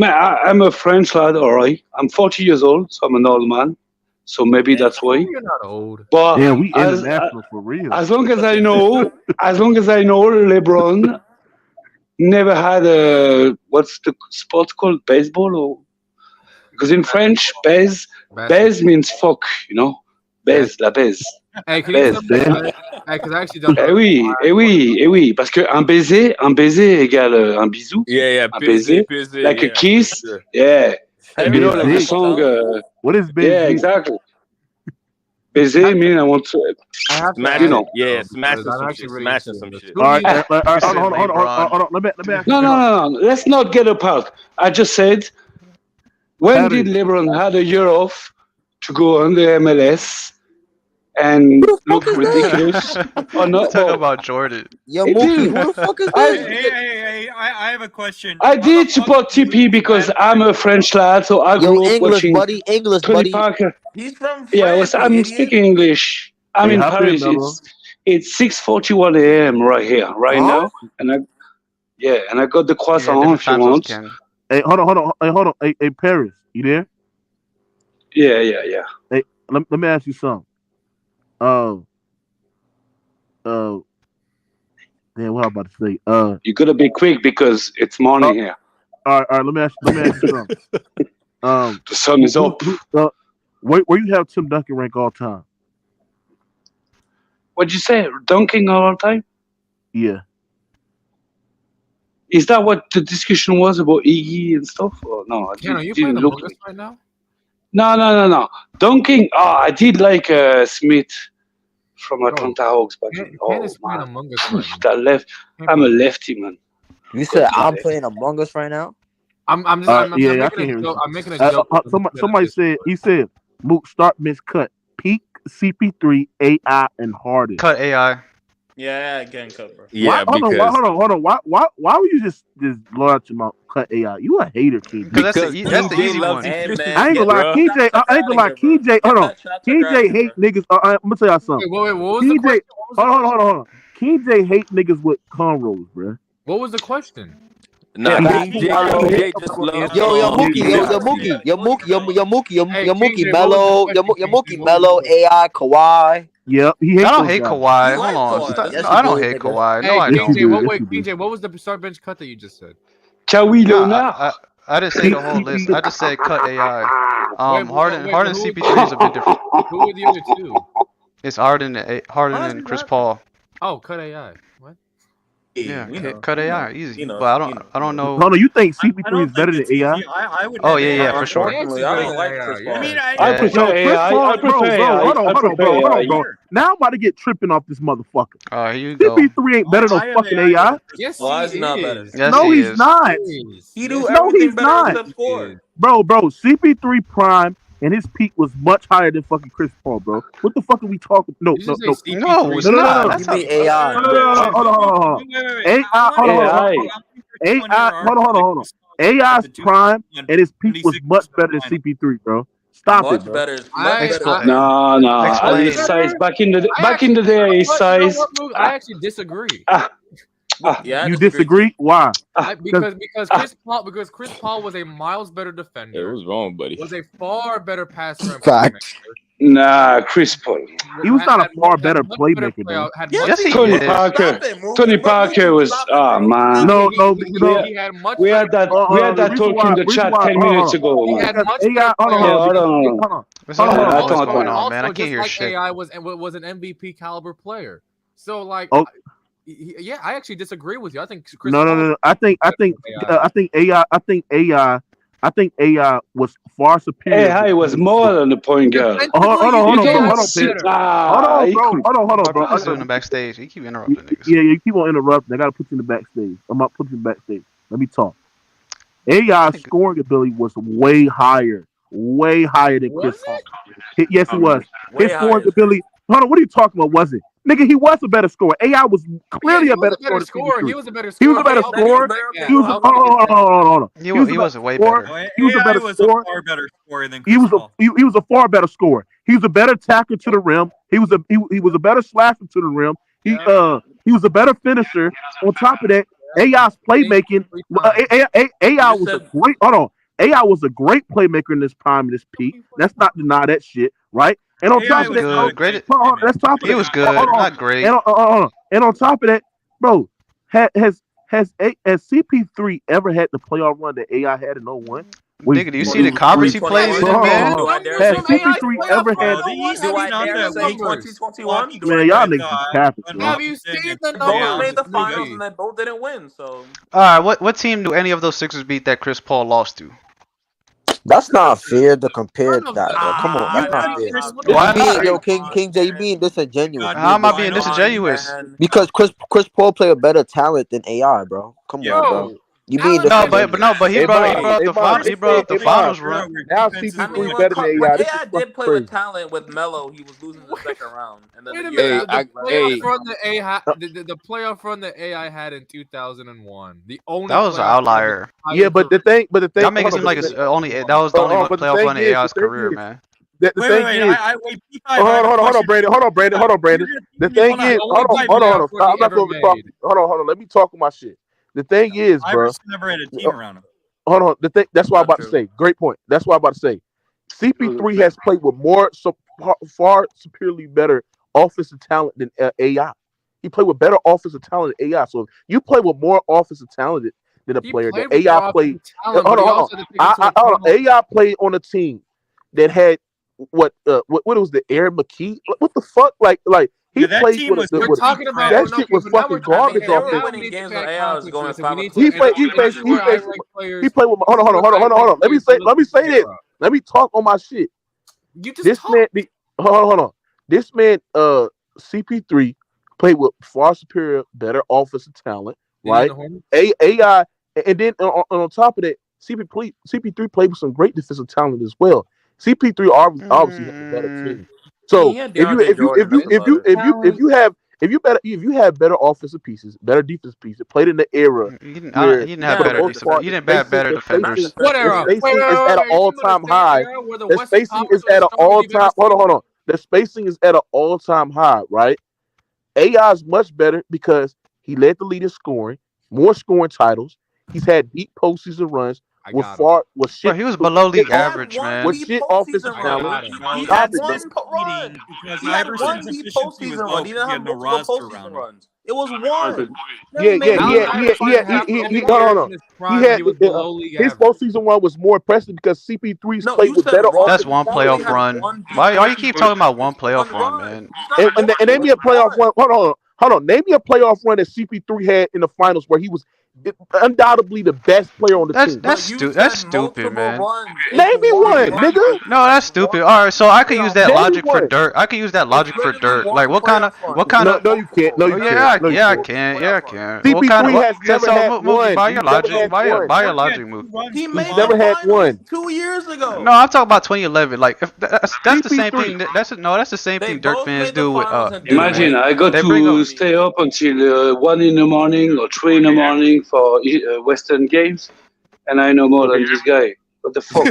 O: I'm a French lad, all right. I'm 40 years old, so I'm an old man. So maybe that's why.
K: You're not old.
O: But
C: yeah, we international for real.
O: As long as I know, LeBron never had what's the sport called? Baseball or because in French, baise means fuck, you know. Baise, la baise.
K: Hey, can you because I actually don't know.
O: Oui, parce que un baiser égale un bisou.
J: Yeah,
O: un baiser, like a kiss. Sure. Yeah.
C: Hey,
O: you know, like the song.
C: What is baiser?
O: Yeah, exactly. Baiser meaning I want to
J: smash,
O: you know.
J: Yeah, smashing some shit.
C: All right, hold on. Let me ask
O: No. Let's not get apart. I just said, when did LeBron had a year off to go on the MLS and look ridiculous? Or not?
F: Talk about Jordan.
I: Yo, Mookie, who the fuck is this?
E: Hey, I have a question.
O: I did support TP because I'm a French lad, so I grew up watching
I: English,
O: Tony Parker.
N: He's from France.
O: Yeah, I'm speaking English. I'm in Paris. It's 6:41 a.m. right here, now, and I got the croissant if you want.
C: Hey, hold on. Hey, Paris, you there?
O: Yeah.
C: Hey, let me ask you something. Damn, what I'm about to say.
O: You gotta be quick because it's morning here.
C: All right. Let me ask you something.
O: The sun is up.
C: Where you have Tim Duncan rank all time?
O: What'd you say? Dunking all time?
C: Yeah.
O: Is that what the discussion was about Iggy and stuff? Or no?
K: Are you playing Among Us right now?
O: No. Dunking. I did like Smith from Atlanta Hawks back in. Oh man,
K: Among Us right now.
O: That left. I'm a lefty, man.
I: You said I'm playing Among Us right now.
K: I'm making a joke.
C: Somebody said Mook start miss cut peak CP3 AI and Harden.
F: Cut AI.
N: Yeah, getting cut, bro.
C: Yeah, hold on. Why would you just blow out your mouth? Cut AI. You a hater, KJ.
F: Because that's the easy one.
C: I ain't gonna lie, KJ. I ain't gonna lie, KJ. Hold on, KJ hate niggas. I'm gonna tell y'all something.
K: Wait, what was the question?
C: Hold on. KJ hate niggas with cornrows, bro.
K: What was the question?
L: Nah, KJ just loves
I: Yo, Mookie, Melo, AI, Kawhi.
C: Yep,
F: I don't hate Kawhi. Hold on, I don't hate Kawhi. No, I don't.
K: PJ, what was the start bench cut that you just said?
F: I didn't say the whole list. I just said cut AI. Harden CP3 is a bit different.
K: Who were the other two?
F: It's Harden and Chris Paul.
K: Oh, cut AI. What?
F: Yeah, cut AI easy. But I don't know.
C: No, you think CP3 is better than AI?
F: Oh yeah, for sure.
N: I don't like Chris Paul.
O: I prefer AI.
C: Hold on, bro. Now I'm about to get tripping off this motherfucker.
F: Oh, here you go.
C: CP3 ain't better than fucking AI.
K: Yes,
N: he's not better.
F: Yes,
C: no, he's not.
N: He do everything better except score.
C: Bro, CP3 prime and his peak was much higher than fucking Chris Paul, bro. What the fuck are we talking? No, it's not.
I: You mean AI?
C: Hold on. Hold on. AI's prime and his peak was much better than CP3, bro. Stop it, bro.
N: Better.
O: No. His size back in the day, his size.
K: I actually disagree.
C: You disagree? Why?
K: Because Chris Paul was a miles better defender.
J: It was wrong, buddy.
K: Was a far better passer.
I: Fact.
O: Nah, Chris Paul.
C: He was not a far better playmaker, though.
F: Yes, he
O: Tony
F: is.
O: Parker. Tony Parker was. Oh man.
C: No.
O: We had that talk in the chat 10 minutes ago.
C: Hold on.
F: What's going on, man? I can't hear shit.
K: AI was an MVP caliber player. So like. Yeah, I actually disagree with you. I think Chris
C: No. I think AI was far superior.
O: AI was more than the point guard.
C: Hold on, bro.
F: I'm still in the backstage. You keep interrupting niggas.
C: Yeah, you keep on interrupting. I gotta put you in the backstage. I'm not putting you in the backstage. Let me talk. AI's scoring ability was way higher than Chris Paul. Yes, it was. His scoring ability. Hold on, what are you talking about? Was it? Nigga, he was a better scorer. AI was clearly a better scorer.
K: He was a better scorer.
C: Hold on.
F: He was a way better.
E: He was a better scorer. Far better scorer than Chris Paul.
C: He was a far better scorer. He was a better tackler to the rim. He was a better slasher to the rim. He was a better finisher. On top of that, AI's playmaking. AI was a great. Hold on. AI was a great playmaker in this prime, in this peak. Let's not deny that shit, right? And on top of that,
F: he was good, not great.
C: And on top of that, bro, has CP3 ever had the playoff run that AI had in 01?
F: Nigga, do you see the conference he plays in, man?
C: Has CP3 ever had? Man, y'all niggas is capping.
K: Have you seen the numbers?
N: Both made the finals and they both didn't win. So,
F: all right, what team do any of those Sixers beat that Chris Paul lost to?
I: That's not fair to compare that, bro. Come on, that's not fair.
F: Why not?
I: King J, you being disingenuous.
F: How am I being disingenuous?
I: Because Chris Paul play a better talent than AI, bro. Come on, bro. You mean
F: but he brought up the finals run.
H: Now CP3 better than AI.
N: AI did play with talent with Melo. He was losing the second round. And then
K: the playoff run that AI had in 2001. The only
F: that was an outlier.
C: Yeah, but the thing,
F: y'all make it seem like it's only that was the only playoff run in AI's career, man.
C: The thing is, hold on, Brandon. The thing is, hold on. I'm not going to talk. Hold on. Let me talk with my shit. The thing is, bro.
E: Never had a team around him.
C: Hold on. The thing. That's what I'm about to say. Great point. That's what I'm about to say. CP3 has played with far superiorly better offensive talent than AI. He played with better offensive talent than AI. So if you play with more offensive talent than a player that AI played. Hold on. AI played on a team that had
P: what was the Aaron McKee? What the fuck? Like he played with
K: we're talking about
P: that shit was fucking garbage.
N: They were winning games when AI was going 5 o'clock.
P: He played with hold on. Let me say this. Let me talk on my shit. Hold on. This man, CP3 played with far superior, better offensive talent, right? AI, and then on top of that, CP3 played with some great defensive talent as well. CP3 obviously has a better team. So if you have better offensive pieces, better defensive pieces, played in the era,
F: you didn't have better defenders.
P: What era? The spacing is at an all-time high. The spacing is at an all-time. Hold on. The spacing is at an all-time high, right? AI is much better because he led the league in scoring, more scoring titles. He's had deep postseason runs. He
F: was below league average, man.
P: With shit offensive talent.
N: He had one deep postseason run. He didn't have multiple postseason runs. It was one.
P: His postseason run was more impressive because CP3's played with better offense.
F: That's one playoff run. Why you keep talking about one playoff run, man?
P: And name me a playoff run. Hold on. Name me a playoff run that CP3 had in the finals where he was undoubtedly the best player on the team.
F: That's stupid, man.
P: Name me one, nigga.
F: No, that's stupid. All right, so I could use that logic for dirt. Like what kind of?
P: No, you can't. No, you can't.
F: Yeah, I can.
P: CP3 has never had one.
F: Buy your logic move.
N: He
P: never had one
N: 2 years ago.
F: No, I'm talking about 2011. Like if that's the same thing. That's the same thing Dirk fans do with.
O: Imagine I got to stay up until 1 in the morning or 3 in the morning for Western games, and I know more than this guy. What the fuck?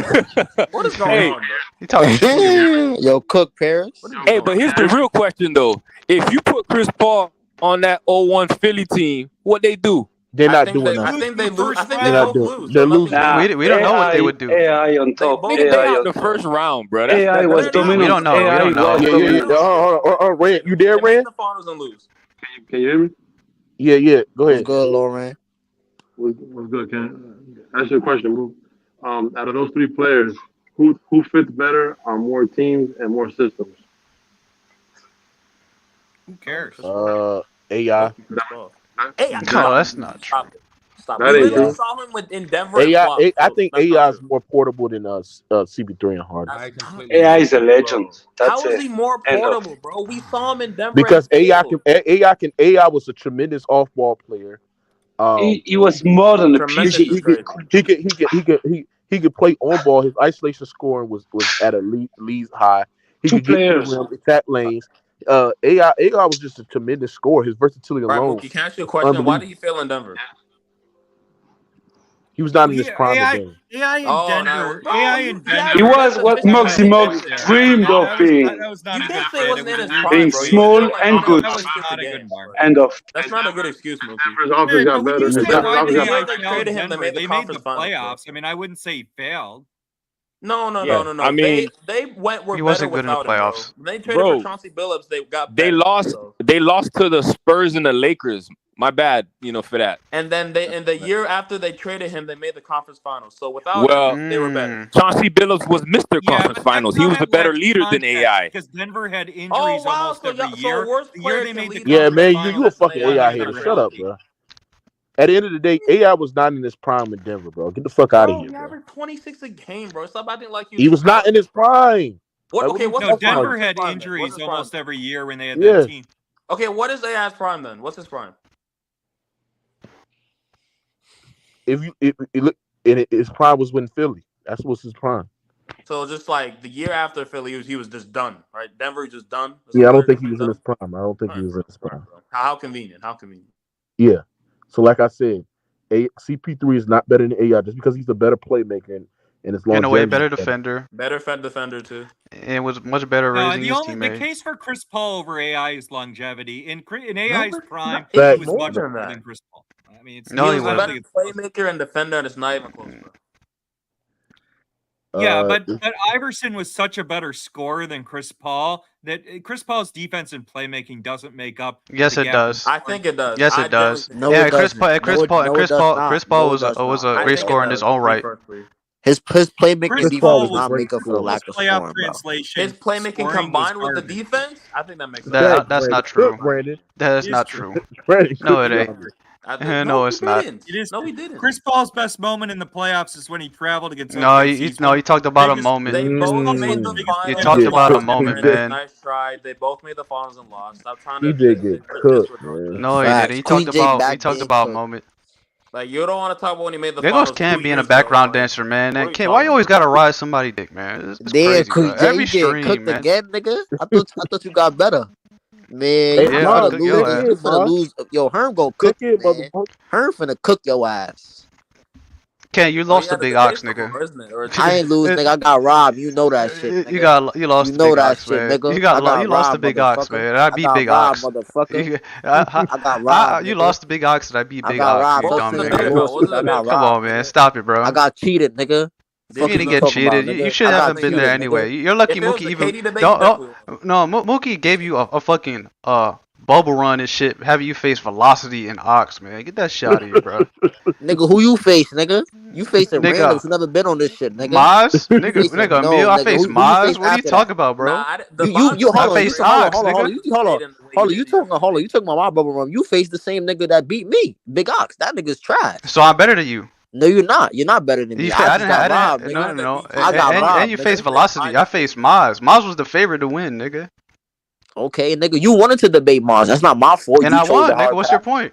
N: What is going on, bro?
F: You talking?
I: Yo, Cook Paris.
J: Hey, but here's the real question though: if you put Chris Paul on that 0-1 Philly team, what they do?
P: They're not doing that.
N: I think they lose. I think they both lose.
P: They're losing.
F: We don't know what they would do.
O: AI on top.
J: They out the first round, bro.
O: AI was dominant.
F: We don't know.
P: Yeah. Rand, you there, Rand?
N: The finals and lose.
O: Can you hear me?
P: Yeah. Go ahead.
I: What's good, Lauren?
Q: What's good, Ken? Ask you a question, bro. Out of those three players, who fits better on more teams and more systems?
E: Who cares?
P: AI.
F: No, that's not true.
N: Stop. We literally saw him in Denver.
P: AI, I think AI is more portable than CP3 and Harden.
O: AI is a legend.
N: How is he more portable, bro? We saw him in Denver.
P: Because AI was a tremendous off-ball player.
O: He was more than a piece.
P: He could play on ball. His isolation scoring was at a league high. He could get to the rim, attack lanes. AI was just a tremendous scorer. His versatility alone.
N: Can I ask you a question? Why did he fail in Denver?
P: He was not in his prime again.
E: AI in Denver.
O: He was what Moxie Moggs dreamed of being. Being small and good. End of.
N: That's not a good excuse, Mookie.
Q: His offense got better.
N: They made the
E: playoffs. I mean, I wouldn't say he failed.
N: No.
J: I mean,
N: they were
F: he wasn't
N: better
F: good in the playoffs.
N: When they traded for Chauncey Billups, they got better.
J: They lost to the Spurs and the Lakers. My bad, for that.
N: And then in the year after they traded him, they made the conference finals. So without him, they were better.
J: Chauncey Billups was Mr. Conference Finals. He was the better leader than AI.
E: Because Denver had injuries almost every year. The year they made the
P: you a fucking AI hater. Shut up, bro. At the end of the day, AI was not in his prime in Denver, bro. Get the fuck out of here, bro.
N: He averaged 26 a game, bro. Stop acting like you.
P: He was not in his prime.
E: Denver had injuries almost every year when they had that team.
N: Okay, what is AI's prime then? What's his prime?
P: His prime was when Philly. That's what's his prime.
N: So just like the year after Philly, he was just done, right? Denver just done.
P: Yeah, I don't think he was in his prime.
N: How convenient.
P: Yeah. So like I said, CP3 is not better than AI just because he's a better playmaker and it's long.
F: In a way, better defender.
N: Better defender too.
F: And was much better raising his teammate.
E: The case for Chris Paul over AI is longevity. In AI's prime,
N: he
E: was much better than Chris Paul. I mean,
N: he was a better playmaker and defender, and it's not even close, bro.
E: Yeah, but Iverson was such a better scorer than Chris Paul that Chris Paul's defense and playmaking doesn't make up.
F: Yes, it does.
N: I think it does.
F: Yes, it does. Chris Paul was a great scorer in his own right.
I: His playmaking
E: Chris
I: and defense
E: Paul
I: does
E: was
I: not make up for the lack of
E: playoff
I: scoring, bro.
E: translation.
N: His playmaking
E: scoring was
N: combined with the
E: garbage.
N: defense, I think that makes up.
F: That's not
P: Cook,
F: true.
P: Brandon.
F: That is
E: It
F: not
E: true.
F: true. No, it ain't. No, it's not.
E: It is.
N: No, he didn't.
E: Chris Paul's best moment in the playoffs is when he traveled against
F: No, you talked about a moment.
N: They both made the finals.
F: You talked about a moment, man.
N: Nice try. They both made the finals and lost. Stop trying
P: He
N: to.
P: did get cooked, man.
F: No, he didn't. He talked about a moment.
N: Like you don't want to talk about when he made the
F: There
N: finals.
F: goes Cam being a background dancer, man. And Cam, why you always gotta ride somebody dick, man? It's crazy, bro. Every stream,
I: cooked
F: man.
I: again, nigga. I thought you got better. Man,
F: Yeah,
I: you
F: I
I: finna
F: cook
I: lose.
F: your ass.
I: You finna lose. Yo, Herm go cook it, man. Herm finna cook your ass.
F: Cam, you lost the big ox, nigga.
I: I ain't lose, nigga. I got robbed. You know that shit. Nigga.
F: You lost
I: You
F: the
I: know
F: big
I: that
F: ox,
I: shit,
F: man.
I: nigga.
F: You lost the big ox, man. I beat big ox.
I: Motherfucker.
F: I
I: got robbed.
F: You lost the big ox and I beat big
I: got
F: ox.
I: robbed.
F: You dumb
I: Bullshit. I
F: nigga.
I: got
F: Come
I: robbed,
F: on, man. Stop it, bro.
I: I got cheated, nigga.
F: You didn't get cheated. You should haven't been there anyway. You're lucky Mookie even. No, Mookie gave you a fucking bubble run and shit, having you face Velocity and Ox, man. Get that shit out of here, bro.
I: Nigga, who you face, nigga? You facing randoms who never been on this shit, nigga.
F: Maz? Nigga, Emil, I face Maz. What are you talking about, bro?
I: You hold on.
F: face Ox,
I: Hold on. You talking about my bubble run. You face the same nigga that beat me, Big Ox. That nigga's trash.
F: So I'm better than you.
I: No, you're not. You're not better than me. I got robbed.
F: No.
I: I got robbed.
F: And you face Velocity. I faced Maz. Maz was the favorite to win, nigga.
I: Okay, nigga, you wanted to debate Mars. That's not my fault.
F: And I won, nigga. What's your point?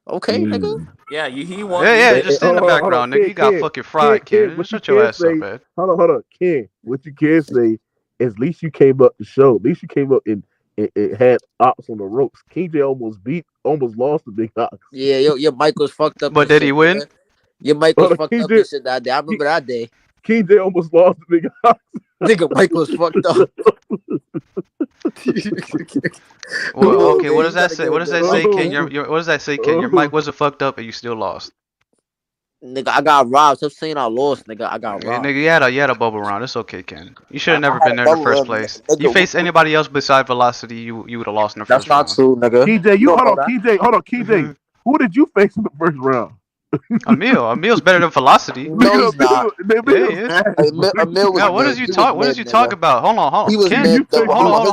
I: Okay, nigga.
N: Yeah, he won.
F: Yeah, just sit in the background, nigga. You got fucking fried, kid. Shut your ass up, man.
P: Hold on, Ken. What you can say is at least you came up the show. At least you came up and had Ox on the ropes. KJ almost lost the big Ox.
I: Yeah, your mic was fucked up.
F: But did he win?
I: Man. Your mic was fucked up and shit that day. I remember that day.
P: KJ almost lost the big Ox.
I: Nigga, mic was fucked up.
F: Well, okay, what does that say? What does that say, Ken? What does that say, Ken? Your mic wasn't fucked up and you still lost.
I: Nigga, I got robbed. Stop saying I lost, nigga. I got robbed.
F: Nigga, you had a bubble round. It's okay, Ken. You should have never been there in the first place. You face anybody else besides Velocity, you would have lost in the first round.
I: That's not true, nigga.
P: KJ, KJ. Who did you face in the first round?
F: Emil's better than Velocity.
I: No, he's not.
F: Emil was what did you talk about? Hold on.
I: He was
F: Ken,
I: hold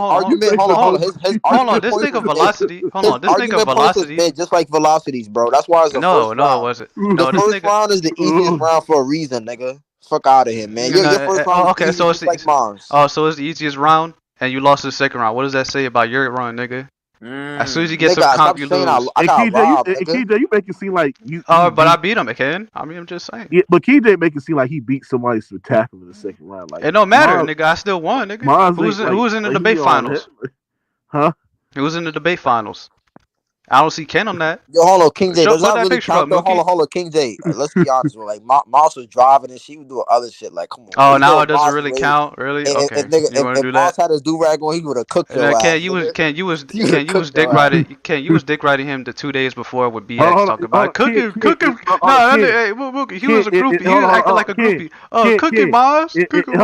I: on.
F: This nigga Velocity. Hold on. This nigga Velocity.
I: Just like Velocities, bro. That's why it's the first round.
F: No, it wasn't. No,
I: the first round is the easiest round for a reason, nigga. Fuck out of here, man. Your first round.
F: Okay, so it's
I: like Mars.
F: Oh, so it's the easiest round, and you lost the second round. What does that say about your run, nigga? As soon as you get some comp, you lose.
P: KJ, you make it seem like you.
F: But I beat him, Ken. I mean, I'm just saying.
P: Yeah, but KJ make it seem like he beat somebody spectacular in the second round. Like
F: it don't matter, nigga. I still won, nigga. Who was in the debate finals?
P: Huh?
F: Who was in the debate finals? I don't see Ken on that.
I: Yo, hold on, King J. Does that really
F: count?
I: Hold on, King J. Let's be honest, bro. Like, Moss was driving and she was doing other shit. Like, come on.
F: Oh, now it doesn't really count, really? Okay.
I: If Moss had his do-rag on, he would have cooked your ass.
F: Ken, you was dick riding him the 2 days before with BX talking about cook him. No, he was a groupie. He was acting like a groupie. Cook him, Moss. Cook him.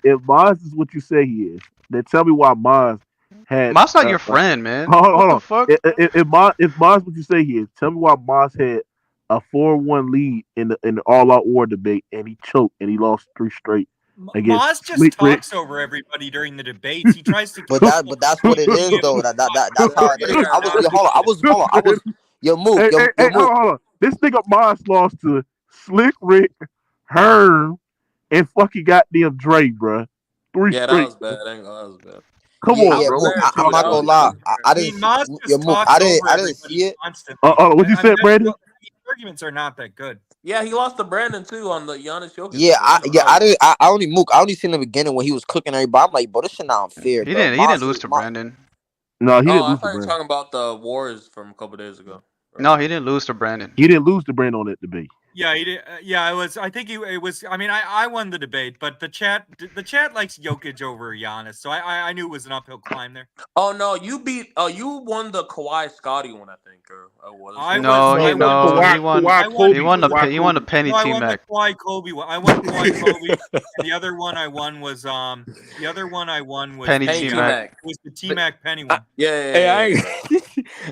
P: If Moss is what you say he is, then tell me why Moss.
F: Moss not your friend, man.
P: Hold on.
F: Fuck?
P: If Moss what you say he is, tell me why Moss had a 4-1 lead in the all-out war debate and he choked and he lost 3 straight.
E: Moss just talks over everybody during the debates. He tries to.
I: But that's what it is, though. That's how it is. I was. Yo, move.
P: Hold on. This nigga Moss lost to Slick Rick, Herm, and fucking goddamn Dre, bro. 3 straight.
N: That was bad. That was bad.
P: Come on, bro.
I: I'm not gonna lie. I didn't see it.
P: What you said, Brandon?
E: Arguments are not that good.
N: Yeah, he lost to Brandon too on the Giannis Jokic.
I: Yeah, I only seen the beginning when he was cooking everybody. I'm like, bro, this shit not unfair.
F: He didn't lose to Brandon.
P: No, he didn't lose
N: I
P: to
N: thought you were
P: Brandon.
N: talking about the Wars from a couple days ago.
F: No, he didn't lose to Brandon.
P: He didn't lose to Brandon on that debate.
E: Yeah, he did. Yeah, it was. I think it was. I mean, I won the debate, but the chat likes Jokic over Giannis, so I knew it was an uphill climb there.
N: Oh no, you won the Kawhi Scotty one, I think, or was it?
F: He won the Penny T Mac.
E: I won Kawhi Kobe. And the other one I won was
F: Penny T Mac.
E: Was the T Mac Penny one?
N: Yeah.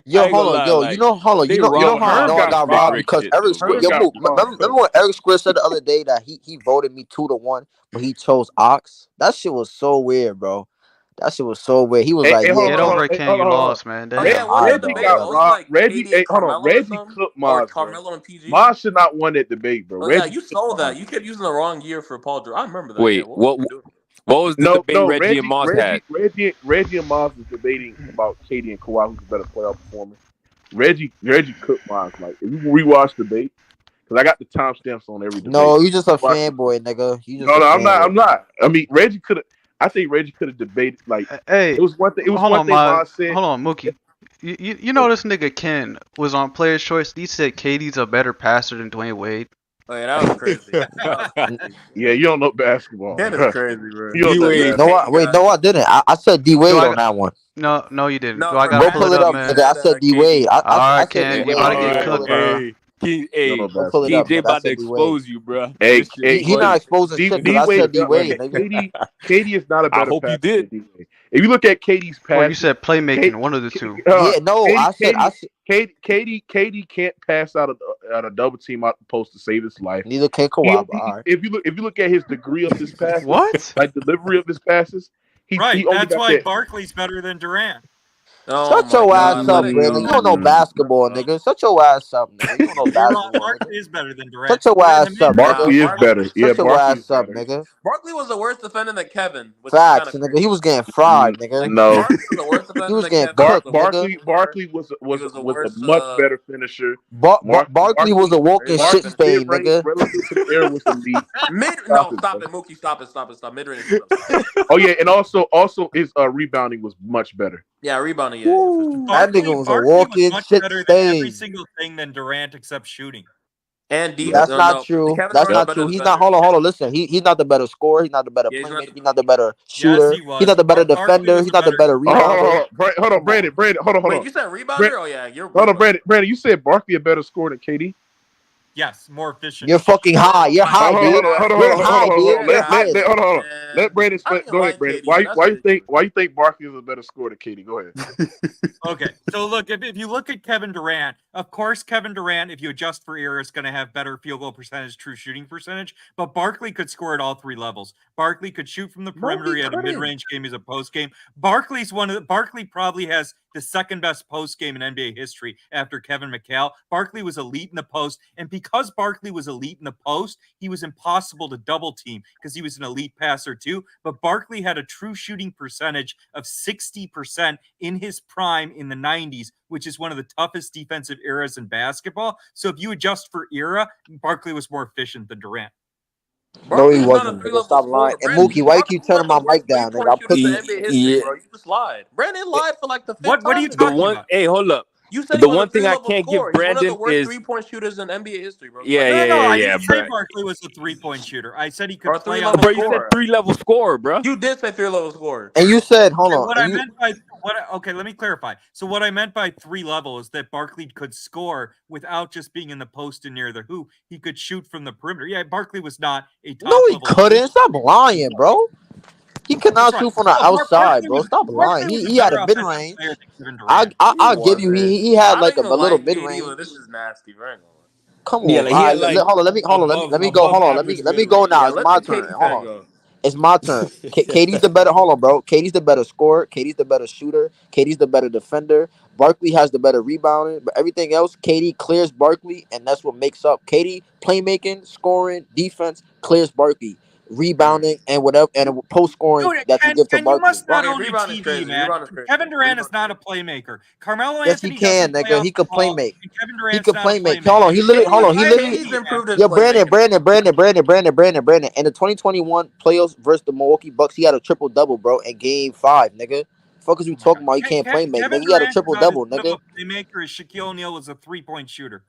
I: Yo, hold on, yo,
J: like,
I: you know how I know I got robbed because Eric Square. Yo, Mook, remember when Eric Square said the other day that he voted me 2-1, but he chose Ox? That shit was so weird, bro. That shit was so weird. He was like,
F: "Get over it, Ken. You lost, man."
N: Oh yeah,
F: Damn.
N: what's the
P: Reggie
N: debate?
P: got
N: It was
P: robbed.
N: like
P: Reggie,
N: KD and Carmelo or
P: Reggie
N: something,
P: cooked
N: or
P: Maz, bro.
N: Carmelo and PG.
P: Maz should not won that debate, bro.
N: Oh yeah,
P: Reggie
N: you saw that. You kept using the wrong year for Paul George. I remember that.
J: Wait,
N: yeah, what
J: was the debate Reggie and Moss had?
P: Reggie and Maz was debating about KD and Kawhi who's the better playoff performer. Reggie cooked Maz. Like if you rewatch the debate, because I got the timestamps on every debate.
I: No, you just a fanboy, nigga.
P: I'm not. I mean, Reggie could have. I think Reggie could have debated. Like,
F: Hey,
P: it was one thing. It was
F: hold
P: one
F: on,
P: thing Maz said.
F: hold on, Mookie. You know this nigga Ken was on Player's Choice. He said KD's a better passer than Dwayne Wade.
N: Oh yeah, that was crazy.
P: Yeah, you don't know basketball.
N: That is crazy, bro.
I: No, I didn't. I said D Wade on that one.
F: No, you didn't.
N: No,
F: Do I gotta
I: pull it up,
F: man?
I: nigga. I said D Wade.
F: Alright, Ken, you about to get cooked, bro.
J: KJ about to expose you, bro.
P: Hey,
I: he not exposing shit because I said D Wade, nigga.
P: KD is not a better
J: I hope
P: passer
J: you did.
P: than D-Wade. If you look at KD's pass,
F: Well, you said playmaking, one of the two.
P: KD can't pass out a double team out the post to save his life.
I: Neither can Kawhi.
P: If you look at his degree of his passes,
F: what?
P: Like delivery of his passes,
E: that's why Barkley's better than Durant.
I: Shut your ass up, Brandon. You don't know basketball, nigga. Shut your ass up, nigga. You don't know basketball.
E: Barkley is better than Durant.
I: Shut your ass up,
P: Barkley is better.
I: Shut your ass up, nigga.
N: Barkley was the worst defender than Kevin.
I: Facts, nigga. He was getting fried, nigga.
P: No,
I: he was getting cooked, nigga.
P: Barkley was a much better finisher.
I: Barkley was a walking shit stain, nigga.
N: No, stop it, Mookie. Stop. Mid-range.
P: Oh yeah, and also his rebounding was much better.
N: Yeah, rebounding. Yeah.
I: That nigga was a walking shit stain.
E: Every single thing than Durant except shooting.
N: And
I: that's not true. That's not true. He's not. Hold on. Listen, he's not the better scorer. He's not the better playmaker. He's not the better shooter. He's not the better defender. He's not the better rebounder.
P: Hold on, Brandon. Hold on.
N: Wait, you said rebounder? Oh yeah, you're.
P: Hold on, Brandon. You said Barkley a better scorer than KD.
E: Yes, more efficient.
I: You're fucking high. You're high, dude.
P: Hold on. Let Brandon explain. Go ahead, Brandon. Why you think Barkley is a better scorer than KD? Go ahead.
E: Okay, so look, if you look at Kevin Durant, of course, Kevin Durant, if you adjust for error, is going to have better field goal percentage, true shooting percentage. But Barkley could score at all three levels. Barkley could shoot from the perimeter. He had a mid-range game. He's a post game. Barkley probably has the second best post game in NBA history after Kevin McHale. Barkley was elite in the post, and because Barkley was elite in the post, he was impossible to double team because he was an elite passer too. But Barkley had a true shooting percentage of 60% in his prime in the 90s, which is one of the toughest defensive eras in basketball. So if you adjust for era, Barkley was more efficient than Durant.
I: No, he wasn't. Stop lying. And Mookie, why you keep turning my mic down, nigga? I'll put
N: You just lied. Brandon lied for like the fifth time.
E: What are you talking about?
J: Hey, hold up.
N: You said
J: the one thing I can't give Brandon
N: is one of the worst
J: is
N: 3-point shooters in NBA history, bro.
E: I didn't say Barkley was a 3-point shooter. I said he could play on the
J: floor. You said 3-level scorer, bro.
N: You did say 3-level scorer.
I: And you said, hold on.
E: What I meant by okay, let me clarify. So what I meant by 3-level is that Barkley could score without just being in the post and near the hoop. He could shoot from the perimeter. Yeah, Barkley was not a top
I: No, he couldn't. Stop lying, bro. He could not shoot from the outside, bro. Stop lying. He had a mid range. I'll give you. He had like a little mid range.
N: This is nasty, right?
I: Come on. Hold on. Let me go. Hold on. Let me go now. It's my turn. Hold on. It's my turn. KD's the better. Hold on, bro. KD's the better scorer. KD's the better shooter. KD's the better defender. Barkley has the better rebounding, but everything else, KD clears Barkley, and that's what makes up. KD playmaking, scoring, defense clears Barkley. Rebounding and whatever and post scoring that you give to Barkley.
E: You must not own a TV, man. Kevin Durant is not a playmaker. Carmelo Anthony,
I: he can, nigga. He could playmake.
E: He
I: could playmake. Hold on, he literally. Yo, Brandon. In the 2021 playoffs versus the Milwaukee Bucks, he had a triple double, bro, in Game 5, nigga. Fuck is you talking about? He can't playmake, nigga. He had a triple double, nigga.
E: Playmaker is Shaquille O'Neal was a 3-point shooter.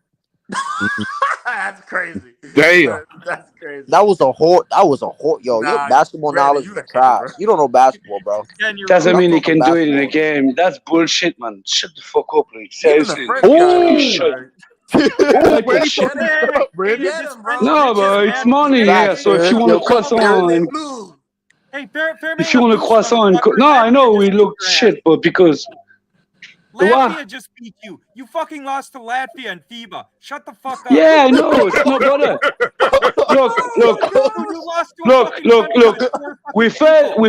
N: That's crazy.
P: Damn.
N: That's crazy.
I: That was a whore. Yo, your basketball knowledge is trash. You don't know basketball, bro.
O: Doesn't mean he can do it in a game. That's bullshit, man. Shut the fuck up, like seriously. No, but it's money, yeah. So if you want a croissant,
E: hey, fair
O: if you want a croissant, no, I know we look shit, but because
E: Latvia just beat you. You fucking lost to Latvia and FIBA. Shut the fuck up.
O: Yeah, I know. It's no bother. Look. We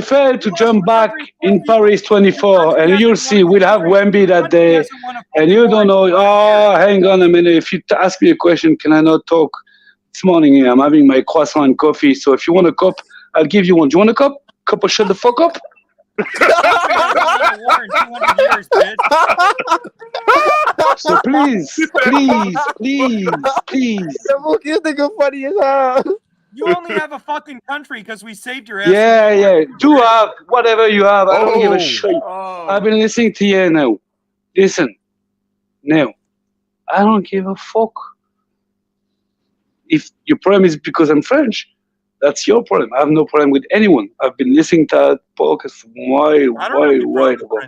O: failed to jump back in Paris 24, and you'll see we'll have Wemby that day, and you don't know. Oh, hang on a minute. If you ask me a question, can I not talk? This morning I'm having my croissant and coffee, so if you want a cup, I'll give you one. Do you want a cup? Cup of shut the fuck up? So please.
I: You think you're funny as hell.
E: You only have a fucking country because we saved your ass.
O: Yeah. Do have whatever you have. I don't give a shit. I've been listening to you now. Listen. Now, I don't give a fuck. If your problem is because I'm French, that's your problem. I have no problem with anyone. I've been listening to that podcast for why ago.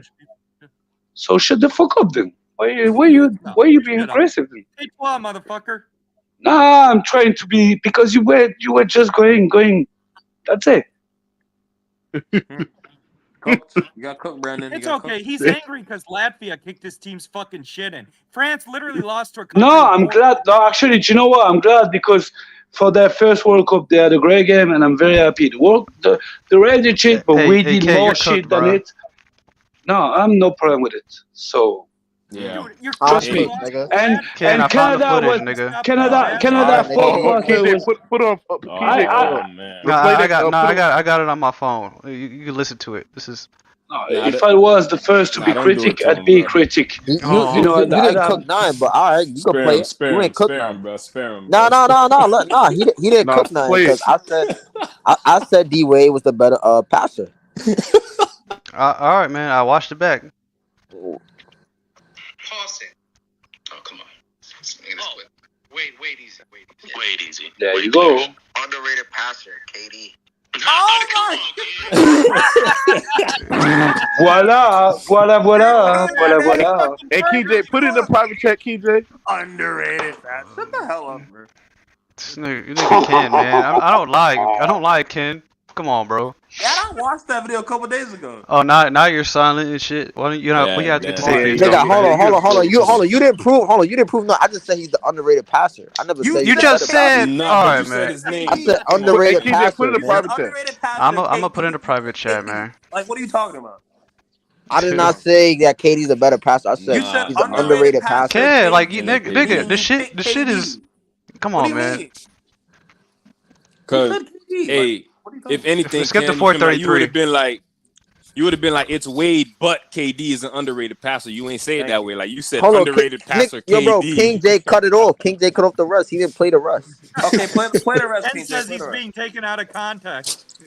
O: So shut the fuck up then. Why are you being aggressive then?
E: Hey, motherfucker.
O: Nah, I'm trying to be because you were just going. That's it.
N: You got cooked, Brandon.
E: It's okay. He's angry because Latvia kicked his team's fucking shit in. France literally lost to a country.
O: No, I'm glad. No, actually, do you know what? I'm glad because for their first World Cup, they had a great game, and I'm very happy. The Red did shit, but we did more shit than it. No, I'm no problem with it. So.
E: Yeah,
O: trust me. And Canada was Canada
C: put on.
F: I got it on my phone. You can listen to it. This is.
O: If I was the first to be critic, I'd be critic.
I: You didn't cook 9, but all right, you can play it. You ain't cook 9,
J: bro. Spare him.
I: No. He didn't cook 9 because I said D Wade was the better passer.
F: All right, man. I watched it back.
R: Pause it. Oh, come on. Wait easy.
O: There you go.
R: Underrated passer, KD.
N: Oh
O: my! Voila.
C: Hey, KJ, put it in the private chat, KJ.
N: Underrated passer. Shut the hell up, bro.
F: This nigga Ken, man. I don't lie, Ken. Come on, bro.
N: Yeah, I watched that video a couple days ago.
F: Oh, now you're silent and shit. Why don't you know? We have to get to say.
I: Hold on. You didn't prove. No, I just said he's the underrated passer. I never said.
F: You just said.
J: No,
F: all right,
J: man.
I: I said underrated passer.
C: Put it in the private chat.
F: I'm gonna put it in the private chat, man.
N: Like, what are you talking about?
I: I did not say that KD's a better passer. I said he's an underrated passer.
F: Yeah, like nigga, the shit is. Come on, man.
J: Cause if anything,
F: skip the 433.
J: You would have been like, it's Wade, but KD is an underrated passer. You ain't say it that way. Like you said, underrated passer. KD.
I: Bro, King J cut it off. King J cut off the rest. He didn't play the rest.
N: Okay, play the rest.
E: Ken says he's being taken out of context.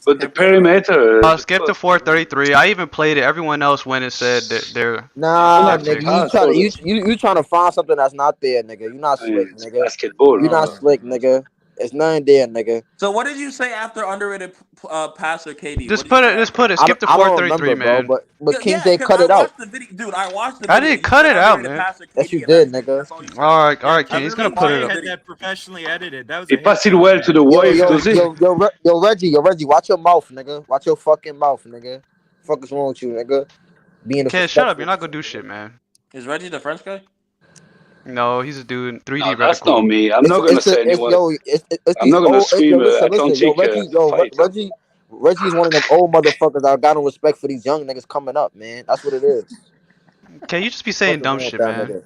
O: But the perimeter.
F: Skip the 433. I even played it. Everyone else went and said that they're.
I: Nah, nigga, you trying to find something that's not there, nigga. You not slick, nigga.
O: Basketball.
I: You not slick, nigga. It's nothing there, nigga.
N: So what did you say after underrated passer KD?
F: Just put it. Skip the 433, man.
I: Bro, but King J cut it out.
N: Dude, I watched the video.
F: I didn't cut it out, man.
I: Yes, you did, nigga.
F: All right, King. He's gonna put it up.
E: Had that professionally edited. That was.
O: He passed it well to the wife, does he?
I: Yo, Reggie, watch your mouth, nigga. Watch your fucking mouth, nigga. Fuck is wrong with you, nigga?
F: Ken, shut up. You're not gonna do shit, man.
N: Is Reggie the French guy?
F: No, he's a dude in 3D.
O: No, that's not me. I'm not gonna say anyone. I'm not gonna scream. I don't take
I: Reggie's one of them old motherfuckers that got no respect for these young niggas coming up, man. That's what it is.
F: Can you just be saying dumb shit, man?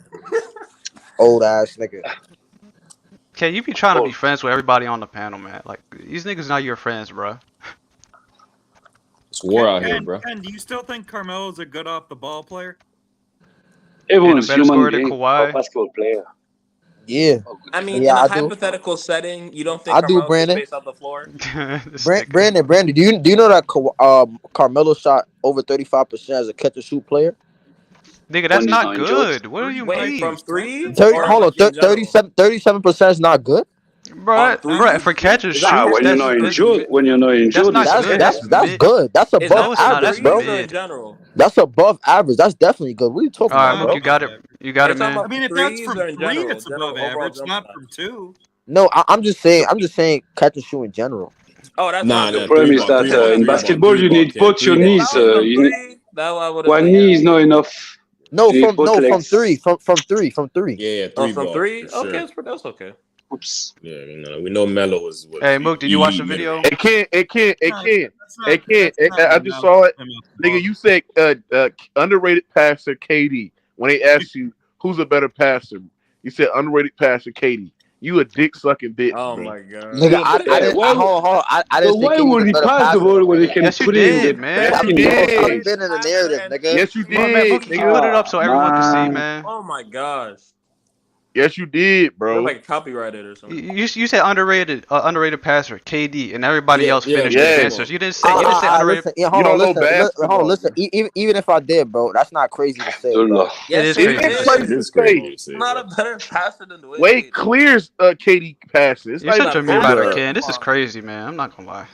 I: Old ass nigga.
F: Can you be trying to be friends with everybody on the panel, man? Like these niggas not your friends, bro.
J: It's war out here, bro.
E: Ken, do you still think Carmelo's a good off the ball player?
O: Everyone's human
F: being a
O: basketball player.
I: Yeah.
N: I mean, in a hypothetical setting, you don't think Carmelo can space out the floor?
I: Brandon, do you know that Carmelo shot over 35% as a catch and shoot player?
F: Nigga, that's not good. What do you mean?
N: From 3?
I: 37% is not good?
F: Bro, for catch and shoot.
O: When you're not injured,
I: that's good. That's above average, bro. That's above average. That's definitely good. What are you talking about?
F: Look, you got it, man.
E: I mean, if that's from 3, it's above average, not from 2.
I: No, I'm just saying catch and shoot in general.
N: Oh, that's
O: the problem is that in basketball you need both your knees. One knee is not enough.
I: No, from three. From three.
S: Yeah, three
N: from
S: ball.
N: three.
S: Sure.
N: Okay, that's okay.
O: Oops.
S: Yeah, we know Melo was what.
F: Hey, Mook, did you watch the video?
P: It can't. I just
E: enough.
P: saw it, nigga. You said underrated passer KD when they asked you who's a better passer. You said underrated passer KD. You a dick sucking bitch.
N: Oh
P: bro.
N: my god.
I: Nigga, I didn't. Hold on. I didn't say
O: why
I: KD
O: would
I: was
O: he
I: a better
O: pass the
I: passer.
O: ball when he can
F: Yes, you
O: put it in
F: did,
O: the
F: man.
I: Stop
P: did.
I: spinning the narrative, nigga.
P: Yes, you
F: Come on, man.
P: did.
F: Mook, you put it up so everyone can see, man.
N: Oh my gosh.
P: Yes, you did,
N: You're
P: bro.
N: like copyrighted or something.
F: You said underrated passer KD, and everybody else finished their answers. You didn't say underrated.
I: Listen, hold on, listen. Even if I did, bro, that's not crazy to say, bro.
F: It is
N: Yes,
F: crazy.
N: it
F: to
N: is.
F: say.
N: He's not a better passer than the way.
P: Wade clears KD passes.
F: You shut your mute about it, Ken. This is crazy, man. I'm not gonna lie.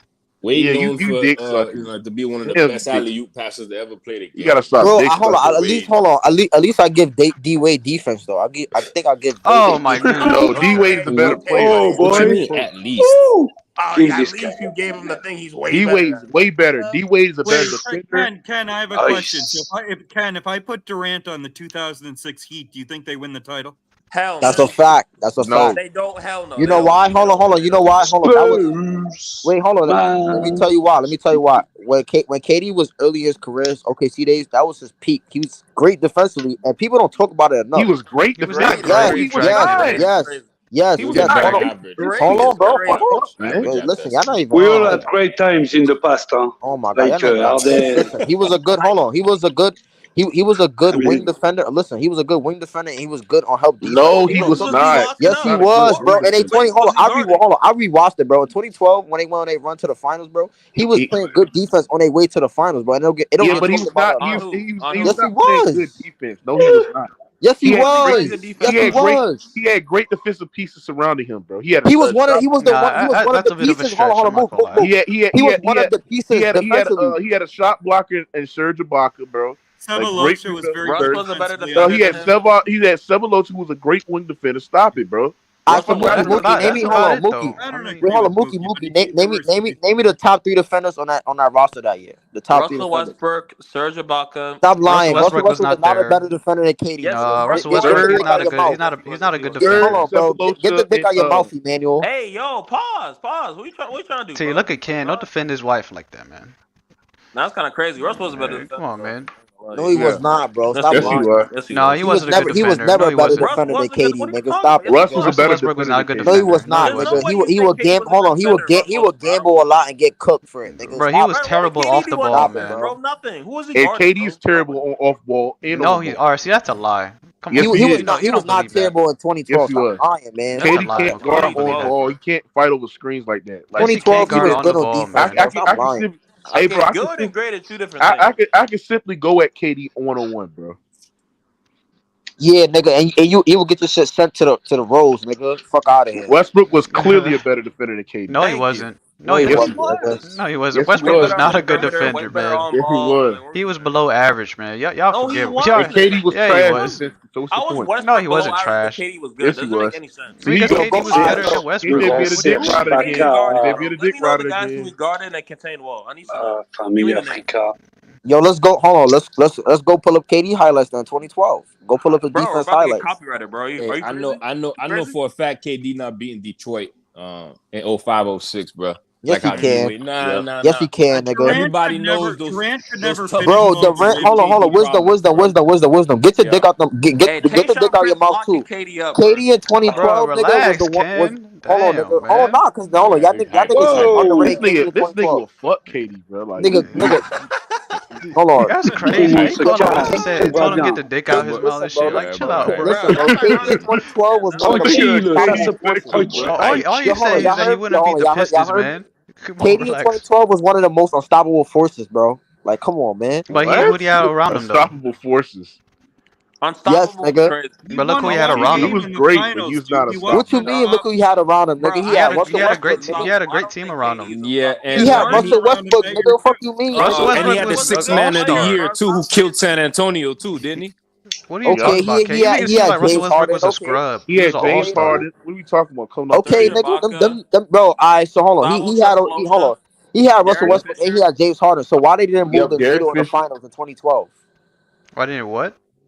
S: Wade known
P: you
S: for
P: dick sucking.
S: to be one of the
P: Yeah,
S: best alley-oop passers to ever play the game.
P: You gotta stop.
I: Bro,
P: dick
I: hold on.
P: sucking.
I: At least I give D Wade defense though. I think I'll give.
F: Oh my goodness.
P: No, D Wade's a better player.
O: Oh boy.
S: What you mean at least?
N: Oh,
O: Give
N: at
O: this
N: least
O: guy.
N: you gave him the thing. He's way
P: D
N: better.
P: Wade's way better. D Wade's a better defender.
E: Ken, I have a question. So if I put Durant on the 2006 Heat, do you think they win the title?
N: Hell no.
I: That's a fact. That's a fact.
N: They don't. Hell no.
I: You know why? Hold on. You know why? Hold on. Wait, hold on. Let me tell you why. When KD was early in his career, OKC days, that was his peak. He was great defensively, and people don't talk about it enough.
P: He was great defensively. Yes.
I: Hold on, bro. Wait, listen, y'all not even.
O: We all had great times in the past, huh?
I: Oh my god!
O: Like,
I: listen, he was a good. Hold on, he was a good. He was a good wing defender. Listen, he was a good wing defender, and he was good on help defense.
P: No, he was not.
I: Yes, he was, bro. And they 20. Hold on, I rewatched it, bro. In 2012, when they went on they run to the finals, bro, he was playing good defense on their way to the finals, bro. And it don't
P: but he was not.
I: Yes,
P: he was good defense. No, he was not.
I: Yes, he was.
P: He had great defensive pieces surrounding him, bro. He
I: was one of the pieces. Hold on, he was one of the pieces.
P: He had a shot blocker and Serge Ibaka, bro.
E: Sebalosha was very
P: good. He had Sebalosha, who was a great wing defender. Stop it, bro. Mookie, name me the top 3 defenders on that roster that year. The top 3
N: Russell Westbrook, Serge Ibaka.
I: Stop lying. Russell Westbrook was not a better defender than KD.
F: Russell Westbrook is not a good. He's not a good defender.
I: Hold on, bro. Get the dick out your mouth, Emmanuel.
N: Hey, yo, pause. What you trying to do?
F: See, look at Ken. Don't defend his wife like that, man.
N: That's kind of crazy. Russell was a better defender.
F: Come on, man.
I: No, he was not, bro. Stop lying.
F: No, he wasn't a good defender.
I: He was never a better defender than KD, nigga. Stop.
P: Russ Westbrook
F: was not a good defender.
I: No, he was not, nigga. He would gamble. Hold on, he would gamble a lot and get cooked for it, nigga.
F: Bro, he was terrible off the ball, man.
N: Bro, nothing. Who was he?
P: And KD is terrible on off ball.
F: No, he. See, that's a lie. Come
I: on,
P: he
I: was not terrible in 2012.
P: Yes, he was.
I: Lying, man.
P: KD can't guard on ball. He can't fight over screens like that.
I: 2012, he was good on defense.
P: Hey, bro,
N: good and great are 2 different things.
P: I could simply go at KD 1-on-1, bro.
I: Yeah, nigga, and you will get your shit sent to the Rose, nigga. Fuck out of here.
P: Westbrook was clearly a better defender than KD.
F: No, he wasn't.
I: No, he wasn't.
F: No, he wasn't. Westbrook was not a good defender, man.
P: Yes, he was.
F: He was below average, man. Y'all forget.
P: KD was trash.
F: No, he wasn't trash.
N: KD was good. Doesn't make any sense.
F: Because KD was better than Westbrook.
P: He did be a dick rider again. He did be a dick rider
N: again. Who guarded and contained wall? I need some.
I: Yo, let's go. Hold on. Let's go pull up KD highlights then. 2012. Go pull up the defense highlights.
N: Copyrighted, bro.
J: Hey, I know for a fact KD not beating Detroit in 05-06, bro.
I: Yes, he can.
J: Yes,
I: he can, nigga.
J: Everybody knows those.
E: Durant could never
I: bro, Durant. Hold on. Wisdom. Get your dick out the get the dick out your mouth too. KD in 2012, nigga, was the one. Hold on, nigga. Hold on, nah, cause hold on, y'all think it's underrated.
P: This nigga will fuck KD, bro. Like,
I: nigga. Hold on.
F: That's crazy. I told him to get the dick out his mouth and shit. Like, chill out, bro.
I: Listen, KD in 2012 was one of the
F: all you say is that he wouldn't beat the Pistons, man.
I: KD in 2012 was one of the most unstoppable forces, bro. Like, come on, man.
F: But who he had around him, though?
P: Unstoppable forces.
I: Yes, nigga.
F: But look who he had around him.
P: He was great, but he was not a star.
I: What you mean? Look who he had around him, nigga. He
F: had a great team around him.
J: Yeah, and
I: he had Russell Westbrook, nigga. Fuck you mean?
J: And he had the 6th man of the year too, who killed San Antonio too, didn't he?
F: What are you talking about?
I: He had James Harden.
F: Was a scrub.
P: He had James Harden. What are we talking about?
I: Okay, nigga. Them, bro. Alright, so hold on. He had Russell Westbrook and he had James Harden. So why they didn't move the needle in the finals in 2012?
F: Why didn't what?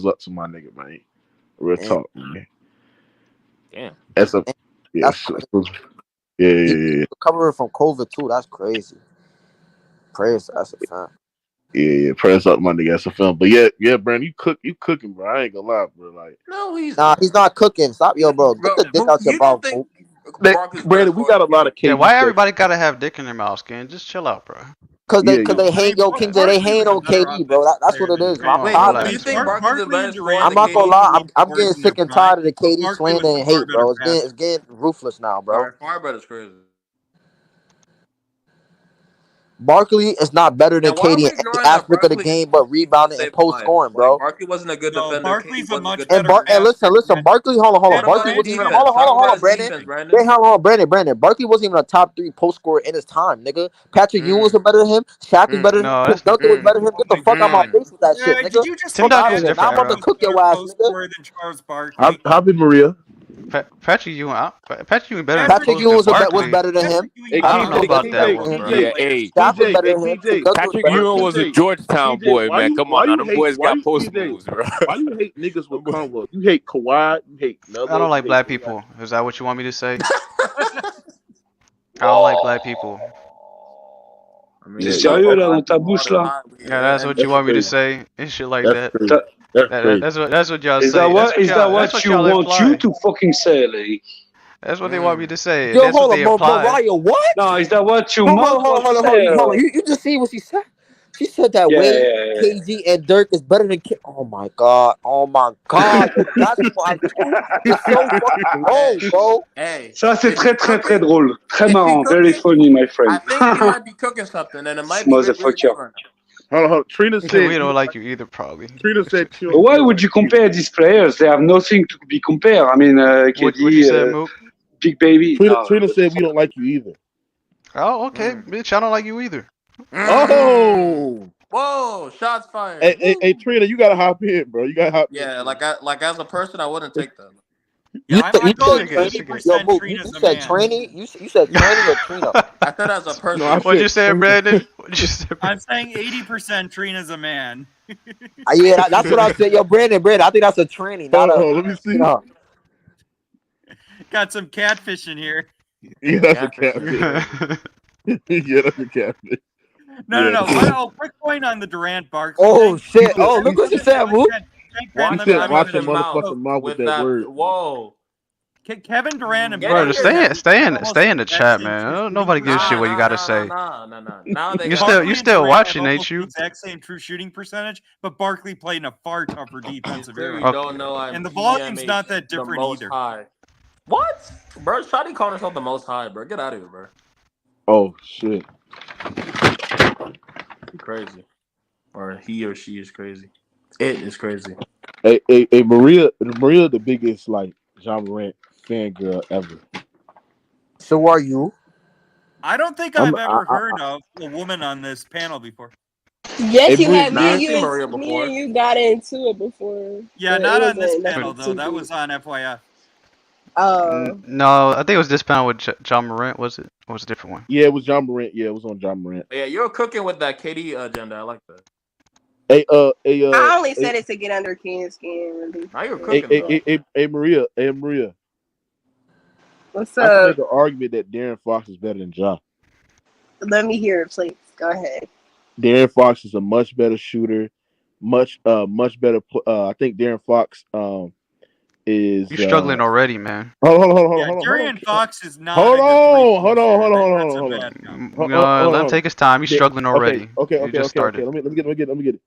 P: prayers up to my nigga, man. Real talk, man.
N: Damn.
P: That's a yeah. Yeah.
I: Recovering from COVID too. That's crazy. Prayers. That's a fact.
P: Yeah. Prayers up, my nigga. That's a film. But yeah, Brandon, you cooking, bro. I ain't gonna lie, bro. Like,
N: no, he's
I: not cooking. Stop, bro. Get the dick out your mouth, bro.
P: Brandon, we got a lot of KD.
F: Yeah, why everybody gotta have dick in their mouth, Skin? Just chill out, bro.
I: Cause they hate King J. They hate on KD, bro. That's what it is.
F: Come on,
I: I'm tired.
N: Do you think Barkley's a better scorer
I: I'm
N: than
I: not gonna
N: KD?
I: lie. I'm getting sick and tired of the KD slander and hate, bro. It's getting ruthless now, bro.
N: Far better scorer.
I: Barkley is not better than
N: And why are
I: KD
N: we
I: in any
N: ignoring that
I: aspect of the
N: Barkley
I: game, but rebounding and
N: saved
I: post
N: life?
I: scoring,
N: Like
I: bro.
N: Barkley wasn't a good
E: No,
N: defender.
E: Barkley's
N: KD
E: a
N: wasn't a
E: much
N: good
E: better
N: defender.
I: And listen,
E: passer.
I: Barkley, hold on.
N: What about
I: Barkley
N: his
I: wasn't even
N: defense? Talk about his
I: Brandon.
N: defense, Brandon.
I: Hold on, Brandon. Barkley wasn't even a top 3 post scorer in his time, nigga. Patrick Ewing was better than him. Shaq was better than him.
F: No,
I: Tim
F: that's
I: Duncan was better than him. Get the fuck out my face with that shit,
E: Did
I: nigga.
E: you just
F: Tim
E: say
I: Fuck out
F: Duncan's
I: of here.
E: Patrick
I: Now
F: different
I: I'm about to
F: era.
E: Ewing's
I: cook
E: better
I: your ass,
E: post
I: nigga.
E: scorer than Charles Barkley?
C: Hop in, Maria.
F: Patrick Ewing better in the
I: Patrick
F: post
I: Ewing
F: than
I: was
F: Barkley.
I: better than him.
C: Hey,
F: I don't know about that
C: TJ,
F: one, bro.
S: Yeah, hey.
I: Shaq was better
C: hey,
I: than him.
C: TJ,
I: Tim Duncan was
S: Patrick
I: better than
S: Ewing
I: him.
S: was a
C: TJ,
S: Georgetown
C: TJ,
S: boy, man. Come on now. Them boys got post
C: TJ,
S: moves, bro.
C: why you hate niggas with convo? You hate Kawhi, you hate
F: I don't
C: Melo,
F: like
C: you hate
F: black people. Is that what you want me to say? I don't like black people.
O: T'es sérieux là dans ta bouche là?
F: Yeah, that's what you want me to say and shit like that. That's what y'all
O: Is
F: say.
O: that
F: That's
O: what
F: what
O: you
F: y'all
O: want you
F: imply.
O: to fucking say, like?
F: That's what they want me to say.
I: Yo,
F: That's what
I: hold
F: they
I: on,
F: imply.
I: Mariah, what?
O: No, is that what your
I: Hold
O: mouth want to say?
I: on. You just see what she said? She said that Wade, KG, and Dirk is better than Kim. Oh my god. Yo, basketball IQ is so fucking low, bro.
N: Hey,
O: Ça c'est très drôle, très marrant, very funny, my friend.
N: I think you might be cooking something, and it might be really
O: Motherfucker.
N: good right now.
C: Hold on. Trina said
F: we don't like you either, probably.
C: Trina said,
O: But why would you compare these players? They have nothing to be compared. I mean,
F: What you said, Mook?
O: Big Baby.
C: Trina said we don't like you either.
F: Oh, okay, bitch. I don't like you either.
C: Oh.
N: Whoa! Shots fired.
C: Hey, Trina, you gotta hop in, bro. You gotta hop in.
N: Yeah, like as a person, I wouldn't take that.
E: I'm going 80%
I: Mook,
E: Trina's
I: you
E: a
I: said
E: man.
I: Tranny? You said Tranny or Trina?
N: I said as a person.
F: What'd you say, Brandon? What'd you say?
E: I'm saying 80% Trina's a man.
I: Yeah, that's what I said. Yo, Brandon, I think that's a tranny, not a.
C: Let me see.
E: Got some catfish in here.
C: Yeah, that's a catfish. Yeah, that's a catfish.
E: No. Oh, quick point on the Durant Barkley.
I: Oh
E: thing.
I: shit! Oh, look what you said, Mook.
C: You said watch your motherfucking mouth with that word.
N: Whoa.
E: Kevin Durant and
F: Bro,
E: Barkley.
F: stay in the chat, man. Nobody gives a shit what you gotta say.
N: Now they
F: You still watching, ain't you?
E: Exact same true shooting percentage, but Barkley played in a far tougher defensive
N: Clearly
E: era.
N: don't know I'm
E: And the volume's
N: PMH,
E: not that
N: the
E: different
N: most
E: either.
N: high. What? Bro, Shotty called herself the most high, bro. Get out of here, bro.
C: Oh shit.
N: You crazy. Or he or she is crazy. It is crazy.
C: Hey, Maria, the biggest like John Morant fangirl ever.
I: So are you?
E: I don't think I've ever heard of a woman on this panel before.
T: Yes,
C: Hey,
T: you have.
N: Maria,
T: Me and you got into it before.
E: Yeah,
T: but
E: not
T: it
E: on this
T: wasn't
E: panel
T: nothing
E: though.
T: too
E: That
T: deep.
E: was on FYF.
F: No, I think it was this panel with John Morant. Was it? Or was it a different one?
C: Yeah, it was John Morant. Yeah, it was on John Morant.
N: Yeah, you're cooking with that KD agenda. I like that.
C: Hey,
T: I only said it to get under Ken's skin, really.
N: Now you're cooking.
C: Hey, Maria.
T: What's
C: I can
T: up?
C: make an argument that Darren Fox is better than Ja.
T: Let me hear it, please. Go ahead.
C: Darren Fox is a much better shooter, much better. I think Darren Fox is.
F: You struggling already, man.
C: Hold on.
E: Darren Fox is not.
C: Hold on.
F: Let him take his time. He's struggling already.
C: Okay. Let me get it.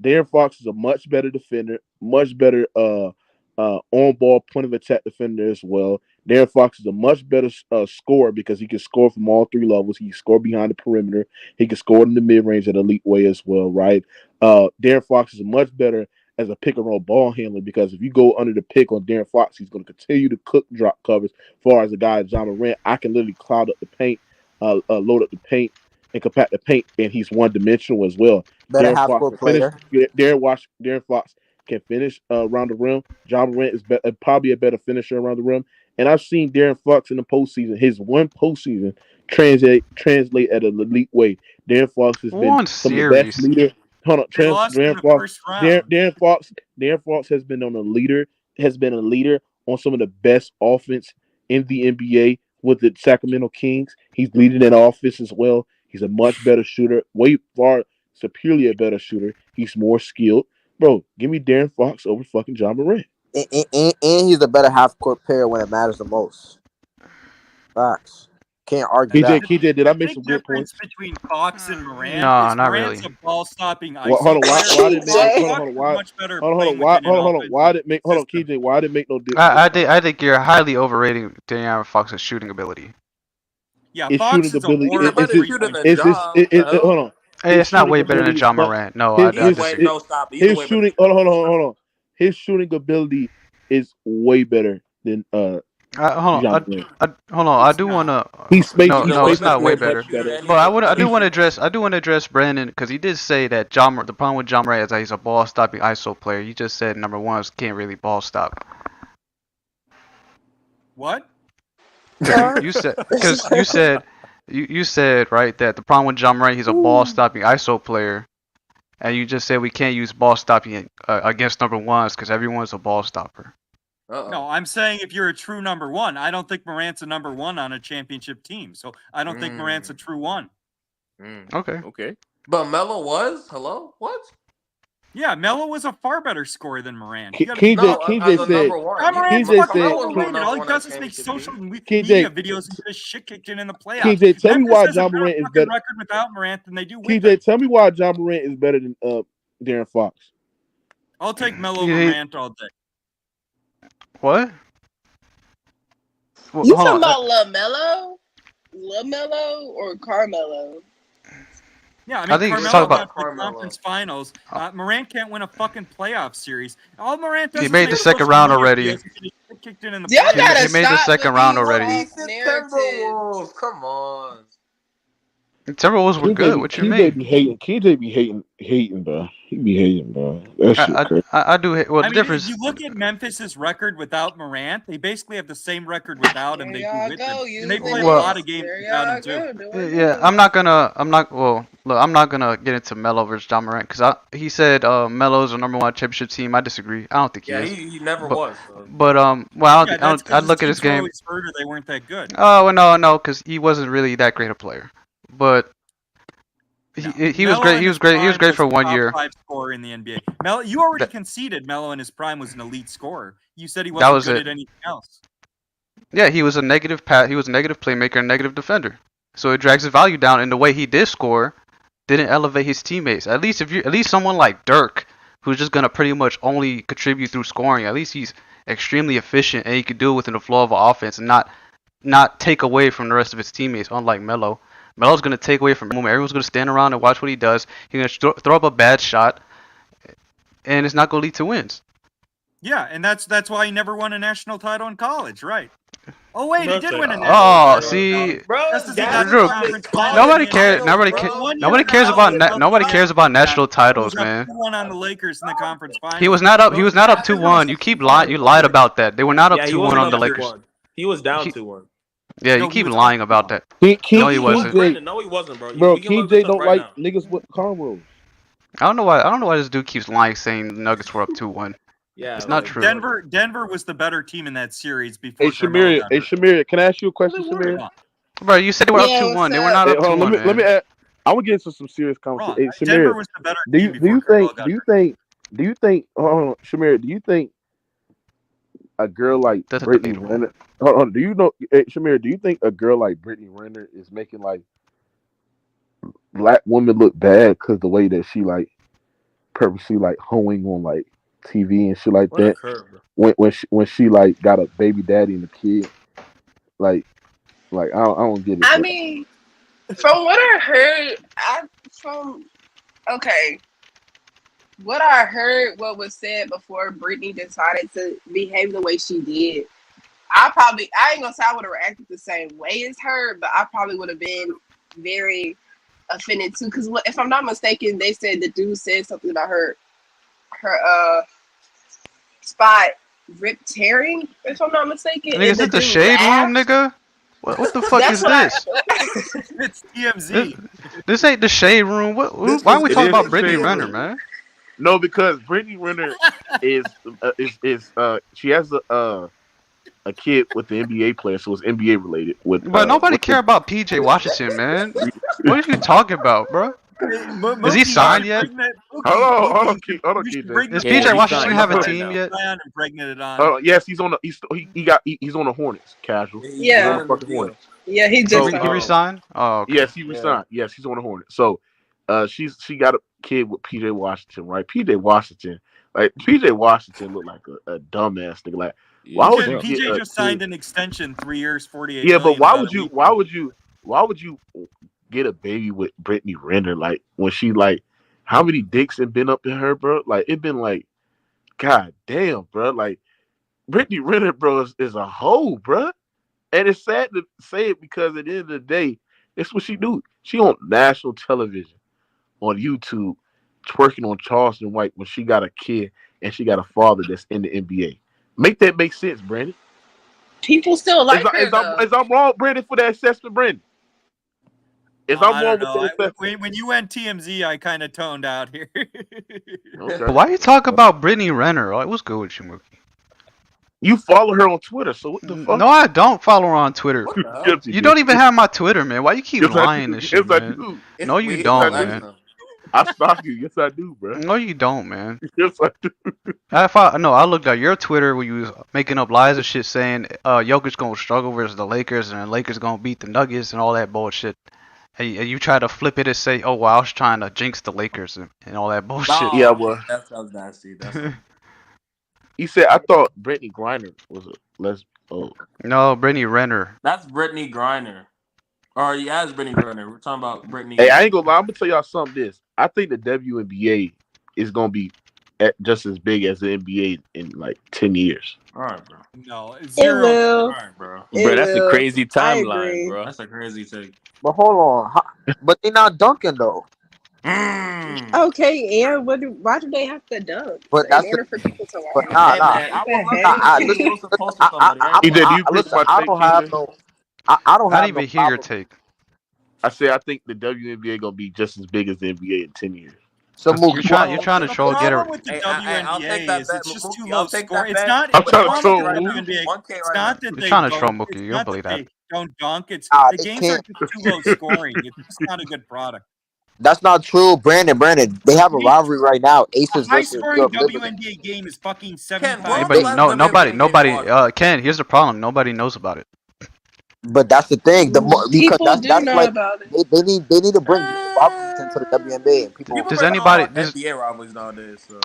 C: Darren Fox is a much better defender, much better on ball point of attack defender as well. Darren Fox is a much better scorer because he can score from all 3 levels. He can score behind the perimeter. He can score in the mid range at elite way as well, right? Darren Fox is much better as a pick and roll ball handler because if you go under the pick on Darren Fox, he's going to continue to cook drop covers. As far as a guy John Morant, I can literally cloud up the paint, load up the paint, and compact the paint, and he's one dimensional as well.
I: Better half court player.
C: Darren Fox can finish around the rim. John Morant is probably a better finisher around the rim. And I've seen Darren Fox in the postseason. His one postseason translate at an elite way. Darren Fox has been some of the best leader. Darren Fox has been a leader on some of the best offense in the NBA with the Sacramento Kings. He's leading that offense as well. He's a much better shooter, way far superiorly a better shooter. He's more skilled. Bro, give me Darren Fox over fucking John Morant.
I: And he's the better half court player when it matters the most. Facts. Can't argue that.
C: KJ, did I make some good points?
E: Between Fox and Morant.
F: No, not
E: Morant's
F: really.
E: a ball stopping ice.
C: Hold on, why did it make KJ, why did it make no difference?
F: I think you're highly overrating Darren Fox's shooting ability.
E: Yeah,
P: his
E: Fox
P: shooting
E: is a
P: ability.
E: horrible
P: Hold on.
F: Hey, it's not way better than John Morant. No, I disagree.
P: His shooting. Hold on. His shooting ability is way better than
F: hold
P: John
F: on.
P: Morant.
F: Hold on. I do want to. No, it's not way better. But I do want to address Brandon because he did say that the problem with John Morant is that he's a ball stopping ISO player. You just said number one can't really ball stop.
E: What?
F: You said because you said right that the problem with John Morant, he's a ball stopping ISO player, and you just said we can't use ball stopping against number ones because everyone's a ball stopper.
E: No, I'm saying if you're a true number one, I don't think Morant's a number one on a championship team. So I don't think Morant's a true one.
F: Okay.
N: But Melo was? Hello? What?
E: Yeah, Melo was a far better scorer than Morant.
P: KJ said.
E: Morant's fucking overrated. All he does is make social media videos and get his shit kicked in the playoffs.
P: KJ, tell me why
E: Memphis has a
P: John Morant is
E: fucking
P: better.
E: record without Morant than they do with him.
P: KJ, tell me why John Morant is better than De'Aaron Fox.
E: I'll take Melo over Morant all day.
F: What?
T: You talking about LaMelo or Carmelo?
E: Yeah,
F: I think
E: Carmelo got to the conference finals. Morant can't win a fucking playoff series. All Morant does
F: he made the second round already.
E: He
F: made the second round already.
N: Timberwolves, come on.
F: Timberwolves were good. What you mean?
P: KJ be hating, bro. He be hating, bro. That shit crazy.
F: I do hate. Well, the difference.
E: If you look at Memphis's record without Morant, they basically have the same record without him they do with him. And they play a lot of games without him too.
F: Yeah, I'm not gonna get into Melo versus John Morant because he said Melo's a number one championship team. I disagree. I don't think he is.
N: He never was.
F: But I'd look at his game.
E: They weren't that good.
F: Oh no, because he wasn't really that great a player. But he was great. He was great. He was great for 1 year.
E: 5 scorer in the NBA. Melo, you already conceded Melo in his prime was an elite scorer. You said he wasn't good at anything else.
F: Yeah, he was a negative He was a negative playmaker and negative defender. So it drags his value down. And the way he did score didn't elevate his teammates. At least someone like Dirk, who's just gonna pretty much only contribute through scoring. At least he's extremely efficient and he could do it within the flow of an offense and not take away from the rest of his teammates. Unlike Melo. Melo's going to take away from him. Everyone's going to stand around and watch what he does. He's going to throw up a bad shot, and it's not going to lead to wins.
E: Yeah, and that's why he never won a national title in college, right? Oh wait, he did win a national title.
F: Oh, see, nobody cares. Nobody cares about national titles, man.
E: Won on the Lakers in the conference finals.
F: He was not up 2-1. You keep lying. You lied about that. They were not up 2-1 on the Lakers.
N: He was down 2-1.
F: Yeah, you keep lying about that.
P: No,
F: he wasn't.
N: No, he wasn't, bro.
P: Bro, KJ don't like niggas with cornrows.
F: I don't know why this dude keeps lying, saying the Nuggets were up 2-1.
N: Yeah,
F: it's not true.
E: Denver was the better team in that series before.
P: Hey, Shamir, can I ask you a question, Shamir?
F: Bro, you said they were up 2-1. They were not up 2-1.
P: Let me add. I want to get into some serious conversation. Hey, Shamir,
E: Denver was the better team.
P: Do you think? Hold on, Shamir. Do you think a girl like Brittany Renner? Hold on. Do you know, Shamir? Do you think a girl like Brittany Renner is making like black women look bad because the way that she like purposely like hoeing on like TV and shit like that? When she like got a baby daddy and a kid, like I don't get it.
T: I mean, from what I heard, what I heard, what was said before Brittany decided to behave the way she did, I ain't gonna say I would have reacted the same way as her, but I probably would have been very offended too. Because if I'm not mistaken, they said the dude said something about her spot rip tearing. If I'm not mistaken,
F: nigga, is it the shade room, nigga? What the fuck is this?
E: It's TMZ.
F: This ain't the shade room. Why are we talking about Brittany Renner, man?
P: No, because Brittany Renner is she has a kid with the NBA player, so it's NBA related.
F: But nobody care about PJ Washington, man. What are you talking about, bro? Is he signed yet?
P: Hold on, KJ.
F: Does PJ Washington have a team yet?
P: Yes, he's on the Hornets, casual.
T: Yeah. Yeah, he just
F: he resigned. Oh, okay.
P: Yes, he resigned. Yes, he's on the Hornets. So, she got a kid with PJ Washington, right? PJ Washington looked like a dumbass nigga. Like, why would you?
E: PJ just signed an extension, 3 years, 48.
P: Yeah, but why would you? why would you get a baby with Brittany Renner? Like when she like, how many dicks have been up in her, bro? Like it been like, god damn, bro. Like Brittany Renner, bro, is a hoe, bro. And it's sad to say it because at the end of the day, it's what she do. She on national television, on YouTube, twerking on Charleston White when she got a kid and she got a father that's in the NBA. Make that make sense, Brandon.
T: People still like her,
P: Is I'm wrong, Brandon, for that assessment, Brandon?
E: I don't know. When you went TMZ, I kind of toned out here.
F: Okay. Why you talk about Brittany Renner? Like, what's good with you, Mookie?
P: You follow her on Twitter, so what the fuck?
F: No, I don't follow her on Twitter. You don't even have my Twitter, man. Why you keep lying and shit, man? No, you don't, man.
P: I stalk you. Yes, I do, bro.
F: No, you don't, man.
P: Yes, I do.
F: I looked at your Twitter where you was making up lies and shit saying Jokic gonna struggle versus the Lakers and the Lakers gonna beat the Nuggets and all that bullshit. And you try to flip it and say, "Oh, well, I was trying to jinx the Lakers and all that bullshit."
N: No,
P: yeah, well,
N: that sounds nasty.
P: He said, "I thought Brittany Griner was a lesbian." Oh.
F: No, Brittany Renner.
N: That's Brittany Griner. Or yeah, it's Brittany Griner. We're talking about Brittany.
P: Hey, I ain't gonna lie. I'm gonna tell y'all something. I think the WNBA is gonna be just as big as the NBA in like 10 years.
N: All right, bro.
E: No,
T: it will.
N: All right, bro.
U: Bro, that's a crazy timeline, bro.
N: That's a crazy take.
I: But hold on, but they're not dunking though.
T: Okay, and why do they have to dunk?
I: But that's
T: in order for people to watch.
I: But I don't
F: have even hear your take.
P: I say I think the WNBA gonna be just as big as the NBA in 10 years.
F: So you're trying to troll get her.
E: With the WNBA is it's just too low score. It's not.
P: I'm trying to troll.
E: It's not that
F: you're trying to troll Mookie. You don't believe that.
E: Don't dunk. It's the games are just too low scoring. It's just not a good product.
I: That's not true, Brandon. They have a rivalry right now. Aces versus
E: high-scoring WNBA game is fucking 75.
F: Nobody. Ken, here's the problem. Nobody knows about it.
I: But that's the thing. Because that's
T: know
I: like
T: about it.
I: they need to bring rivalries into the WNBA. People
F: does anybody?
N: NBA rivalries nowadays. So.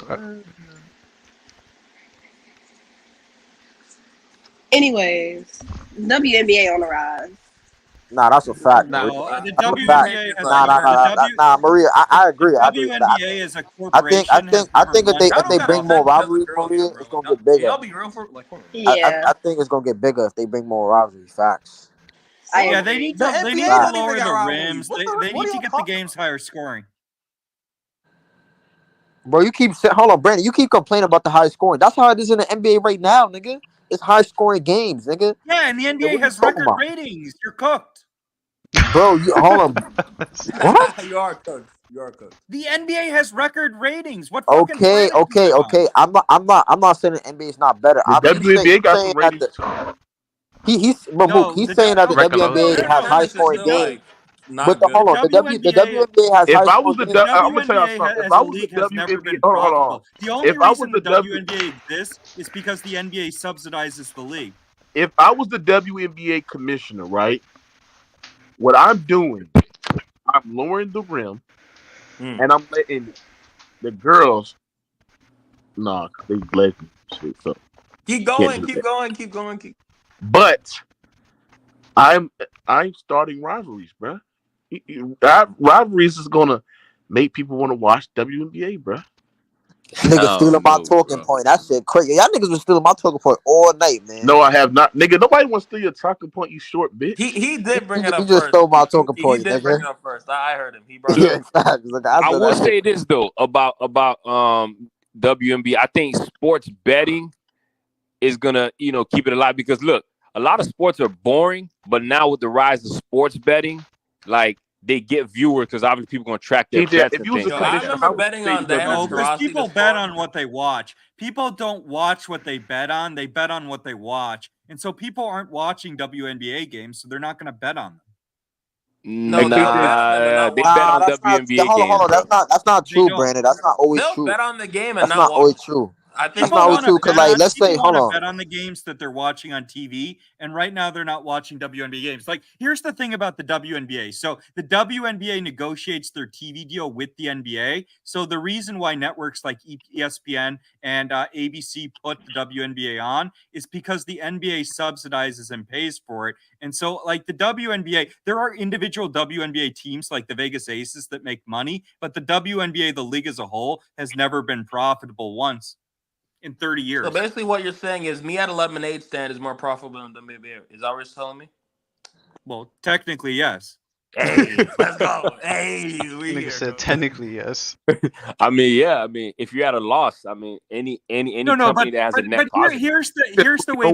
T: Anyways, WNBA on the rise.
I: Nah, that's a fact.
E: No, the WNBA
I: Nah, Maria, I agree.
E: WNBA is a corporation.
I: I think if they bring more rivalries, Maria, it's gonna get bigger.
N: Y'all be real for
I: I think it's gonna get bigger if they bring more rivalries. Facts.
E: Yeah, they need to lower the rims. They need to get the games higher scoring.
I: Bro, hold on, Brandon. You keep complaining about the high scoring. That's how it is in the NBA right now, nigga. It's high scoring games, nigga.
E: Yeah, and the NBA has record ratings. You're cooked.
I: Bro, hold on. What?
N: You are cooked.
E: The NBA has record ratings. What?
I: Okay. I'm not saying the NBA is not better.
P: The WNBA got some ratings.
I: He's saying that the WNBA has high scoring games. But hold on, the WNBA has high scoring games.
P: I'm gonna tell you something. If I was the WNBA, hold on.
E: The only reason the WNBA exists is because the NBA subsidizes the league.
P: If I was the WNBA commissioner, right? What I'm doing, I'm lowering the rim, and I'm letting the girls. Nah, they lesbian shit. So
N: keep going.
P: But I'm starting rivalries, bro. Rivalries is gonna make people want to watch WNBA, bro.
I: Niggas stealing my talking point. That shit crazy. Y'all niggas been stealing my talking point all night, man.
P: No, I have not, nigga. Nobody wants to steal your talking point, you short bitch.
N: He did bring it up.
I: He just stole my talking point.
N: He did bring it up first. I heard him. He brought
U: it up. I will say this though about WNBA. I think sports betting is gonna keep it alive because look, a lot of sports are boring, but now with the rise of sports betting, like. They get viewers because obviously people are going to track their bets and things.
N: I remember betting on that.
E: Because people bet on what they watch. People don't watch what they bet on. They bet on what they watch. And so people aren't watching WNBA games, so they're not going to bet on them.
U: They bet on WNBA games.
I: Hold on. That's not true, Brandon. That's not always true.
N: They'll bet on the game and
I: that's not always true.
N: I think
E: let's say, hold on. Bet on the games that they're watching on TV, and right now they're not watching WNBA games. Like, here's the thing about the WNBA. So the WNBA negotiates their TV deal with the NBA. So the reason why networks like ESPN and ABC put the WNBA on is because the NBA subsidizes and pays for it. And so, like the WNBA, there are individual WNBA teams like the Vegas Aces that make money, but the WNBA, the league as a whole, has never been profitable once in 30 years.
N: So basically what you're saying is me at a lemonade stand is more profitable than WNBA. Is that what you're telling me?
E: Well, technically, yes.
N: Hey, let's go. Hey,
F: Nigga said technically yes.
U: I mean, yeah. I mean, if you're at a loss, I mean, any company that has a net positive.
E: Here's the way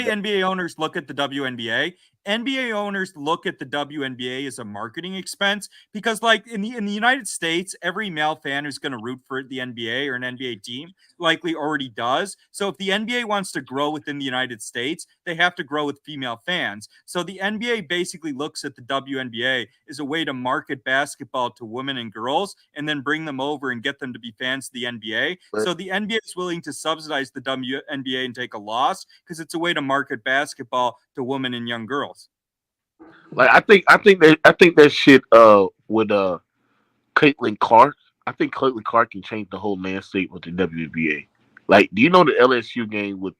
E: NBA owners look at the WNBA. NBA owners look at the WNBA as a marketing expense because, like, in the United States, every male fan who's going to root for the NBA or an NBA team likely already does. So if the NBA wants to grow within the United States, they have to grow with female fans. So the NBA basically looks at the WNBA as a way to market basketball to women and girls and then bring them over and get them to be fans of the NBA. So the NBA is willing to subsidize the WNBA and take a loss because it's a way to market basketball to women and young girls.
P: Like I think that shit with Caitlin Clark. I think Caitlin Clark can change the whole landscape with the WNBA. Like, do you know the LSU game with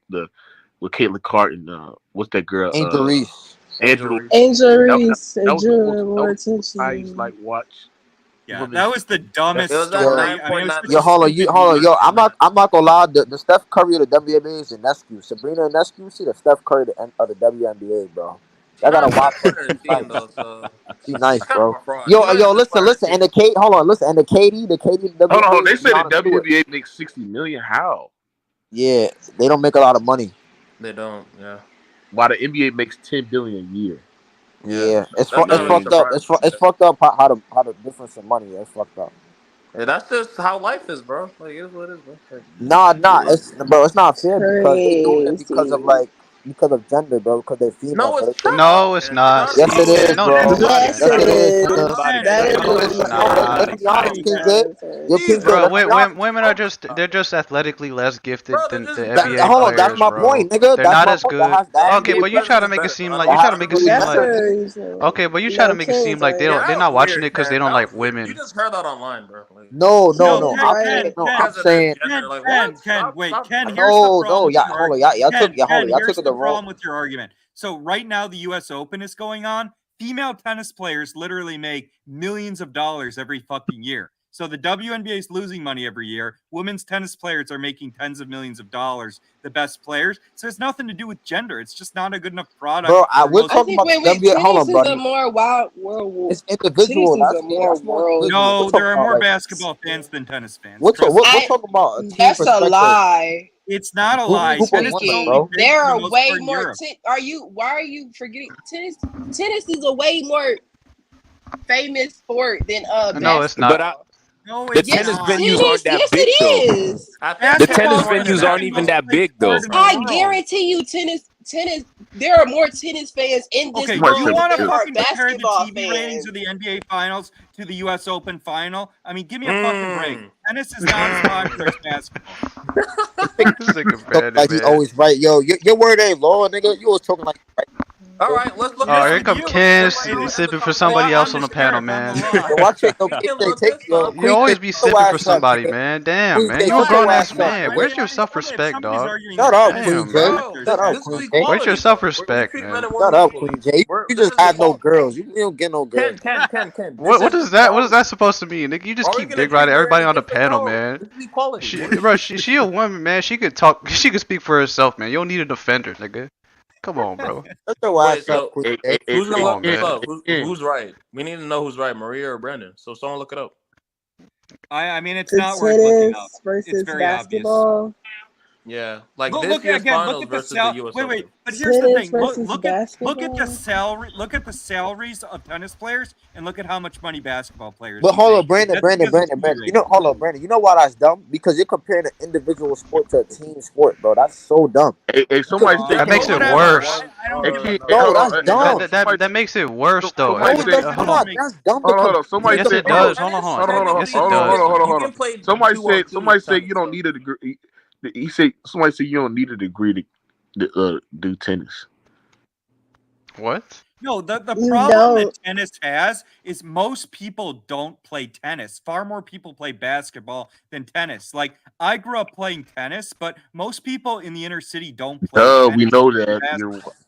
P: Caitlin Clark and what's that girl?
I: Angel Reese.
P: Angel
M: Reese.
P: That was I like watch.
E: Yeah, that was the dumbest
I: Yo,
E: story.
I: hold on. Yo, I'm not gonna lie. The Steph Curry of the WNBA is a Nescu. Sabrina Nescu, she the Steph Curry of the WNBA, bro. I gotta watch her. She's nice, bro. Yo, listen. And the Katie, hold on, listen. And the Katie.
P: Hold on, they say the WNBA makes $60 million. How?
I: Yeah, they don't make a lot of money.
N: They don't. Yeah.
P: While the NBA makes $10 billion a year.
I: Yeah, it's fucked up. It's fucked up how the difference in money. It's fucked up.
N: Yeah, that's just how life is, bro. Like, it is what it is, bro.
I: Nah, it's not fair because they do it because of gender, bro. Because they're female.
N: No, it's not.
F: No, it's not.
I: Yes, it is, bro.
M: Yes, it is.
I: Let's be honest, King J.
F: Bro, women are just athletically less gifted than the NBA
I: Hold on,
F: players,
I: that's my
F: bro.
I: point, nigga.
F: They're not as good. Okay, but you try to make it seem like okay, but you try to make it seem like they're not watching it because they don't like women.
N: You just heard that online, bro. Like,
I: no. I'm saying.
E: Ken, wait, Ken. Here's
I: the problem.
E: Here's the problem with your argument. So right now the U.S. Open is going on. Female tennis players literally make millions of dollars every fucking year. So the WNBA is losing money every year. Women's tennis players are making tens of millions of dollars, the best players. So it's nothing to do with gender. It's just not a good enough product.
I: Bro, we're talking about WNBA. Hold on, buddy.
T: Is a more wild world.
I: It's individual.
E: No, there are more basketball fans than tennis fans.
I: We're talking about.
T: That's a lie.
E: It's not a lie.
T: There are way more. Why are you forgetting tennis? Tennis is a way more famous sport than basketball.
F: No, it's not.
E: No,
U: the tennis venues aren't that big, though. The tennis venues aren't even that big, though.
T: I guarantee you, tennis. There are more tennis fans in this world
E: you want to
T: than
E: fucking compare the
T: basketball
E: TV ratings of the NBA Finals to the U.S. Open Final? I mean, give me a fucking break. Tennis is not as popular as basketball.
I: Like he's always right, yo. Your word ain't law, nigga. You was talking like.
N: All right, let's look.
F: Oh, here come Ken sipping for somebody else on the panel, man. You always be sipping for somebody, man. Damn, man. You a grown ass man. Where's your self-respect, dog?
I: Shut up, Queen J. Shut up, Queen J.
F: Where's your self-respect, man?
I: Shut up, Queen J. You just have no girls. You don't get no girls.
N: Ken.
F: What is that? What is that supposed to mean, nigga? You just keep dick riding everybody on the panel, man. She a woman, man. She could talk. She could speak for herself, man. You don't need a defender, nigga. Come on, bro.
N: Who's right? We need to know who's right, Maria or Brandon. So someone look it up.
E: I mean, it's not worth looking up.
M: Versus basketball.
E: Obvious.
N: Yeah, like this year's finals versus the U.S.
E: Wait, but here's the thing. Look at the salary. Look at the salaries of tennis players, and look at how much money basketball players.
I: But hold on, Brandon. You know, Brandon. You know why that's dumb? Because you're comparing an individual sport to a team sport, bro. That's so dumb.
P: Hey, somebody
F: that makes it worse.
I: No, that's dumb.
F: That makes it worse though.
I: No, it does not. That's dumb.
P: Hold on. Somebody
F: Yes,
P: said
F: it does. Hold on. Yes, it does.
P: Hold on. Somebody said you don't need a degree. Somebody said you don't need a degree to do tennis.
F: What?
E: No, the problem that tennis has is most people don't play tennis. Far more people play basketball than tennis. Like, I grew up playing tennis, but most people in the inner city don't play tennis.
P: We know that.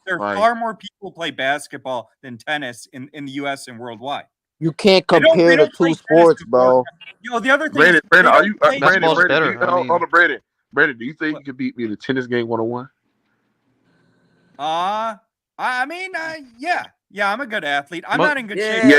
E: There are far more people play basketball than tennis in the U.S. and worldwide.
I: You can't compare the two sports, bro.
E: The other thing
P: Brandon, are you
F: basketball's better?
P: Brandon, do you think you could beat me in a tennis game 1-on-1?
E: Yeah, I'm a good athlete. I'm not in good shape now.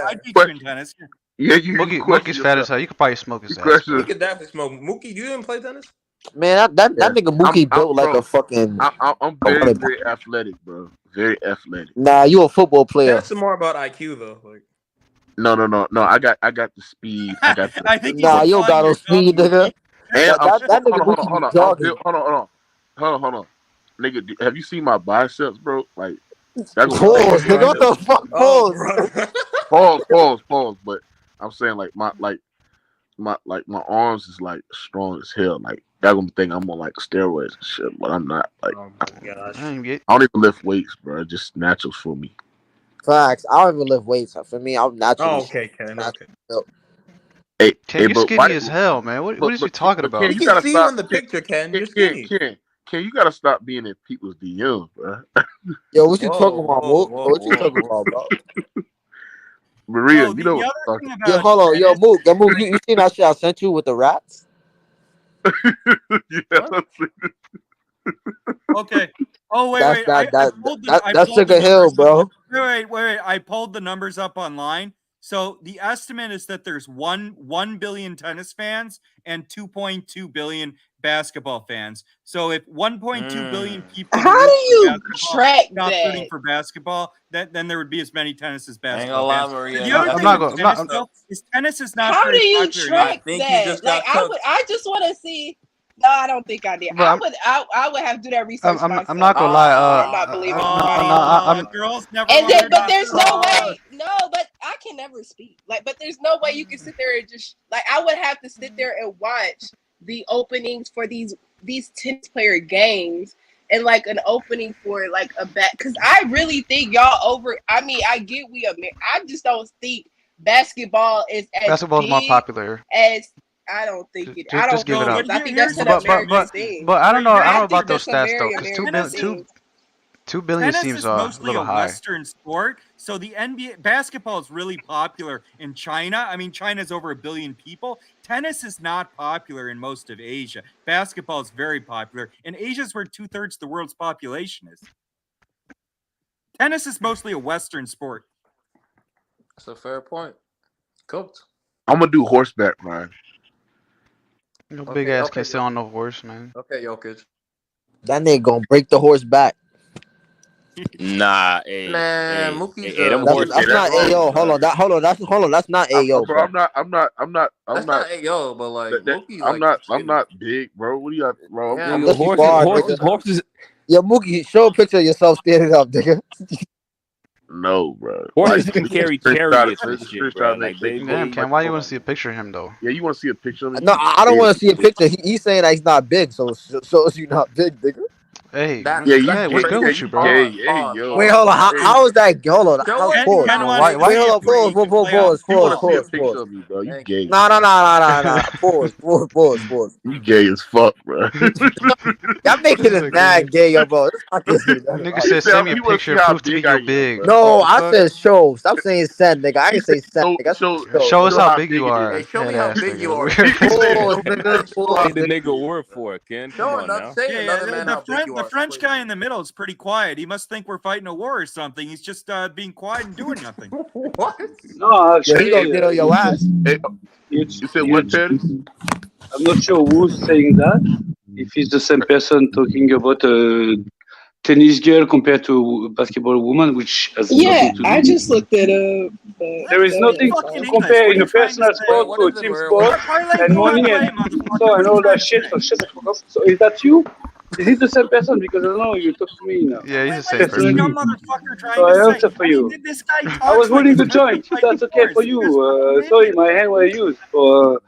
E: I'd beat you in tennis.
P: Yeah,
F: Mookie's fat as hell. You could probably smoke his ass.
N: We could definitely smoke. Mookie, you didn't play tennis?
I: Man, that nigga Mookie built like a fucking.
P: I'm very athletic, bro. Very athletic.
I: Nah, you a football player.
N: That's more about IQ though. Like.
P: No. I got the speed. I got.
E: I think
I: you don't got no speed, nigga. That nigga
P: Hold on. Nigga, have you seen my biceps, bro? Like,
I: pause, nigga. What the fuck?
P: Pause. But I'm saying, like, my arms is like strong as hell. Like, y'all gonna think I'm on like steroids and shit, but I'm not. Like, I don't even lift weights, bro. It's just naturals for me.
I: Facts. I don't even lift weights. For me, I'm natural.
N: Oh, okay, Ken. Okay.
P: Hey,
F: Ken, you skinny as hell, man. What is you talking about?
N: You can see you in the picture, Ken. You're skinny.
P: Ken, you gotta stop being in people's DMs, bro.
I: Yo, what you talking about, Mook? What you talking about, bro?
P: Maria, you know what I'm talking about.
I: Yo, hold on. Yo, Mook, you seen that shit I sent you with the rats?
E: Okay. Oh, wait.
I: That's Sugar Hill, bro.
E: Wait. I pulled the numbers up online. So the estimate is that there's 1 billion tennis fans and 2.2 billion basketball fans. So if 1.2 billion people
T: how do you track
E: stop
T: that
E: rooting for basketball, then there would be as many tennis as basketball fans. Tennis is not.
T: How do you track that? Like I just want to see. No, I don't think I did. I would have to do that research.
F: I'm not gonna lie.
T: I'm not believing
E: girls never.
T: But there's no way. No, but I can never speak. But there's no way you can sit there and just I would have to sit there and watch the openings for these tennis player games and an opening for a bet, because I really think y'all I get I just don't think basketball is as
F: basketball's more popular
T: as. I don't think it.
F: Just give it up.
T: I think that's an American thing.
F: But I don't know about those stats though, because 2 billion seems a little high.
E: Western sport, so the NBA basketball is really popular in China. I mean, China's over 1 billion people. Tennis is not popular in most of Asia. Basketball is very popular, and Asia's where 2/3 of the world's population is. Tennis is mostly a Western sport.
N: That's a fair point. Cooked.
P: I'm gonna do horseback, man.
F: No big ass can't sit on no horse, man.
N: Okay, Jokic.
I: That nigga gonna break the horse back.
U: Nah,
N: Mookie's
I: that's not AO. Hold on. That's not AO.
P: Bro, I'm not.
N: That's not AO, but Mookie,
P: I'm not big, bro. What do you got, bro?
N: Horses.
I: Yo, Mookie, show a picture of yourself standing up, nigga.
P: No, bro.
U: Horses can carry chariots and shit, bro.
F: Damn, Ken, why you want to see a picture of him though?
P: Yeah, you want to see a picture of him?
I: No, I don't want to see a picture. He's saying that he's not big, so you not big, nigga.
F: Hey,
U: what's good with you, bro?
P: Yo.
I: Wait, hold on. How is that? Hold on. Pause.
F: Wait,
I: hold on. Pause.
P: You gay.
I: Nah. Pause.
P: You gay as fuck, bro.
I: Y'all making it mad gay, yo, bro.
F: Nigga said, send me a picture, prove to me you're big.
I: No, I said show. Stop saying send, nigga. I didn't say send, nigga.
F: Show us how big you are.
N: Hey, show me how big you are.
I: Pause, nigga.
U: The nigga work for it, Ken. Come on now.
E: The French guy in the middle is pretty quiet. He must think we're fighting a war or something. He's just being quiet and doing nothing.
N: What?
O: No, actually,
I: he gonna get on your ass.
P: You said what, Terry?
O: I'm not sure who's saying that. If it's the same person talking about a tennis girl compared to a basketball woman, which has nothing to do.
T: I just looked it up.
O: There is nothing to compare in a personal sport to a team sport and money and all that shit. So shut the fuck up. So is that you? Is it the same person? Because I don't know, you talk to me now.
F: Yeah, he's the same
E: This dumb
F: person.
E: motherfucker trying
O: So I
E: to
O: answer
E: say,
O: for you.
E: this guy talks
O: I was
E: like
O: holding
E: it's
O: the joint. If that's okay for you. Sorry, my hand were used. So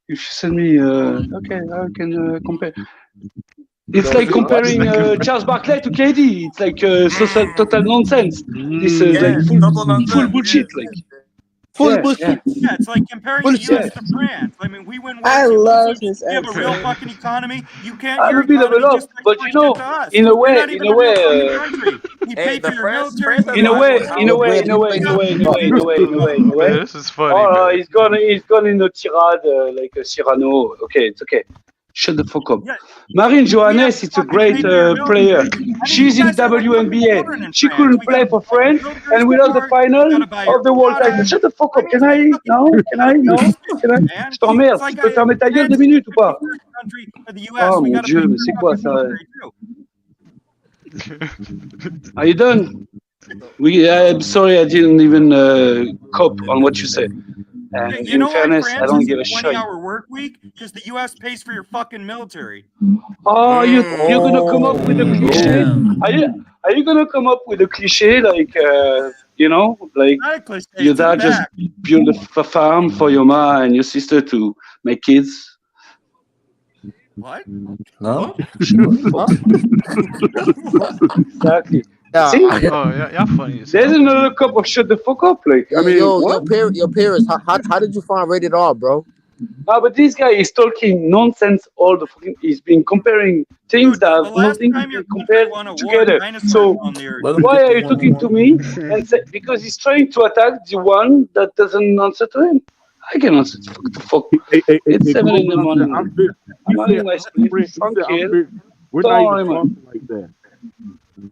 O: if you send me, okay, I can compare. It's like comparing Charles Barkley to KD. It's like total nonsense. This like full bullshit. Like
I: Full bullshit.
E: Yeah, it's like comparing the U.S. to France. I mean, we win
T: I
E: words, you
T: love
E: losers.
T: his
E: We have a real
T: accent.
E: fucking economy. You can't.
O: I'm
E: Your
O: a bit of a
E: economy
O: lot,
E: just
O: but you know,
E: to us.
O: in a
E: You're
O: way,
E: not even a real fucking country. We pay for your military.
O: in a way,
F: Man, this is funny,
O: Oh,
F: man.
O: he's gone in a tirade like a Cyrano. Okay, it's okay. Shut the fuck up. Marine Johannes is a great player. She's in WNBA. She couldn't play for France, and we lost the final of the World Title. Shut the fuck up. Can I? No? Can I? No? Can I? Je t'emmerde. Tu peux fermer ta gueule 2 minutes ou pas? Oh mon Dieu, mais c'est quoi ça? Are you done? I'm sorry I didn't even cop on what you said. And in fairness, I don't give a shit.
E: 20-hour work week because the U.S. pays for your fucking military.
O: Oh, you're gonna come up with a cliche? Are you gonna come up with a cliche like like your dad just built a farm for your ma and your sister to make kids?
E: What?
I: No.
O: Exactly.
I: Yeah.
O: See?
F: Oh, yeah, y'all funny.
O: There's another cup of shut the fuck up. Like, I mean,
I: your parents. How did you find Rated R, bro?
O: No, but this guy is talking nonsense all the fucking. He's been comparing things that have nothing to be compared together. So why are you talking to me? And say, because he's trying to attack the one that doesn't answer to him. I can answer. Fuck the fuck. It's 7 in the morning. I'm having my sleep. Fuck it.
P: We're
O: Don't
P: not
O: worry,
P: even
O: man.
P: talking like that.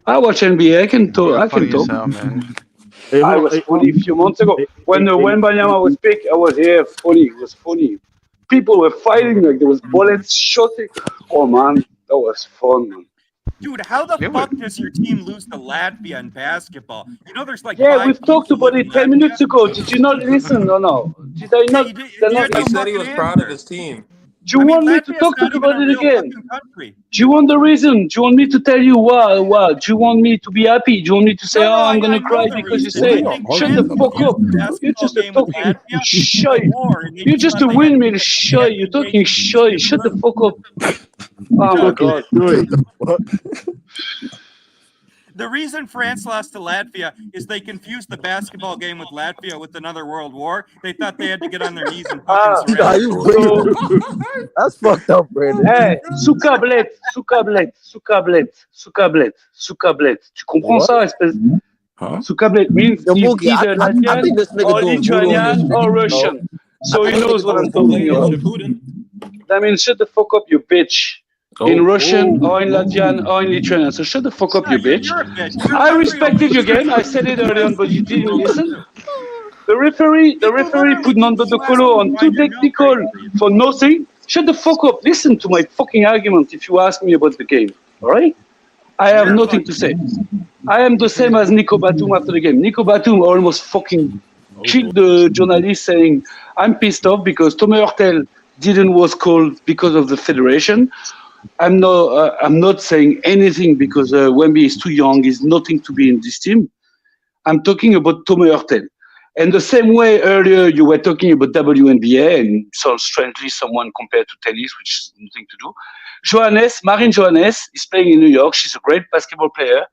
O: I watch NBA. I can talk. I can talk.
F: Hell, man.
O: I was funny a few months ago when Wembanyama was picked. I was here. Funny. It was funny. People were fighting like there was bullets shooting. Oh man, that was fun, man.
E: Dude, how the fuck does your team lose to Latvia in basketball? You know, there's like
O: we've talked about it 10 minutes ago. Did you not listen or no? Did I not?
L: He said he was proud of his team.
O: Do you want me to talk about it again? Do you want the reason? Do you want me to tell you why? Do you want me to be happy? Do you want me to say, I'm going to cry because you say, shut the fuck up. You're just a talking shy. You're just a windmill shy. You're talking shy. Shut the fuck up. Oh my God.
E: The reason France lost to Latvia is they confused the basketball game with Latvia with another world war. They thought they had to get on their knees and fucking surrender.
I: That's fucked up, Brandon.
O: Hey, Soukablet. Tu comprends ça, espèce? Soukablet means he's either Latvian or Lithuanian or Russian. So he knows what I'm talking about. That means shut the fuck up, you bitch. In Russian or in Latvian or in Lithuanian. So shut the fuck up, you bitch. I respected you again. I said it earlier on, but you didn't listen. The referee put non-protocolo on too technical for nothing. Shut the fuck up. Listen to my fucking argument if you ask me about the game. All right? I have nothing to say. I am the same as Nico Batum after the game. Nico Batum almost fucking killed the journalist saying, I'm pissed off because Thomas Hurtel was called because of the federation. I'm not saying anything because Wemby is too young. He's nothing to be in this team. I'm talking about Thomas Hurtel. And the same way earlier you were talking about WNBA and so strangely someone compared to tennis, which has nothing to do. Marine Johannes is playing in New York. She's a great basketball player.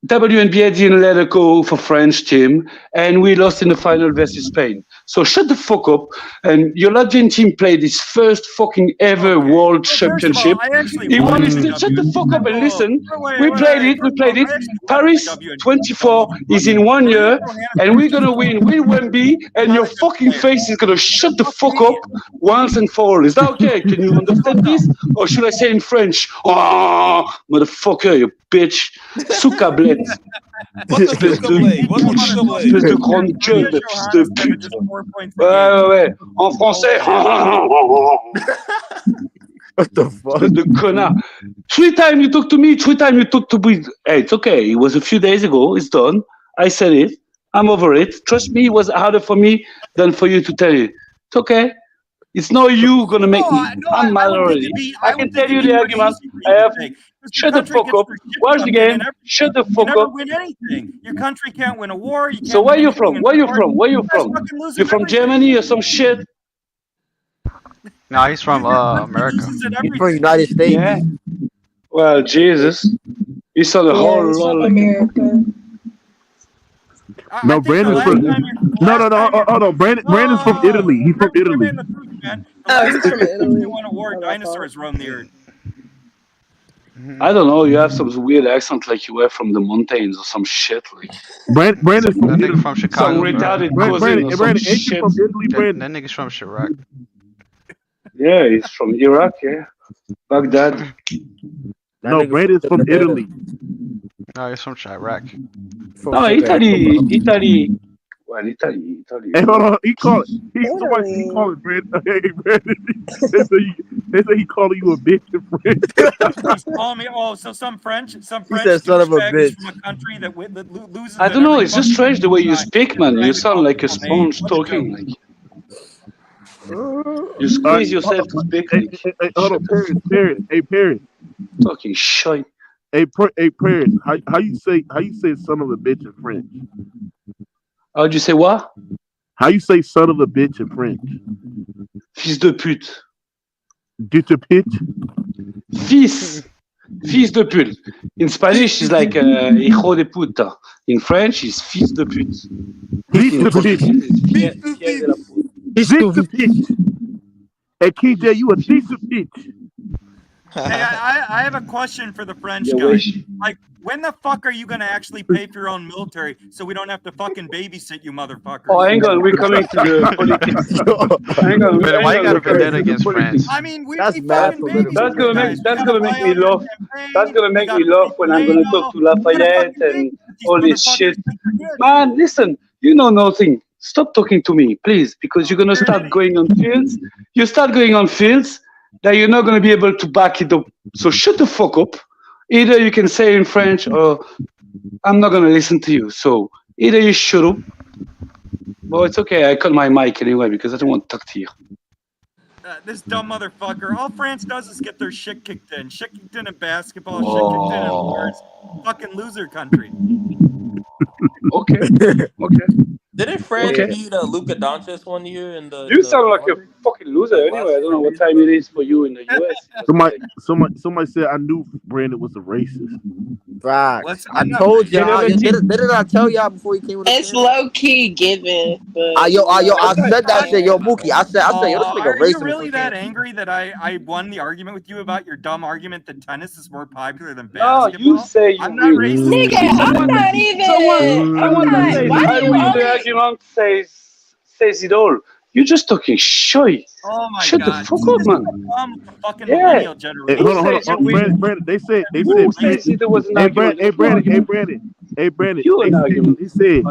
O: WNBA didn't let her go for French team, and we lost in the final versus Spain. So shut the fuck up. And your Latvian team played its first fucking ever world championship. He won his team. Shut the fuck up and listen. We played it. Paris 24 is in 1 year, and we're gonna win Wemby, and your fucking face is gonna shut the fuck up once and for all. Is that okay? Can you understand this? Or should I say in French? Oh, motherfucker, you bitch. Soukablet. Espèce de grande gueule de fils de pute. Ouais. En français.
P: What the fuck?
O: Espèce de connard. 3 times you talk to me, 3 times you talk to me. Hey, it's okay. It was a few days ago. It's done. I said it. I'm over it. Trust me, it was harder for me than for you to tell it. It's okay. It's not you gonna make me. I'm mad already. I can tell you the argument. I have. Shut the fuck up. Watch the game. Shut the fuck up.
E: Win anything. Your country can't win a war. You can't
O: So where you from? Where you from? Where you from? You from Germany or some shit?
F: No, he's from America.
I: He's from United States.
O: Yeah. Well, Jesus. He saw the whole lot of
T: America.
C: No, Brandon's from. No. Hold on. Brandon's from Italy. He's from Italy.
T: Oh, he's from Italy.
E: They won a war. Dinosaurs roamed the earth.
O: I don't know. You have some weird accent like you were from the mountains or some shit. Like
C: Brandon's from
F: Italy. From Chicago.
O: Some retarded
C: Brandon,
O: cousin or some shit.
C: from Italy, Brandon.
F: That nigga's from Chirac.
O: Yeah, he's from Iraq. Yeah, Baghdad.
C: No, Brandon's from Italy.
F: No, he's from Chirac.
O: No, Italy. Well, Italy.
C: Hey, hold on. He called Brandon. Hey, Brandon. They say he calling you a bitch in French.
E: He's calling me. Oh, so some French.
I: He said son of a bitch.
E: From a country that loses.
O: I don't know. It's just strange the way you speak, man. You sound like a sponge talking. Like you squeeze yourself to speak.
C: Hey, hold on, Paris. Hey, Paris.
O: Talking shit.
C: Hey, Paris. How you say son of a bitch in French?
O: How'd you say what?
C: How you say son of a bitch in French?
O: Fils de pute.
C: Get your pitch?
O: Fils de pute. In Spanish, it's like hijo de puta. In French, it's fils de pute.
C: Fils de pute. Fils de pute. Hey, KJ, you a decent bitch.
E: Hey, I have a question for the French guy. Like, when the fuck are you gonna actually pay for your own military so we don't have to fucking babysit you, motherfuckers?
O: Oh, hang on, we're coming to the politics. Hang on,
F: why you got a vendetta against France?
E: I mean,
I: That's bad.
O: That's gonna make me laugh. That's gonna make me laugh when I'm gonna talk to Lafayette and all this shit. Man, listen, you know nothing. Stop talking to me, please, because you're gonna start going on fields. You start going on fields that you're not gonna be able to back it up. So shut the fuck up. Either you can say in French or I'm not going to listen to you. So either you shut up. Well, it's okay. I cut my mic anyway because I don't want to talk to you.
E: This dumb motherfucker. All France does is get their shit kicked in. Shit kicked in basketball, shit kicked in sports. Fucking loser country.
O: Okay.
N: Didn't France beat Luka Doncic one year in the?
O: You sound like a fucking loser. Anyway, I don't know what time it is for you in the US.
C: Somebody said I knew Brandon was a racist.
I: Right. I told y'all. Didn't I tell y'all before he came with the
T: It's low key given. But
I: I said that shit. Yo, Mookie. I said, yo, this nigga racist.
E: Are you really that angry that I won the argument with you about your dumb argument that tennis is more popular than basketball?
O: No, you say
E: I'm not racist.
T: Nigga, I'm not even.
O: Someone that says it all. You're just talking shy.
E: Oh my
O: Shut
E: God.
O: the fuck up, man.
E: The fucking millennial generation.
C: Hold on. Brandon, they said
O: there was an argument.
C: Hey, Brandon. He said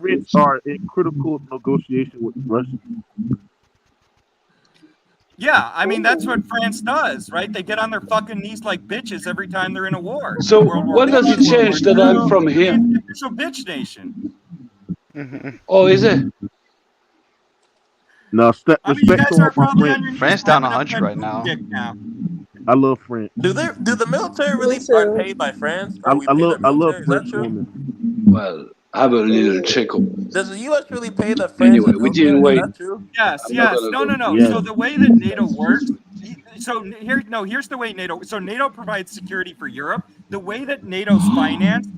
C: French are in critical negotiation with Russia.
E: Yeah, I mean, that's what France does, right? They get on their fucking knees like bitches every time they're in a war.
O: So what does it change that I'm from here?
E: It's a bitch nation.
O: Oh, is it?
C: No, respect to my friend.
F: France down 100 right now.
C: I love France.
N: Do the military really are paid by France?
C: I love French women.
O: Well, I have a little check up.
N: Does the U.S. really pay the French?
O: Anyway, we didn't wait.
E: Yes. No.
C: Yeah.
E: So the way that NATO works. Here's the way NATO. So NATO provides security for Europe. The way that NATO's financed.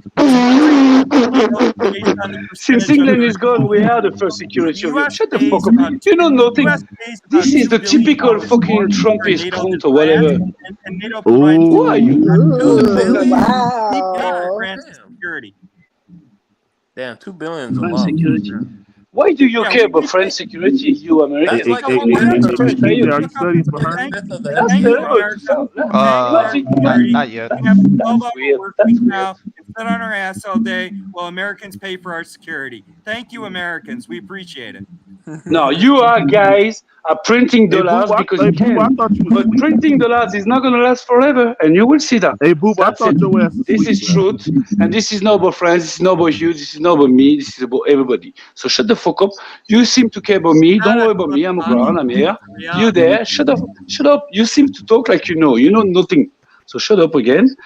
O: Since England is gone, we are the first security. Shut the fuck up. You know nothing. This is the typical fucking Trumpist cunt or whatever. Who are you?
E: Security.
N: Damn, $2 billion a month.
O: Security. Why do you care about French security, you Americans?
N: That's like
C: Are you studying for her?
F: Not yet.
E: We have 12-hour work week now. Sit on our ass all day while Americans pay for our security. Thank you, Americans. We appreciate it.
O: No, you are guys are printing dollars because you can. But printing dollars is not going to last forever, and you will see that.
P: Hey, Boob,
O: That's
P: I thought
O: it.
P: your ass was
O: This is truth, and this is not about friends. This is not about you. This is not about me. This is about everybody. So shut the fuck up. You seem to care about me. Don't worry about me. I'm around. I'm here. You there? Shut up. Shut up. You seem to talk like you know. You know nothing. So shut up again.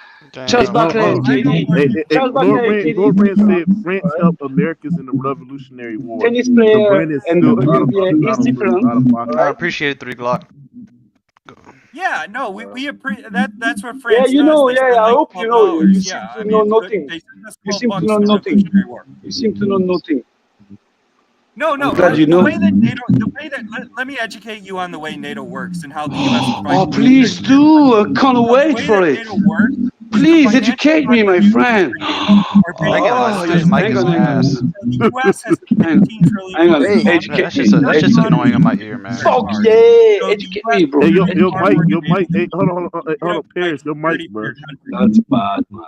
O: Charles Barkley and KD. Charles Barkley and
P: Norman
O: KD.
P: said France helped Americans in the Revolutionary War.
O: Tennis
P: So
O: player
P: Brandon's
O: and
P: still out of
O: WNBA is different.
F: I appreciate it, 3 o'clock.
E: Yeah, no, we appreciate that. That's what
O: Yeah,
E: France
O: you
E: does.
O: know.
E: They
O: Yeah,
E: spend
O: I
E: like
O: hope you know.
E: $12.
O: You seem to know nothing. You seem to know nothing. You seem to know nothing.
E: No.
O: I'm glad you know.
E: Let me educate you on the way NATO works and how the U.S.
O: Oh, please do. I can't wait for it. Please educate me, my friend.
F: This mic is ass.
E: The U.S. has $15 trillion.
O: Hang on. Educate me.
F: That's just annoying in my ear, man.
O: Fuck yeah. Educate me, bro.
P: Hey, your mic. Hey, hold on, Paris, your mic, bro.
O: That's bad, man.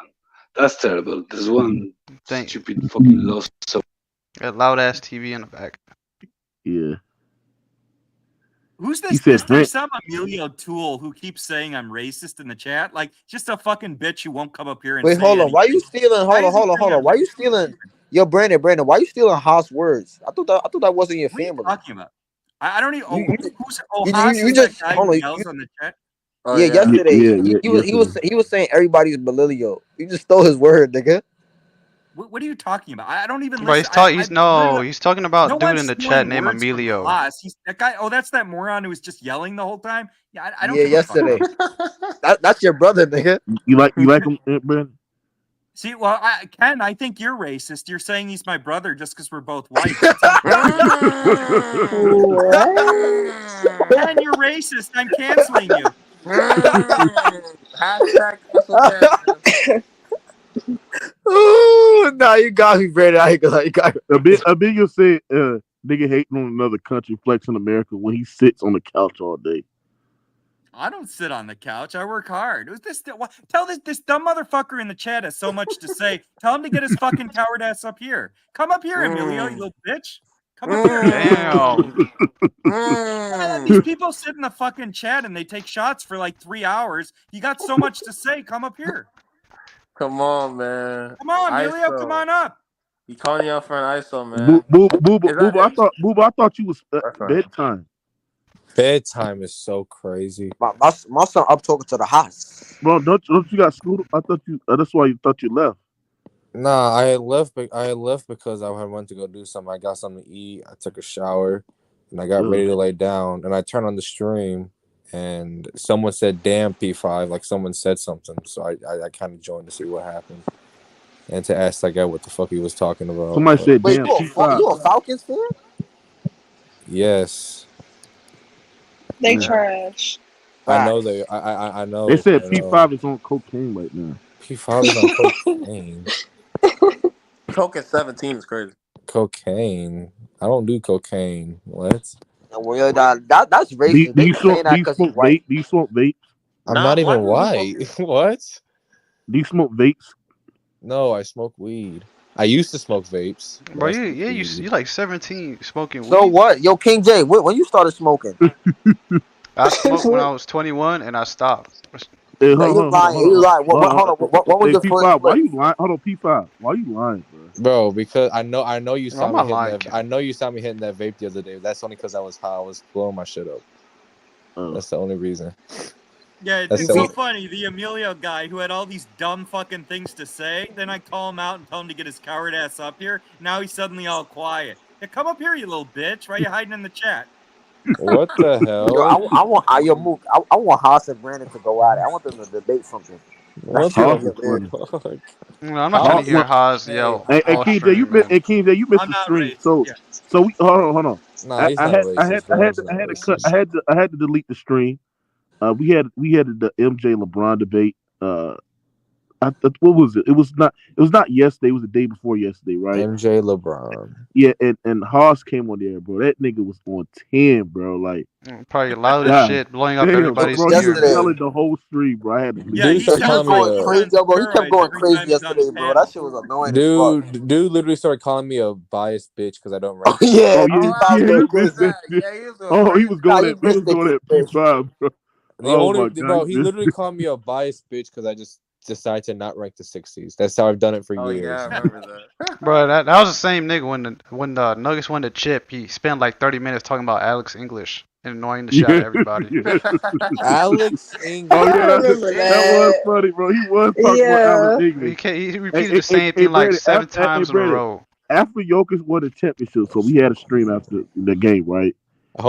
O: That's terrible. There's one stupid fucking lost.
F: Got loud ass TV in the back.
P: Yeah.
E: Who's
P: He
E: this?
P: said
E: Is there
P: Brent-
E: some Emilio Tool who keeps saying I'm racist in the chat? Like, just a fucking bitch who won't come up here and
I: Wait,
E: say
I: hold on.
E: anything.
I: Why you stealing? Hold on. Why you stealing? Yo, Brandon, why you stealing Haas words? I thought that wasn't your family.
E: What are you talking about? I don't even.
I: you
E: Haas is
I: just
E: that guy
I: hold
E: who
I: on.
E: yells on the chat.
I: Yeah, yesterday he was saying everybody's Belilio. You just stole his word, nigga.
E: What are you talking about? I don't even.
F: Bro, he's talking about
E: no
F: dude in the chat
E: stealing
F: named
E: words from
F: Emilio.
E: Haas. He's that guy. Oh, that's that moron who was just yelling the whole time. Yeah, I don't.
I: Yeah, yesterday. That's your brother, nigga.
P: You like him, Brandon?
E: See, well, Ken, I think you're racist. You're saying he's my brother just because we're both white. Ken, you're racist. I'm canceling you.
N: Hashtag cancel.
I: Ooh, nah, you got me, Brandon. I ain't gonna lie, you got me.
P: A big you say nigga hating on another country flexing America when he sits on the couch all day.
E: I don't sit on the couch. I work hard. Tell this dumb motherfucker in the chat has so much to say. Tell him to get his fucking coward ass up here. Come up here, Emilio, you little bitch. Come up here.
F: Damn.
E: These people sit in the fucking chat and they take shots for like 3 hours. You got so much to say. Come up here.
N: Come on, man.
E: Come on, Emilio.
N: ISO.
E: Come on up.
N: You calling you out for an ISO, man.
P: Boob, I thought you was bedtime.
A: Bedtime is so crazy.
I: My son up talking to the house.
P: Bro, don't you got school? I thought you. That's why you thought you left.
A: Nah, I had left because I had went to go do something. I got something to eat. I took a shower, and I got ready to lay down. And I turned on the stream, and someone said, "Damn, P5!" Like someone said something. So I kind of joined to see what happened, and to ask that guy what the fuck he was talking about.
P: Somebody said, "Damn,
I: P5." You a Falcons fan?
A: Yes.
T: They trash.
A: I know they. I know.
P: They said P5 is on cocaine right now.
A: P5 is on cocaine.
N: Coke at 17 is crazy.
A: Cocaine. I don't do cocaine. What?
I: Well, that's racist.
P: Do you smoke vape? Do you smoke vapes?
A: I'm not even white. What?
P: Do you smoke vapes?
A: No, I smoke weed. I used to smoke vapes.
F: Bro, you like 17 smoking weed.
I: So what? Yo, King J, when you started smoking?
F: I smoked when I was 21 and I stopped.
P: Hey,
I: You lying. Hold on. What was your
P: P5,
I: first?
P: why you lying? Hold on, P5. Why you lying,
A: bro? Because I know you saw me hitting
F: lying.
A: that. I know you saw me hitting that vape the other day. That's only because I was high. I was blowing my shit up. That's the only reason.
E: Yeah, it's so funny. The Emilio guy who had all these dumb fucking things to say. Then I call him out and tell him to get his coward ass up here. Now he's suddenly all quiet. Yeah, come up here, you little bitch. Why are you hiding in the chat?
A: What the hell?
I: Yo, I want Haas and Brandon to go at it. I want them to debate something.
A: What the fuck?
F: No, I'm not trying to hear Haas yell.
P: Hey, King J, you missed the stream. So we hold on.
A: Nah, he's not racist.
P: I had to delete the stream. We had the MJ LeBron debate what was it? It was not yesterday. It was the day before yesterday, right?
A: MJ LeBron.
P: Yeah, and Haas came on there, bro. That nigga was on 10, bro. Like
F: probably loud as shit, blowing up everybody's
P: bro,
F: ear.
P: He was yelling the whole stream, bro. I had to leave.
I: Yeah, he was going crazy, bro. He kept going crazy yesterday, bro. That shit was annoying as fuck.
A: Dude literally started calling me a biased bitch because I don't rank.
P: Yeah, he was going at P5, bro.
A: He literally called me a biased bitch because I just decided to not rank the 60s. That's how I've done it for years.
N: Yeah, I remember that.
F: Bro, that was the same nigga when the Nuggets won the chip. He spent like 30 minutes talking about Alex English and annoying the shit out of everybody.
A: Alex English.
P: Oh yeah, that was funny, bro. He was talking about Alex English.
F: He repeated the same thing like
P: Brandon,
F: 7 times in a row.
P: After Jokic won the championship, so we had a stream after the game, right?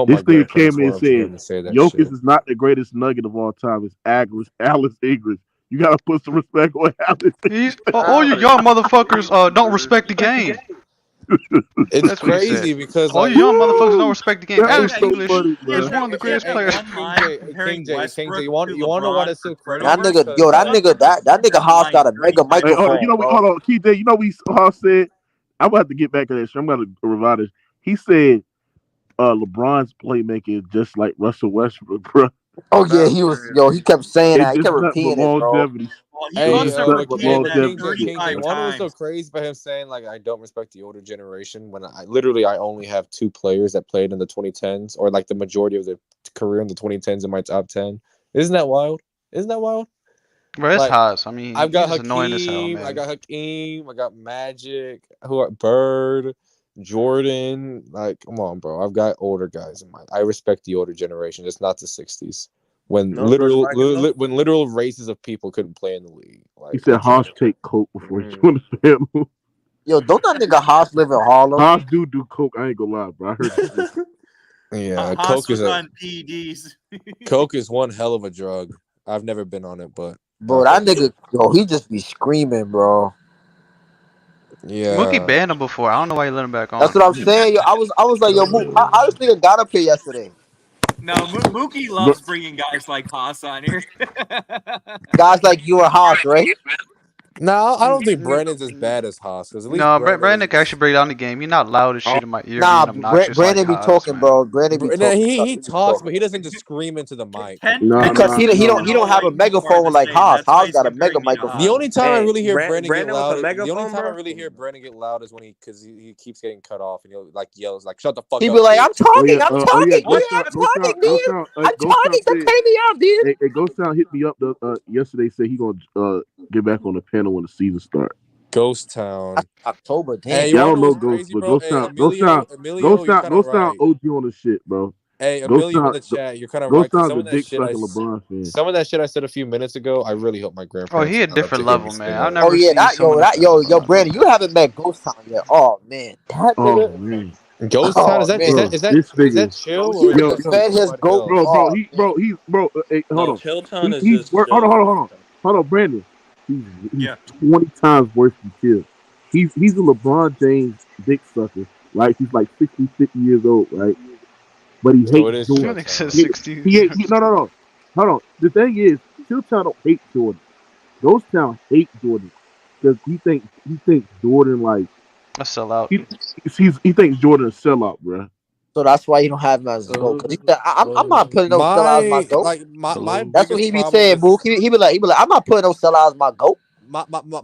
A: This
P: thing came in and
A: said,
P: Jokic is not the greatest Nugget of all time. It's Alex English. You gotta put some respect on Alex.
F: All you young motherfuckers don't respect the game.
A: It's crazy because
F: all you young motherfuckers don't respect the game. Alex English
P: is
F: one of the greatest players.
A: King J, you want to know why that's so crazy?
I: That nigga Haas got a mega microphone.
P: You know, hold on, KJ. You know what Haas said? I'm about to get back to that shit. I'm gonna revive this. He said, LeBron's playmaking is just like Russell Westbrook, bro.
I: Oh yeah, he kept saying that. He kept repeating it, bro.
A: Hey, you want to know so crazy about him saying like I don't respect the older generation when I only have 2 players that played in the 2010s or like the majority of their career in the 2010s in my top 10. Isn't that wild?
F: Bro, it's Haas. I mean,
A: I've got
F: annoying as hell,
A: Hakeem,
F: man.
A: I got Hakeem, I got Magic, Bird, Jordan. Like, come on, bro. I've got older guys in mind. I respect the older generation. It's not the 60s. When literal races of people couldn't play in the league. Like,
P: he said Haas take coke before he joined the family.
I: Yo, don't that nigga Haas live in Harlem?
P: Haas do coke. I ain't gonna lie, bro. I heard that.
A: Yeah,
E: Haas was on PEDs.
A: Coke is one hell of a drug. I've never been on it, but
I: bro, that nigga, he just be screaming, bro.
A: Yeah,
F: Mookie banned him before. I don't know why he let him back on.
I: That's what I'm saying. Yo, I was like, yo, how this nigga got up here yesterday?
E: No, Mookie loves bringing guys like Haas on here.
I: Guys like you and Haas, right?
A: No, I don't think Brandon's as bad as Haas.
F: Brandon can actually break down the game. You're not loud as shit in my ear.
I: Nah, Brandon be talking, bro. Brandon be talking.
A: He talks, but he doesn't just scream into the mic.
I: Because he don't have a megaphone like Haas. Haas got a mega microphone.
A: The only time I really hear Brandon get loud, is when he keeps getting cut off and he'll like yells like "Shut the fuck up!"
I: He be like, "I'm talking, I'm talking, dude. I'm talking. Don't pay me out, dude."
P: Hey, Ghost Town hit me up yesterday. Said he gonna get back on the panel when the season starts.
A: Ghost Town.
I: October, damn.
P: Hey, y'all don't know Ghost, but Ghost Town OG on the shit, bro.
A: Hey, Emilio in the chat, you're kind of right. Some of that shit I said a few minutes ago, I really hope my grandpa.
F: Oh, he a different level, man. I've never
I: yo, Brandon, you haven't met Ghost Town yet. Oh man, that nigga.
P: Man.
A: Ghost Town is that chill?
P: Yo,
I: fed his goat,
P: bro. Hey, hold on.
N: Chill Town is just
P: hold on, Brandon. He's 20 times worse than Chill. He's a LeBron James dick sucker. Like he's like 50 years old, right? But he hates Jordan. No. Hold on. The thing is, Chill Town don't hate Jordan. Ghost Town hate Jordan because he thinks Jordan like
F: a sellout.
P: He thinks Jordan a sellout, bro.
I: So that's why you don't have him as a GOAT. I'm not putting no sellouts as my GOAT. That's what he be saying, Book. He be like, I'm not putting no sellouts as my GOAT.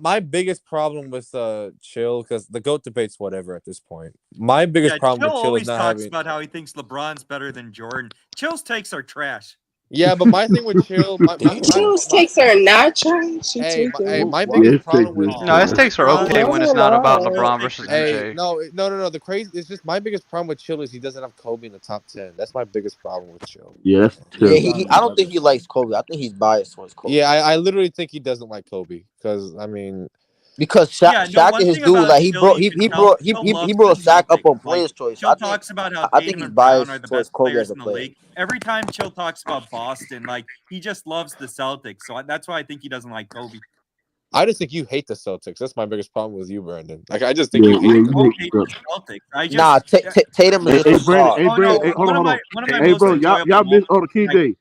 A: My biggest problem with Chill, because the GOAT debate's whatever at this point. My biggest problem with Chill is not
E: talks about how he thinks LeBron's better than Jordan. Chill's takes are trash.
A: Yeah, but my thing with Chill,
T: Chill's takes are not trash.
A: My biggest problem with
F: his takes are okay when it's not about LeBron versus MJ.
A: No. The crazy it's just my biggest problem with Chill is he doesn't have Kobe in the top 10. That's my biggest problem with Chill.
P: Yeah,
I: I don't think he likes Kobe. I think he's biased towards Kobe.
A: Yeah, I literally think he doesn't like Kobe because I mean.
I: Because Shaq and his dude, like he brought Shaq up on Players' Choice.
E: Chill talks about how Tatum and Brown are the best players in the league. Every time Chill talks about Boston, like he just loves the Celtics. So that's why I think he doesn't like Kobe.
A: I just think you hate the Celtics. That's my biggest problem with you, Brandon. Like I just think you hate
E: the Celtics.
I: Tatum is
P: Hey, hold on. Hey, bro, y'all missed KJ.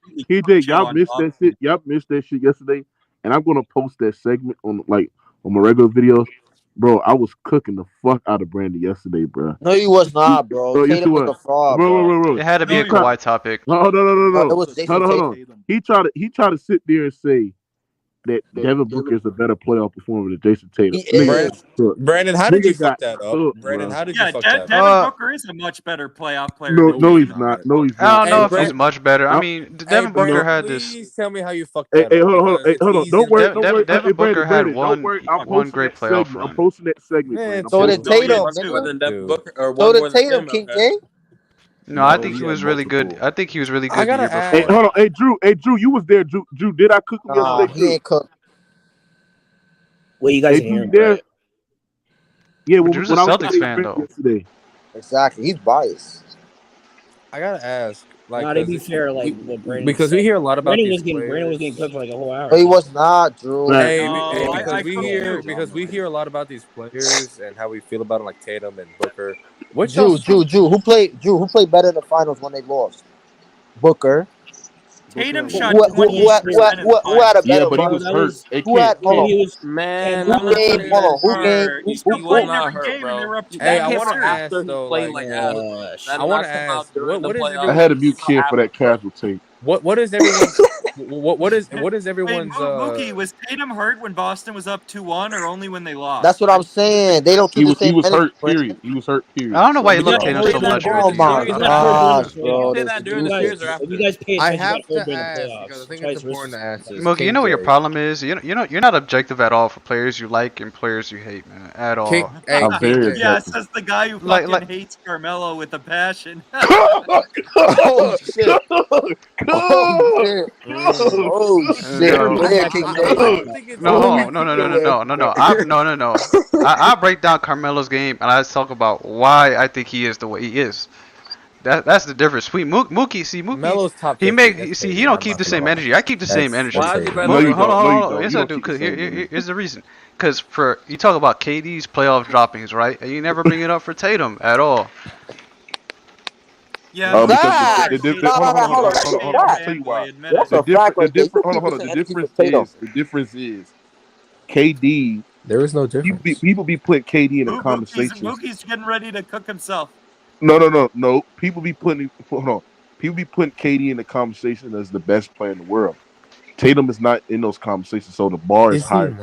P: Y'all missed that shit. Y'all missed that shit yesterday. and I'm gonna post that segment on my regular videos. Bro, I was cooking the fuck out of Brandon yesterday, bro.
I: No, he was not, bro.
P: Yes, he
I: Tatum was
P: was.
I: the fraud, bro.
F: It had to be a Kawhi topic.
P: No.
I: It was Jason
P: Hold
I: Tatum.
P: on. He tried to sit there and say that Devin Booker is a better playoff performer than Jason Tatum.
A: Brandon, how did you fuck that up? Brandon, how did you fuck that up?
E: Devin Booker is a much better playoff player.
P: No, he's not. No, he's not.
F: I don't know if he's much better. I mean, Devin Booker had this.
A: Please tell me how you fucked that up.
P: Hold on. Don't worry.
F: Devin Booker had one great playoff
P: segment.
F: run.
P: I'm posting that segment.
I: So did Tatum. So did Tatum, King J.
F: No, I think he was really good. I think he was really good the year before.
P: Hey, hold on. Hey, Drew, you was there. Drew, did I cook him yesterday?
I: He ain't cooked.
M: Well, you guys ain't
P: there. Yeah,
F: Drew's a Celtics fan though.
P: Yesterday.
I: Exactly, he's biased.
A: I gotta ask. Like,
M: to be fair, like what Brandon
A: because
M: said.
A: we hear a lot about
M: Brandon
A: these
M: was getting cooked for like a whole hour.
I: But he was not, Drew.
A: Because we hear a lot about these players and how we feel about them, like Tatum and Booker.
I: Drew, who played better in the finals when they lost? Booker.
E: Tatum shot
I: who had a better
P: but he was hurt.
I: Who had
P: Who
E: was not hurt, bro.
A: Hey, I want to ask though. I want to ask. What is?
P: I had a mute kid for that casual tape.
A: What is everyone's? what is everyone's?
E: Mookie, was Tatum hurt when Boston was up 2-1, or only when they lost?
I: That's what I'm saying. They don't keep the same.
P: He was hurt. Period. He was hurt. Period.
F: I don't know why you love Tatum so much.
I: Oh my gosh, bro!
M: You guys pay attention.
A: I have to ask because I think it's important to ask this.
F: Mookie, you know what your problem is? You're not objective at all for players you like and players you hate, man. At all.
P: I'm very objective.
E: Says the guy who fucking hates Carmelo with a passion.
I: Oh shit! Oh shit!
F: No. I break down Carmelo's game and I talk about why I think he is the way he is. That's the difference. Mookie,
A: Melo's top.
F: He don't keep the same energy. I keep the same energy. Hold on. Yes, I do. Because here's the reason. Because you talk about KD's playoff droppings, right? And you never bring it up for Tatum at all.
E: Yeah,
P: hold on. I'll tell you why. The difference is KD.
A: There is no difference.
P: People be putting KD in the conversation.
E: Mookie's getting ready to cook himself.
P: No. People be putting KD in the conversation as the best player in the world. Tatum is not in those conversations, so the bar is higher.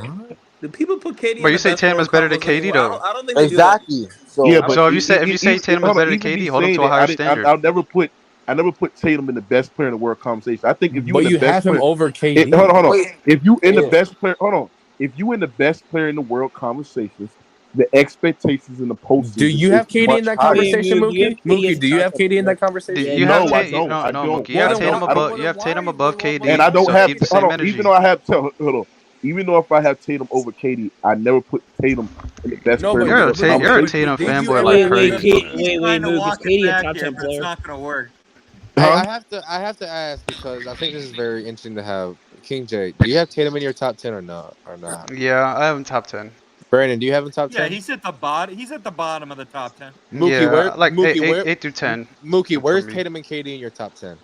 N: Do people put KD?
F: But you say Tatum is better than KD though.
N: I don't think
I: exactly.
F: So if you say Tatum is better than KD, hold him to a higher standard.
P: I never put Tatum in the best player in the world conversation. I think if you
A: have him over KD.
P: Hold on. If you in the best player, if you in the best player in the world conversations, the expectations in the postseason.
A: Do you have KD in that conversation, Mookie? Mookie, do you have KD in that conversation?
F: No, Mookie. You have Tatum above KD.
P: And I don't have.
F: Keep the same energy.
P: Even though if I have Tatum over KD, I never put Tatum in the best player.
F: You're a Tatum fanboy like crazy.
M: Wait, is KD a top 10 player?
E: It's not gonna work.
A: I have to ask because I think this is very interesting to have. King J, do you have Tatum in your top 10 or not?
F: Yeah, I have him top 10.
A: Brandon, do you have him top 10?
E: Yeah, he's at the bottom. He's at the bottom of the top 10.
A: Mookie,
F: 8 through 10.
A: Mookie, where's Tatum and KD in your top 10?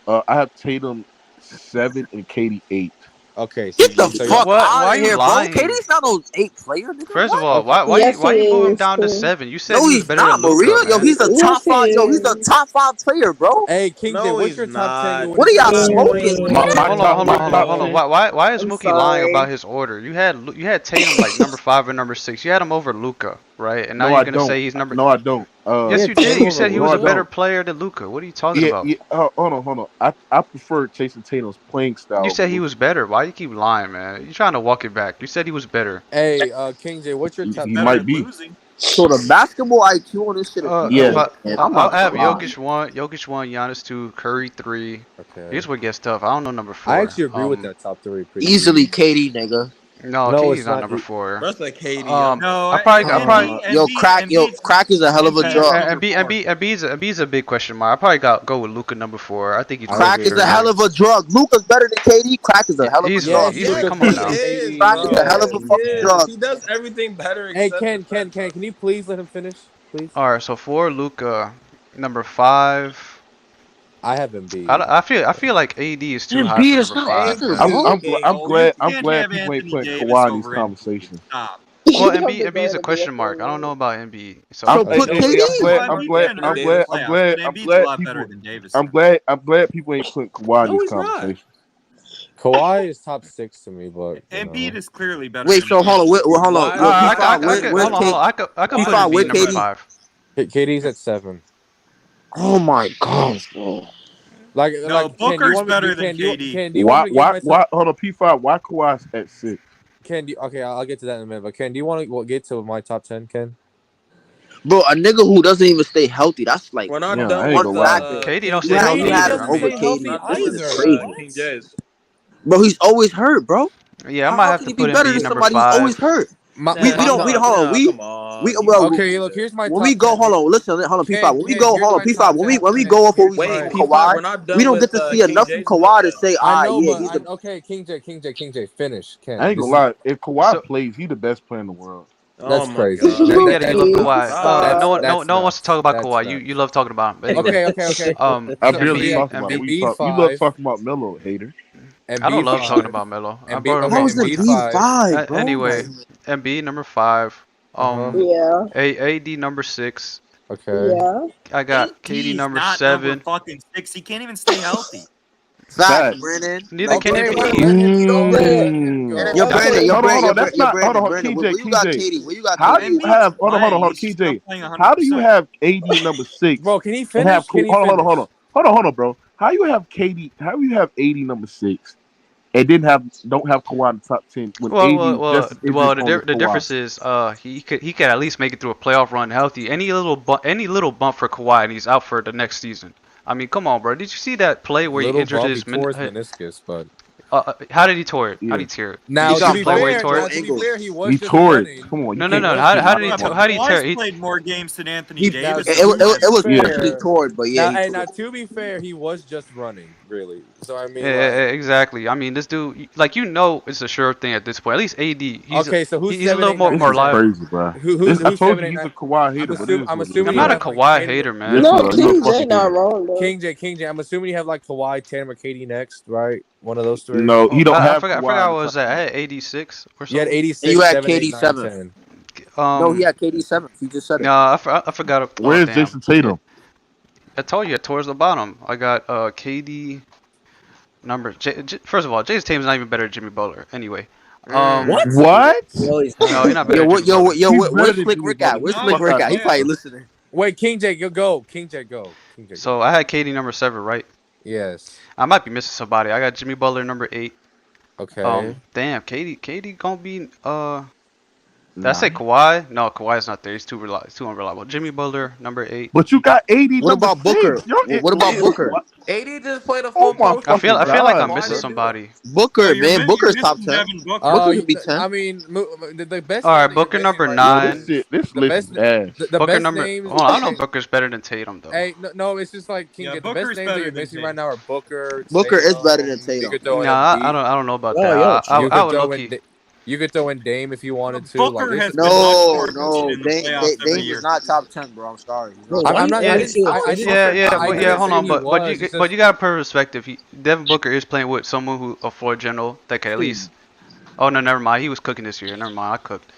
P: I have Tatum 7 and KD 8.
A: Okay,
I: get the fuck out of here, bro. KD's not no 8 player.
F: First of all, why you move him down to 7? You said he was better than Luka.
I: Yo, he's the top 5. Yo, he's the top 5 player, bro.
A: Hey, King J, what's your top 10?
I: What are y'all smoking?
F: Hold on. Why is Mookie lying about his order? You had Tatum like number 5 and number 6. You had him over Luka, right? And now you're gonna say he's number.
P: No, I don't.
F: Yes, you did. You said he was a better player than Luka. What are you talking about?
P: Hold on. I prefer Jason Tatum's playing style.
F: You said he was better. Why you keep lying, man? You're trying to walk it back. You said he was better.
A: Hey, King J, what's your top 10?
P: He might be.
I: So the basketball IQ on this shit.
F: I'll have Jokic 1, Giannis 2, Curry 3.
A: Okay.
F: Here's what gets tough. I don't know number 4.
A: I actually agree with that top 3.
I: Easily KD, nigga.
F: No, KD's not number 4.
N: That's like KD.
I: Crack is a hell of a drug.
F: And B's a big question mark. I probably go with Luka number 4. I think he's
I: Crack is a hell of a drug. Luka's better than KD. Crack is a hell of a drug.
F: Come on now.
I: Crack is a hell of a fucking drug.
N: He does everything better.
A: Hey, Ken, can you please let him finish, please?
F: All right, so for Luka, number 5.
A: I have Embiid.
F: I feel like AD is too high
I: Embiid
F: for
I: is
F: number
I: not
F: 5.
I: either,
D: I'm glad people ain't putting Kawhi in these conversations.
F: Well, Embiid is a question mark. I don't know about Embiid. So
I: So put KD.
D: I'm glad people ain't putting Kawhi in these conversations.
A: Kawhi is top 6 to me, but
E: Embiid is clearly better.
I: Wait, so hold on, hold on. Yo, P5, where's KD?
F: I could put
I: P5, where
F: Embiid number
I: KD?
F: 5.
A: KD's at 7.
I: Oh my gosh, bro.
A: Like
E: Booker's better than KD.
A: Do you want me to give my top?
D: Hold on, P5. Why Kawhi's at 6?
A: Okay, I'll get to that in a minute. But Ken, do you want to get to my top 10, Ken?
I: Bro, a nigga who doesn't even stay healthy, that's like
N: We're not
I: one
N: done with
I: factor.
F: KD don't stay healthy.
I: You have
F: either.
I: him over KD. This is crazy.
N: King J's.
I: Bro, he's always hurt, bro.
F: Yeah, I might have
I: can
F: to
I: he be
F: put
I: better
F: Embiid
I: than
F: number
I: somebody who's
F: 5.
I: always hurt? We don't hold on.
A: Okay, look, here's my
I: when
A: top
I: we go
A: 10.
I: hold on, listen, hold on, P5. When we go,
A: here's
I: hold on,
A: my
I: P5.
A: top
I: When we
A: 10.
I: go off what we see
A: Wait,
I: from Kawhi,
N: we're not done
I: we don't
N: with,
I: get to see
N: King
I: enough
N: J's
I: from Kawhi to say,
A: I know,
I: yeah,
A: but
I: he's the
A: okay, King J, finish. Ken,
D: I ain't gonna lie. If Kawhi plays, he the best player in the world.
A: That's crazy.
F: You get it. You love Kawhi. No one wants to talk about
A: That's
F: Kawhi.
A: nuts.
F: You love talking about him. But anyway,
A: Okay.
D: I barely talk about him.
A: Embiid
D: You love talking about Melo, hater.
F: I don't love talking about Melo. I brought him
I: How
F: up
I: is
F: one
I: it
F: time.
I: B5, bro?
F: Anyway, Embiid number 5.
T: Yeah.
F: AD number 6.
A: Okay.
T: Yeah.
F: I got KD number 7.
E: Fucking 6. He can't even stay healthy.
I: Facts, Brandon.
F: Neither can
I: Brandon,
F: Embiid.
I: Yo, Brandon,
D: Hold on. That's not. Hold on,
I: Brandon. Where you got KD? Where you got KD?
D: How do you have? Hold on, KJ. How do you have AD number 6?
A: Bro, can he finish?
D: Hold on, bro. How you have KD? How you have AD number 6 and don't have Kawhi in the top 10? When
F: The difference is he could at least make it through a playoff run healthy. Any little bump for Kawhi and he's out for the next season. I mean, come on, bro. Did you see that play where he injured his
A: meniscus? But
F: how did he tore it? How did he tear it?
A: Now,
F: to be
A: fair, he was just
D: tore
A: running.
D: it. Come on.
F: No. How did he tear it?
E: He played more games than Anthony Davis.
I: It was partially torn, but yeah.
A: Now, to be fair, he was just running, really. So I mean,
F: exactly. I mean, this dude, it's a sure thing at this point. At least AD. He's
A: so who's
F: a little more reliable.
D: Crazy, bro.
A: Who's
D: I told you he's a Kawhi hater.
A: I'm assuming
F: I'm not a Kawhi hater, man.
T: No, King J not wrong though.
A: King J. I'm assuming you have like Kawhi, Tatum, or KD next, right? One of those 3.
D: No, he don't have.
F: I forgot what was that. I had 86 or something.
A: You had 86.
I: You had
A: 7,
I: KD
A: 8,
I: 7.
A: 9, 10.
I: No, he had KD 7. He just said it.
F: No, I forgot.
D: Where's Jason Tatum?
F: I told you towards the bottom. I got KD number. First of all, Jason Tatum's not even better than Jimmy Butler. Anyway.
D: What?
F: No, he's not better.
I: Where's Slick Rick at? Where's Slick Rick at? He probably listening.
A: Wait, King J, go. King J, go.
F: So I had KD number 7, right?
A: Yes.
F: I might be missing somebody. I got Jimmy Butler number 8.
A: Okay.
F: Damn, KD gonna be Did I say Kawhi? No, Kawhi's not there. He's too unreliable. Jimmy Butler number 8.
D: But you got 80.
I: What about Booker? What about Booker?
N: 80 just played a full post.
F: I feel like I'm missing somebody.
I: Booker, man. Booker's top 10. Booker could be 10.
A: I mean, the best.
F: All right, Booker number 9.
D: This list is ass.
A: The
F: Booker
A: best
F: number.
A: names.
F: Well, I don't know Booker's better than Tatum though.
A: Hey, no, it's just like King. The best names that you're missing right now are Booker.
I: Booker is better than Tatum.
F: Nah, I don't know about that. I would look.
A: You could throw in Dame if you wanted to.
E: Booker has
I: no. Dame is not top 10, bro. I'm sorry.
A: I'm not.
F: Hold on, but you got to put perspective. Devin Booker is playing with someone who a floor general that can at least. Oh no, never mind. He was cooking this year. Never mind. I cooked.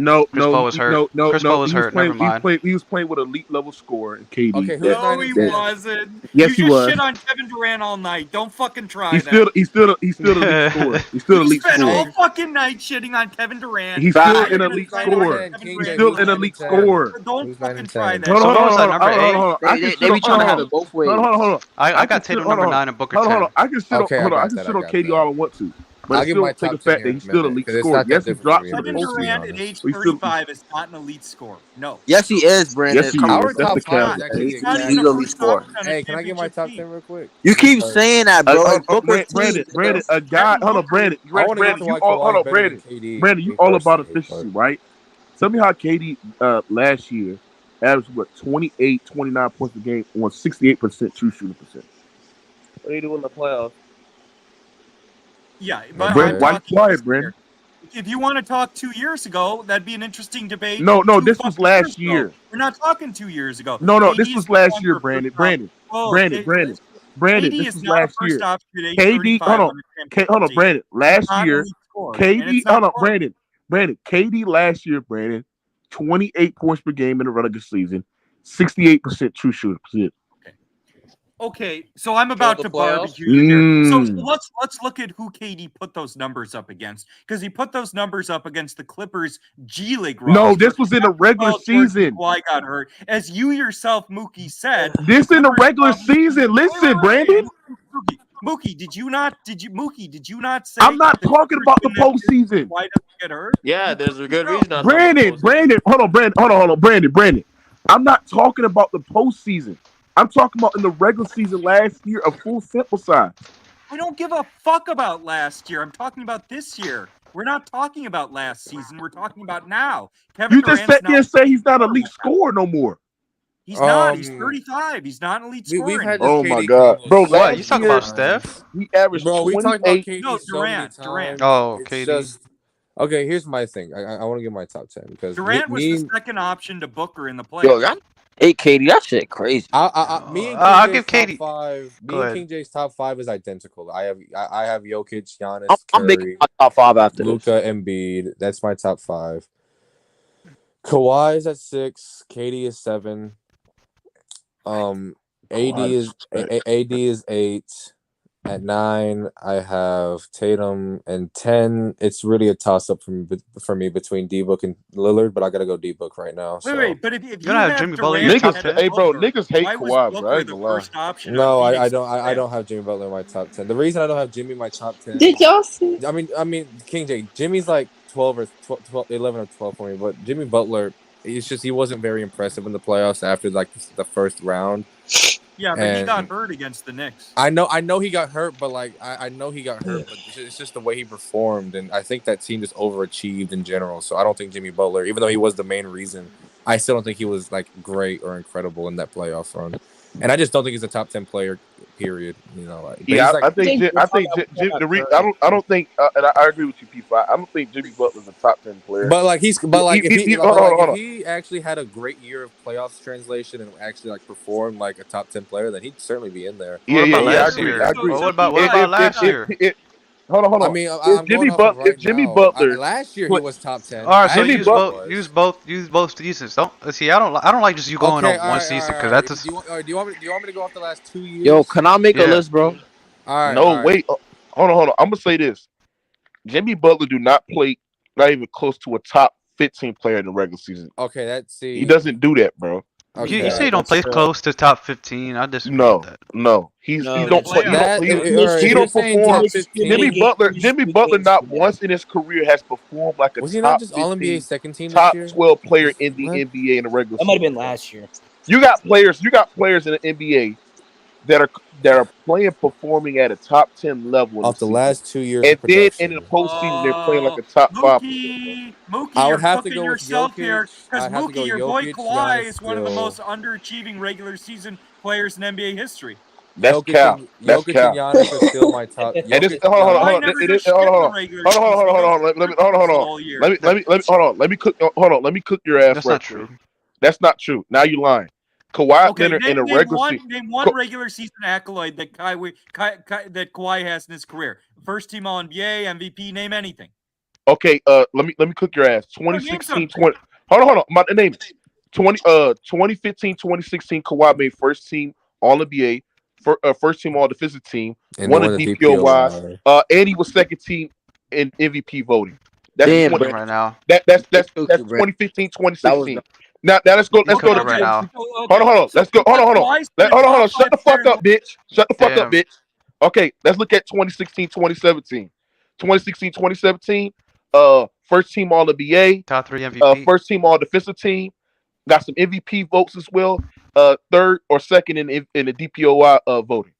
F: Chris Paul was hurt. Chris Paul was hurt. Never mind.
D: He was playing with elite level scorer and KD.
E: Okay, no, he wasn't.
D: Yes, he was.
E: You just shit on Kevin Durant all night. Don't fucking try
D: He's
E: that.
D: He's still elite scorer. He's still elite
E: scorer.
D: scorer.
E: All fucking night shitting on Kevin Durant.
D: He's still an elite scorer. He's still an elite scorer.
E: Don't fucking try that.
D: Hold on.
I: They be trying to have it both ways.
D: Hold on.
F: I got Tatum number 9 and Booker 10.
D: Hold on. I can sit on KD all I want to. But still take the fact that he's still an elite scorer. Yes, he dropped some
E: Kevin Durant at age 35 is not an elite scorer. No.
I: Yes, he is, Brandon.
D: Yes, he is. That's the cap.
I: He's an elite scorer.
A: Hey, can I get my top 10 real quick?
I: You keep saying that, bro.
D: Brandon, a guy. Hold on, Brandon. Brandon, you all about efficiency, right? Tell me how KD last year averaged 28, 29 points a game on 68% true shooting percent.
N: What do you do in the playoffs?
E: Yeah,
D: why you quiet, Brandon?
E: if you want to talk 2 years ago, that'd be an interesting debate.
P: No, this was last year.
E: We're not talking 2 years ago.
P: No, this was last year, Brandon. Brandon, this was last year. KD, hold on, Brandon. Last year, KD, hold on, Brandon. KD last year, Brandon, 28 points per game in the regular season, 68% true shooter.
E: Okay, so I'm about to barbecue here. So let's look at who KD put those numbers up against, because he put those numbers up against the Clippers G League roster.
P: No, this was in the regular season.
E: Kawhi got hurt, as you yourself, Mookie, said.
P: This in the regular season. Listen, Brandon.
E: Mookie, did you not say?
P: I'm not talking about the postseason.
E: Why doesn't he get hurt?
B: Yeah, there's a good reason.
P: Brandon, hold on, Brandon. I'm not talking about the postseason. I'm talking about in the regular season last year, a full sample size.
E: I don't give a fuck about last year. I'm talking about this year. We're not talking about last season. We're talking about now.
P: You just sat there and say he's not an elite scorer no more.
E: He's not. He's 35. He's not an elite scorer.
P: Oh my god, bro!
F: What you talking about, Steph?
P: He averaged 28.
E: No, Durant.
F: Oh, KD.
A: Okay, here's my thing. I want to get my top 10 because
E: Durant was the second option to Booker in the playoffs.
I: Yo, hey, KD, that shit crazy.
A: I'll
F: give KD.
A: King J's top 5 is identical. I have Jokic, Giannis,
I: I'm making
A: Curry,
I: my top 5 after
A: Luka, Embiid. That's my top 5. Kawhi is at 6. KD is 7. AD is 8. At 9, I have Tatum, and 10. It's really a toss up for me between D-Book and Lillard, but I gotta go D-Book right now.
E: Wait, but if you
F: have Jimmy Butler,
P: niggas hate Kawhi, bro. I ain't gonna lie.
A: No, I don't have Jimmy Butler in my top 10. The reason I don't have Jimmy in my top 10.
T: Did y'all see?
A: I mean, King J. Jimmy's like 12 or 11 or 12 for me, but Jimmy Butler, it's just he wasn't very impressive in the playoffs after like the first round.
E: Yeah, but he got hurt against the Knicks.
A: I know he got hurt, but like I know he got hurt, but it's just the way he performed, and I think that team just overachieved in general. So I don't think Jimmy Butler, even though he was the main reason, I still don't think he was like great or incredible in that playoff run. And I just don't think he's a top 10 player. Period. You know, like,
P: yeah,
A: like,
P: I think I don't think, and I agree with you, P5. I don't think Jimmy Butler's a top 10 player.
A: But like if he actually had a great year of playoffs translation and actually like performed like a top 10 player, then he'd certainly be in there.
P: Yeah, I agree.
F: What about last year?
P: Hold on.
A: I mean,
P: if Jimmy Butler
A: last year he was top 10.
F: All right, so use both seasons. Don't see. I don't like just you going on one season because that's just.
A: Do you want me to go off the last 2 years?
I: Yo, can I make a list, bro?
A: All right.
P: Wait. Hold on. I'm gonna say this. Jimmy Butler do not play not even close to a top 15 player in the regular season.
A: Okay,
P: he doesn't do that, bro.
A: Okay,
F: you say he don't play close to top 15. I disagree with that.
P: No. He don't play. He don't perform. Jimmy Butler not once in his career has performed like a
A: was he
P: top
A: not just
P: 15,
A: All-NBA second team
P: top
A: this year?
P: 12 player in the NBA in the regular season.
M: That might have been last year.
P: You got players in the NBA that are performing at a top 10 level
A: off the last 2 years,
P: and then in the postseason they're playing like a top 5.
E: Mookie,
A: I would have to go with
E: yourself here because Mookie, your boy Kawhi, is one of the
A: still.
E: most underachieving regular season players in NBA history.
P: That's cap. That's cap.
A: Jokic and Giannis are still my top.
P: Hold on. Let me cook your ass.
F: That's not true.
P: That's not true. Now you lying. Kawhi Leonard in a regular season.
E: Name one regular season accolade that Kawhi has in his career. First team All NBA, MVP. Name anything.
P: Okay. Let me cook your ass. 2016, 20. Hold on. My name. 2015, 2016. Kawhi made first team All NBA, first team All Defensive Team, won a DPOY, and he was second team in MVP voting. That's
F: right now.
P: That's 2015, 2016. Now let's go to
F: right now.
P: Hold on. Let's go. Hold on. Shut the fuck up, bitch. Shut the fuck up, bitch. Okay, let's look at 2016, 2017. 2016, 2017. First team All NBA.
F: Top 3 MVP.
P: First team All Defensive Team. Got some MVP votes as well. Third or second in the DPOY voting.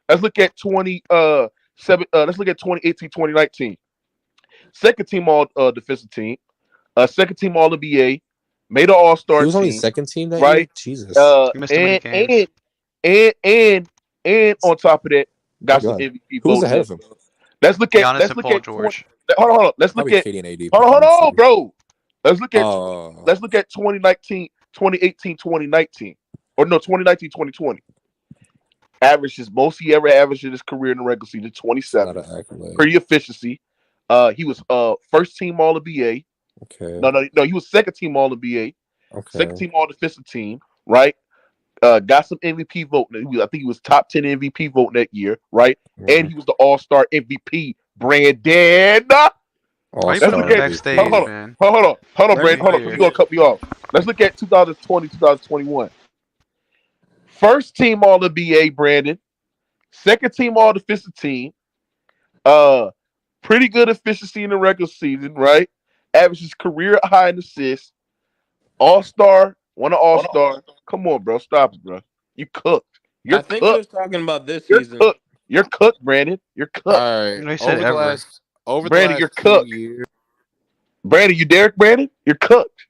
P: Let's look at 2018, 2019. Second team All Defensive Team. Second team All NBA. Made an All-Star team.
A: He was only second team that
P: year?
A: Year? Jesus.
P: And on top of that, got some MVP votes.
A: Who's ahead of him?
P: Let's look at
F: Giannis and Paul George.
P: Hold on. Let's look at
A: KD and AD.
P: Hold on, bro. Let's look at 2019, 2018, 2019. Or no, 2019, 2020. Averages most he ever averaged in his career in the regular season, 27. Pretty efficiency. He was first team All NBA.
A: Okay.
P: No, he was second team All NBA.
A: Okay.
P: Second team All Defensive Team, right? Got some MVP vote. I think he was top 10 MVP vote that year, right? And he was the All-Star MVP. Brandon.
F: Let's look at backstage, man.
P: Hold on, Brandon. Hold on, you're gonna cut me off. Let's look at 2020, 2021. First team All NBA, Brandon. Second team All Defensive Team. Pretty good efficiency in the regular season, right? Averages career high in assists. All-Star, won an All-Star. Come on, bro. Stop it, bro. You cooked. You're
B: I think he was talking about this
P: You're
B: season.
P: cooked. You're cooked, Brandon. You're cooked.
A: All right. Over the last
P: you're
A: 2
P: cooked.
A: years.
P: Brandon, you Derek Brandon? You're cooked.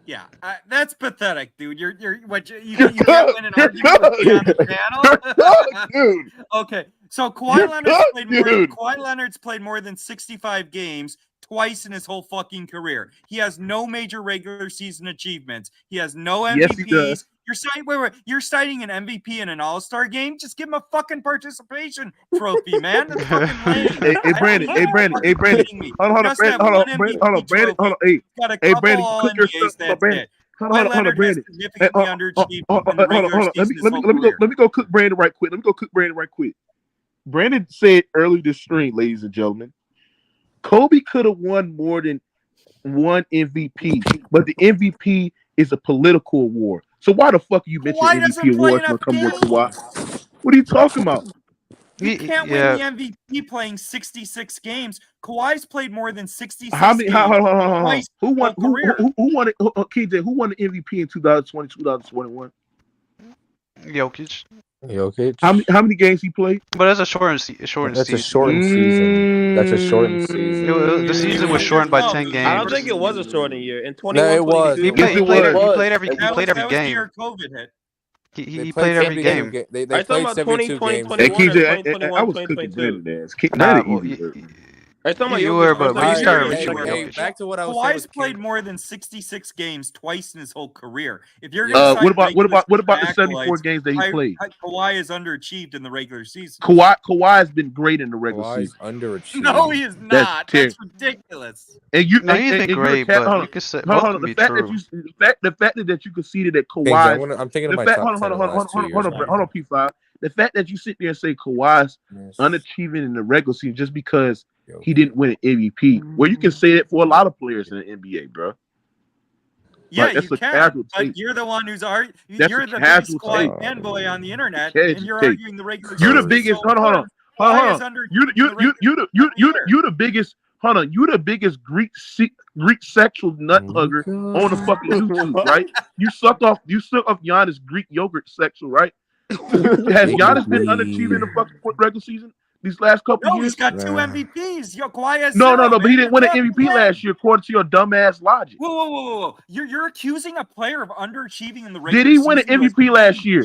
E: Yeah, that's pathetic, dude. You can't win an argument with me on the panel,
P: dude.
E: Okay, so Kawhi Leonard's played more than 65 games twice in his whole fucking career. He has no major regular season achievements. He has no MVPs.
P: Yes, he does.
E: You're citing an MVP in an All-Star game? Just give him a fucking participation trophy, man. That's fucking lame.
P: Hey, Brandon. Hold on, Brandon. Hey, Brandon, cook your stuff, Brandon. Hold on, Brandon. Let me go cook Brandon right quick. Brandon said early this stream, ladies and gentlemen, Kobe could have won more than one MVP, but the MVP is a political award. So why the fuck you mention MVP awards when come with Kawhi? What are you talking about?
E: You can't win the MVP playing 66 games. Kawhi's played more than 66
P: How many?
E: games.
P: Who won? Who won it? KJ, who won the MVP in 2020, 2021?
F: Jokic.
P: How many games he played?
F: But that's a shortened season.
A: That's a shortened season.
F: The season was shortened by 10 games.
B: I don't think it was a shortened year. In 21,
A: no, it was.
F: He played every game. He played every game.
A: They played 72 games.
P: Hey, KJ, I was cooking Brandon ass.
F: You were, but you started reaching.
E: Back to what I was saying. Kawhi's played more than 66 games twice in his whole career. If you're
P: what about the 74 games that he played?
E: Kawhi is underachieved in the regular season.
P: Kawhi has been great in the regular season.
A: Underachieved.
E: No, he is not. That's ridiculous.
P: And
F: he's been great, but you could say
P: the fact that you conceded that Kawhi.
A: I'm thinking of my top 10.
P: Hold on, P5. The fact that you sit there and say Kawhi's unachieving in the regular season just because he didn't win an MVP. Well, you can say that for a lot of players in the NBA, bro.
E: Yeah, you can. But you're the one who's you're the biggest Kawhi fanboy on the internet, and you're arguing the regular season.
P: You're the biggest. Hold on. You're the biggest. Hold on, you the biggest Greek sexual nut hugger on the fucking YouTube, right? You suck off Giannis Greek yogurt sexual, right? Has Giannis been underachieving in the fucking regular season these last couple years?
E: He's got 2 MVPs. Kawhi has
P: no, but he didn't win an MVP last year, according to your dumbass logic.
E: Whoa. You're accusing a player of underachieving in the regular season.
P: Did he win an MVP last year?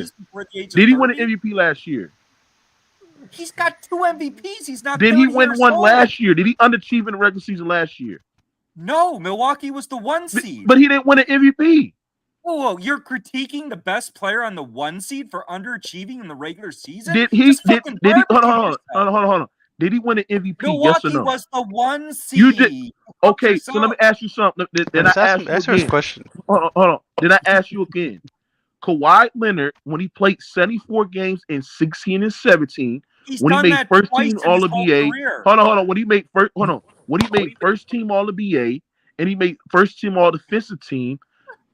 P: Did he win an MVP last year?
E: He's got 2 MVPs. He's not.
P: Did he win one last year? Did he underachieve in the regular season last year?
E: No, Milwaukee was the 1 seed.
P: But he didn't win an MVP.
E: Whoa, you're critiquing the best player on the 1 seed for underachieving in the regular season?
P: Did he hold on. Did he win an MVP?
E: Milwaukee
P: yes or no?
E: Was the 1 seed.
P: You did. Okay, so let me ask you something. Then I ask you
F: again. His question.
P: Hold on. Then I ask you again. Kawhi Leonard, when he played 74 games in 16 and 17, when he made first team All NBA. Hold on. When he made first team All NBA and he made first team All Defensive Team,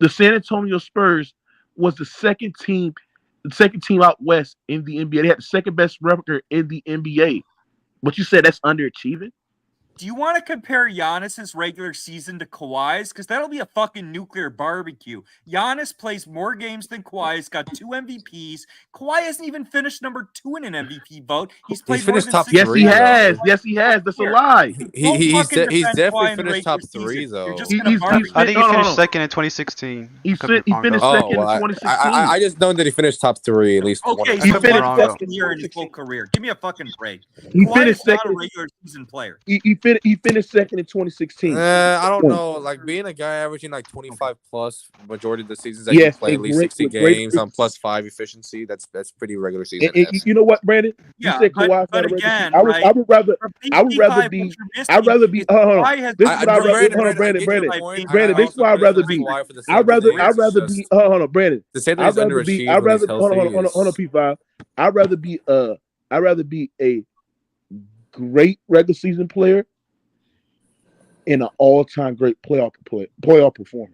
P: the San Antonio Spurs was the second team out west in the NBA. They had the second best record in the NBA. But you said that's underachieving?
E: Do you want to compare Giannis's regular season to Kawhi's? Because that'll be a fucking nuclear barbecue. Giannis plays more games than Kawhi. He's got 2 MVPs. Kawhi hasn't even finished number 2 in an MVP vote. He's played more than
A: top
E: 6
P: Yes, he has. Yes, he has. That's a lie.
A: He's definitely finished top 3 though.
F: I think he finished second in 2016.
P: He finished second in 2016.
A: I just know that he finished top 3 at least.
E: Okay,
A: he
E: finished second year in his whole career. Give me a fucking break.
P: He
E: Kawhi
P: finished
E: is not
P: second.
E: a regular season player.
P: He finished second in 2016.
A: I don't know. Like being a guy averaging like 25 plus majority of the seasons that you play at least 60 games on +5 efficiency. That's pretty regular season.
P: And you know what, Brandon? You said Kawhi
E: but again,
P: I would rather be. I'd rather be. Hold on. This is what I'd rather. Hold on, Brandon. This is why I'd rather be. I'd rather be. Hold on, Brandon. I'd rather be. Hold on, P5. I'd rather be a great regular season player and an all-time great playoff performer.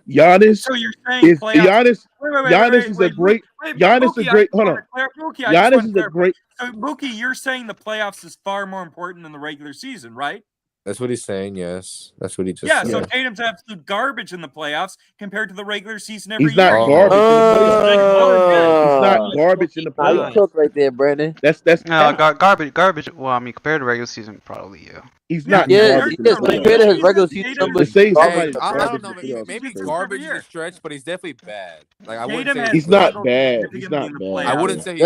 P: Giannis.
E: So you're saying
P: Giannis is a great. Giannis is a great. Hold on. Giannis is a great.
E: So Mookie, you're saying the playoffs is far more important than the regular season, right?
A: That's what he's saying. Yes, that's what he just.
E: Yeah.
A: said.
E: So Tatum's absolute garbage in the playoffs compared to the regular season every
P: He's not
E: year.
P: Garbage in the playoffs.
I: You cook right there, Brandon.
P: That's
F: no garbage. Well, I mean, compared to regular season, probably yeah.
P: He's not.
I: Yeah, compared to his regular season numbers.
A: I don't know. Maybe garbage is a stretch, but he's definitely bad. Like I wouldn't say
P: he's not bad. He's not bad.
A: I wouldn't say he's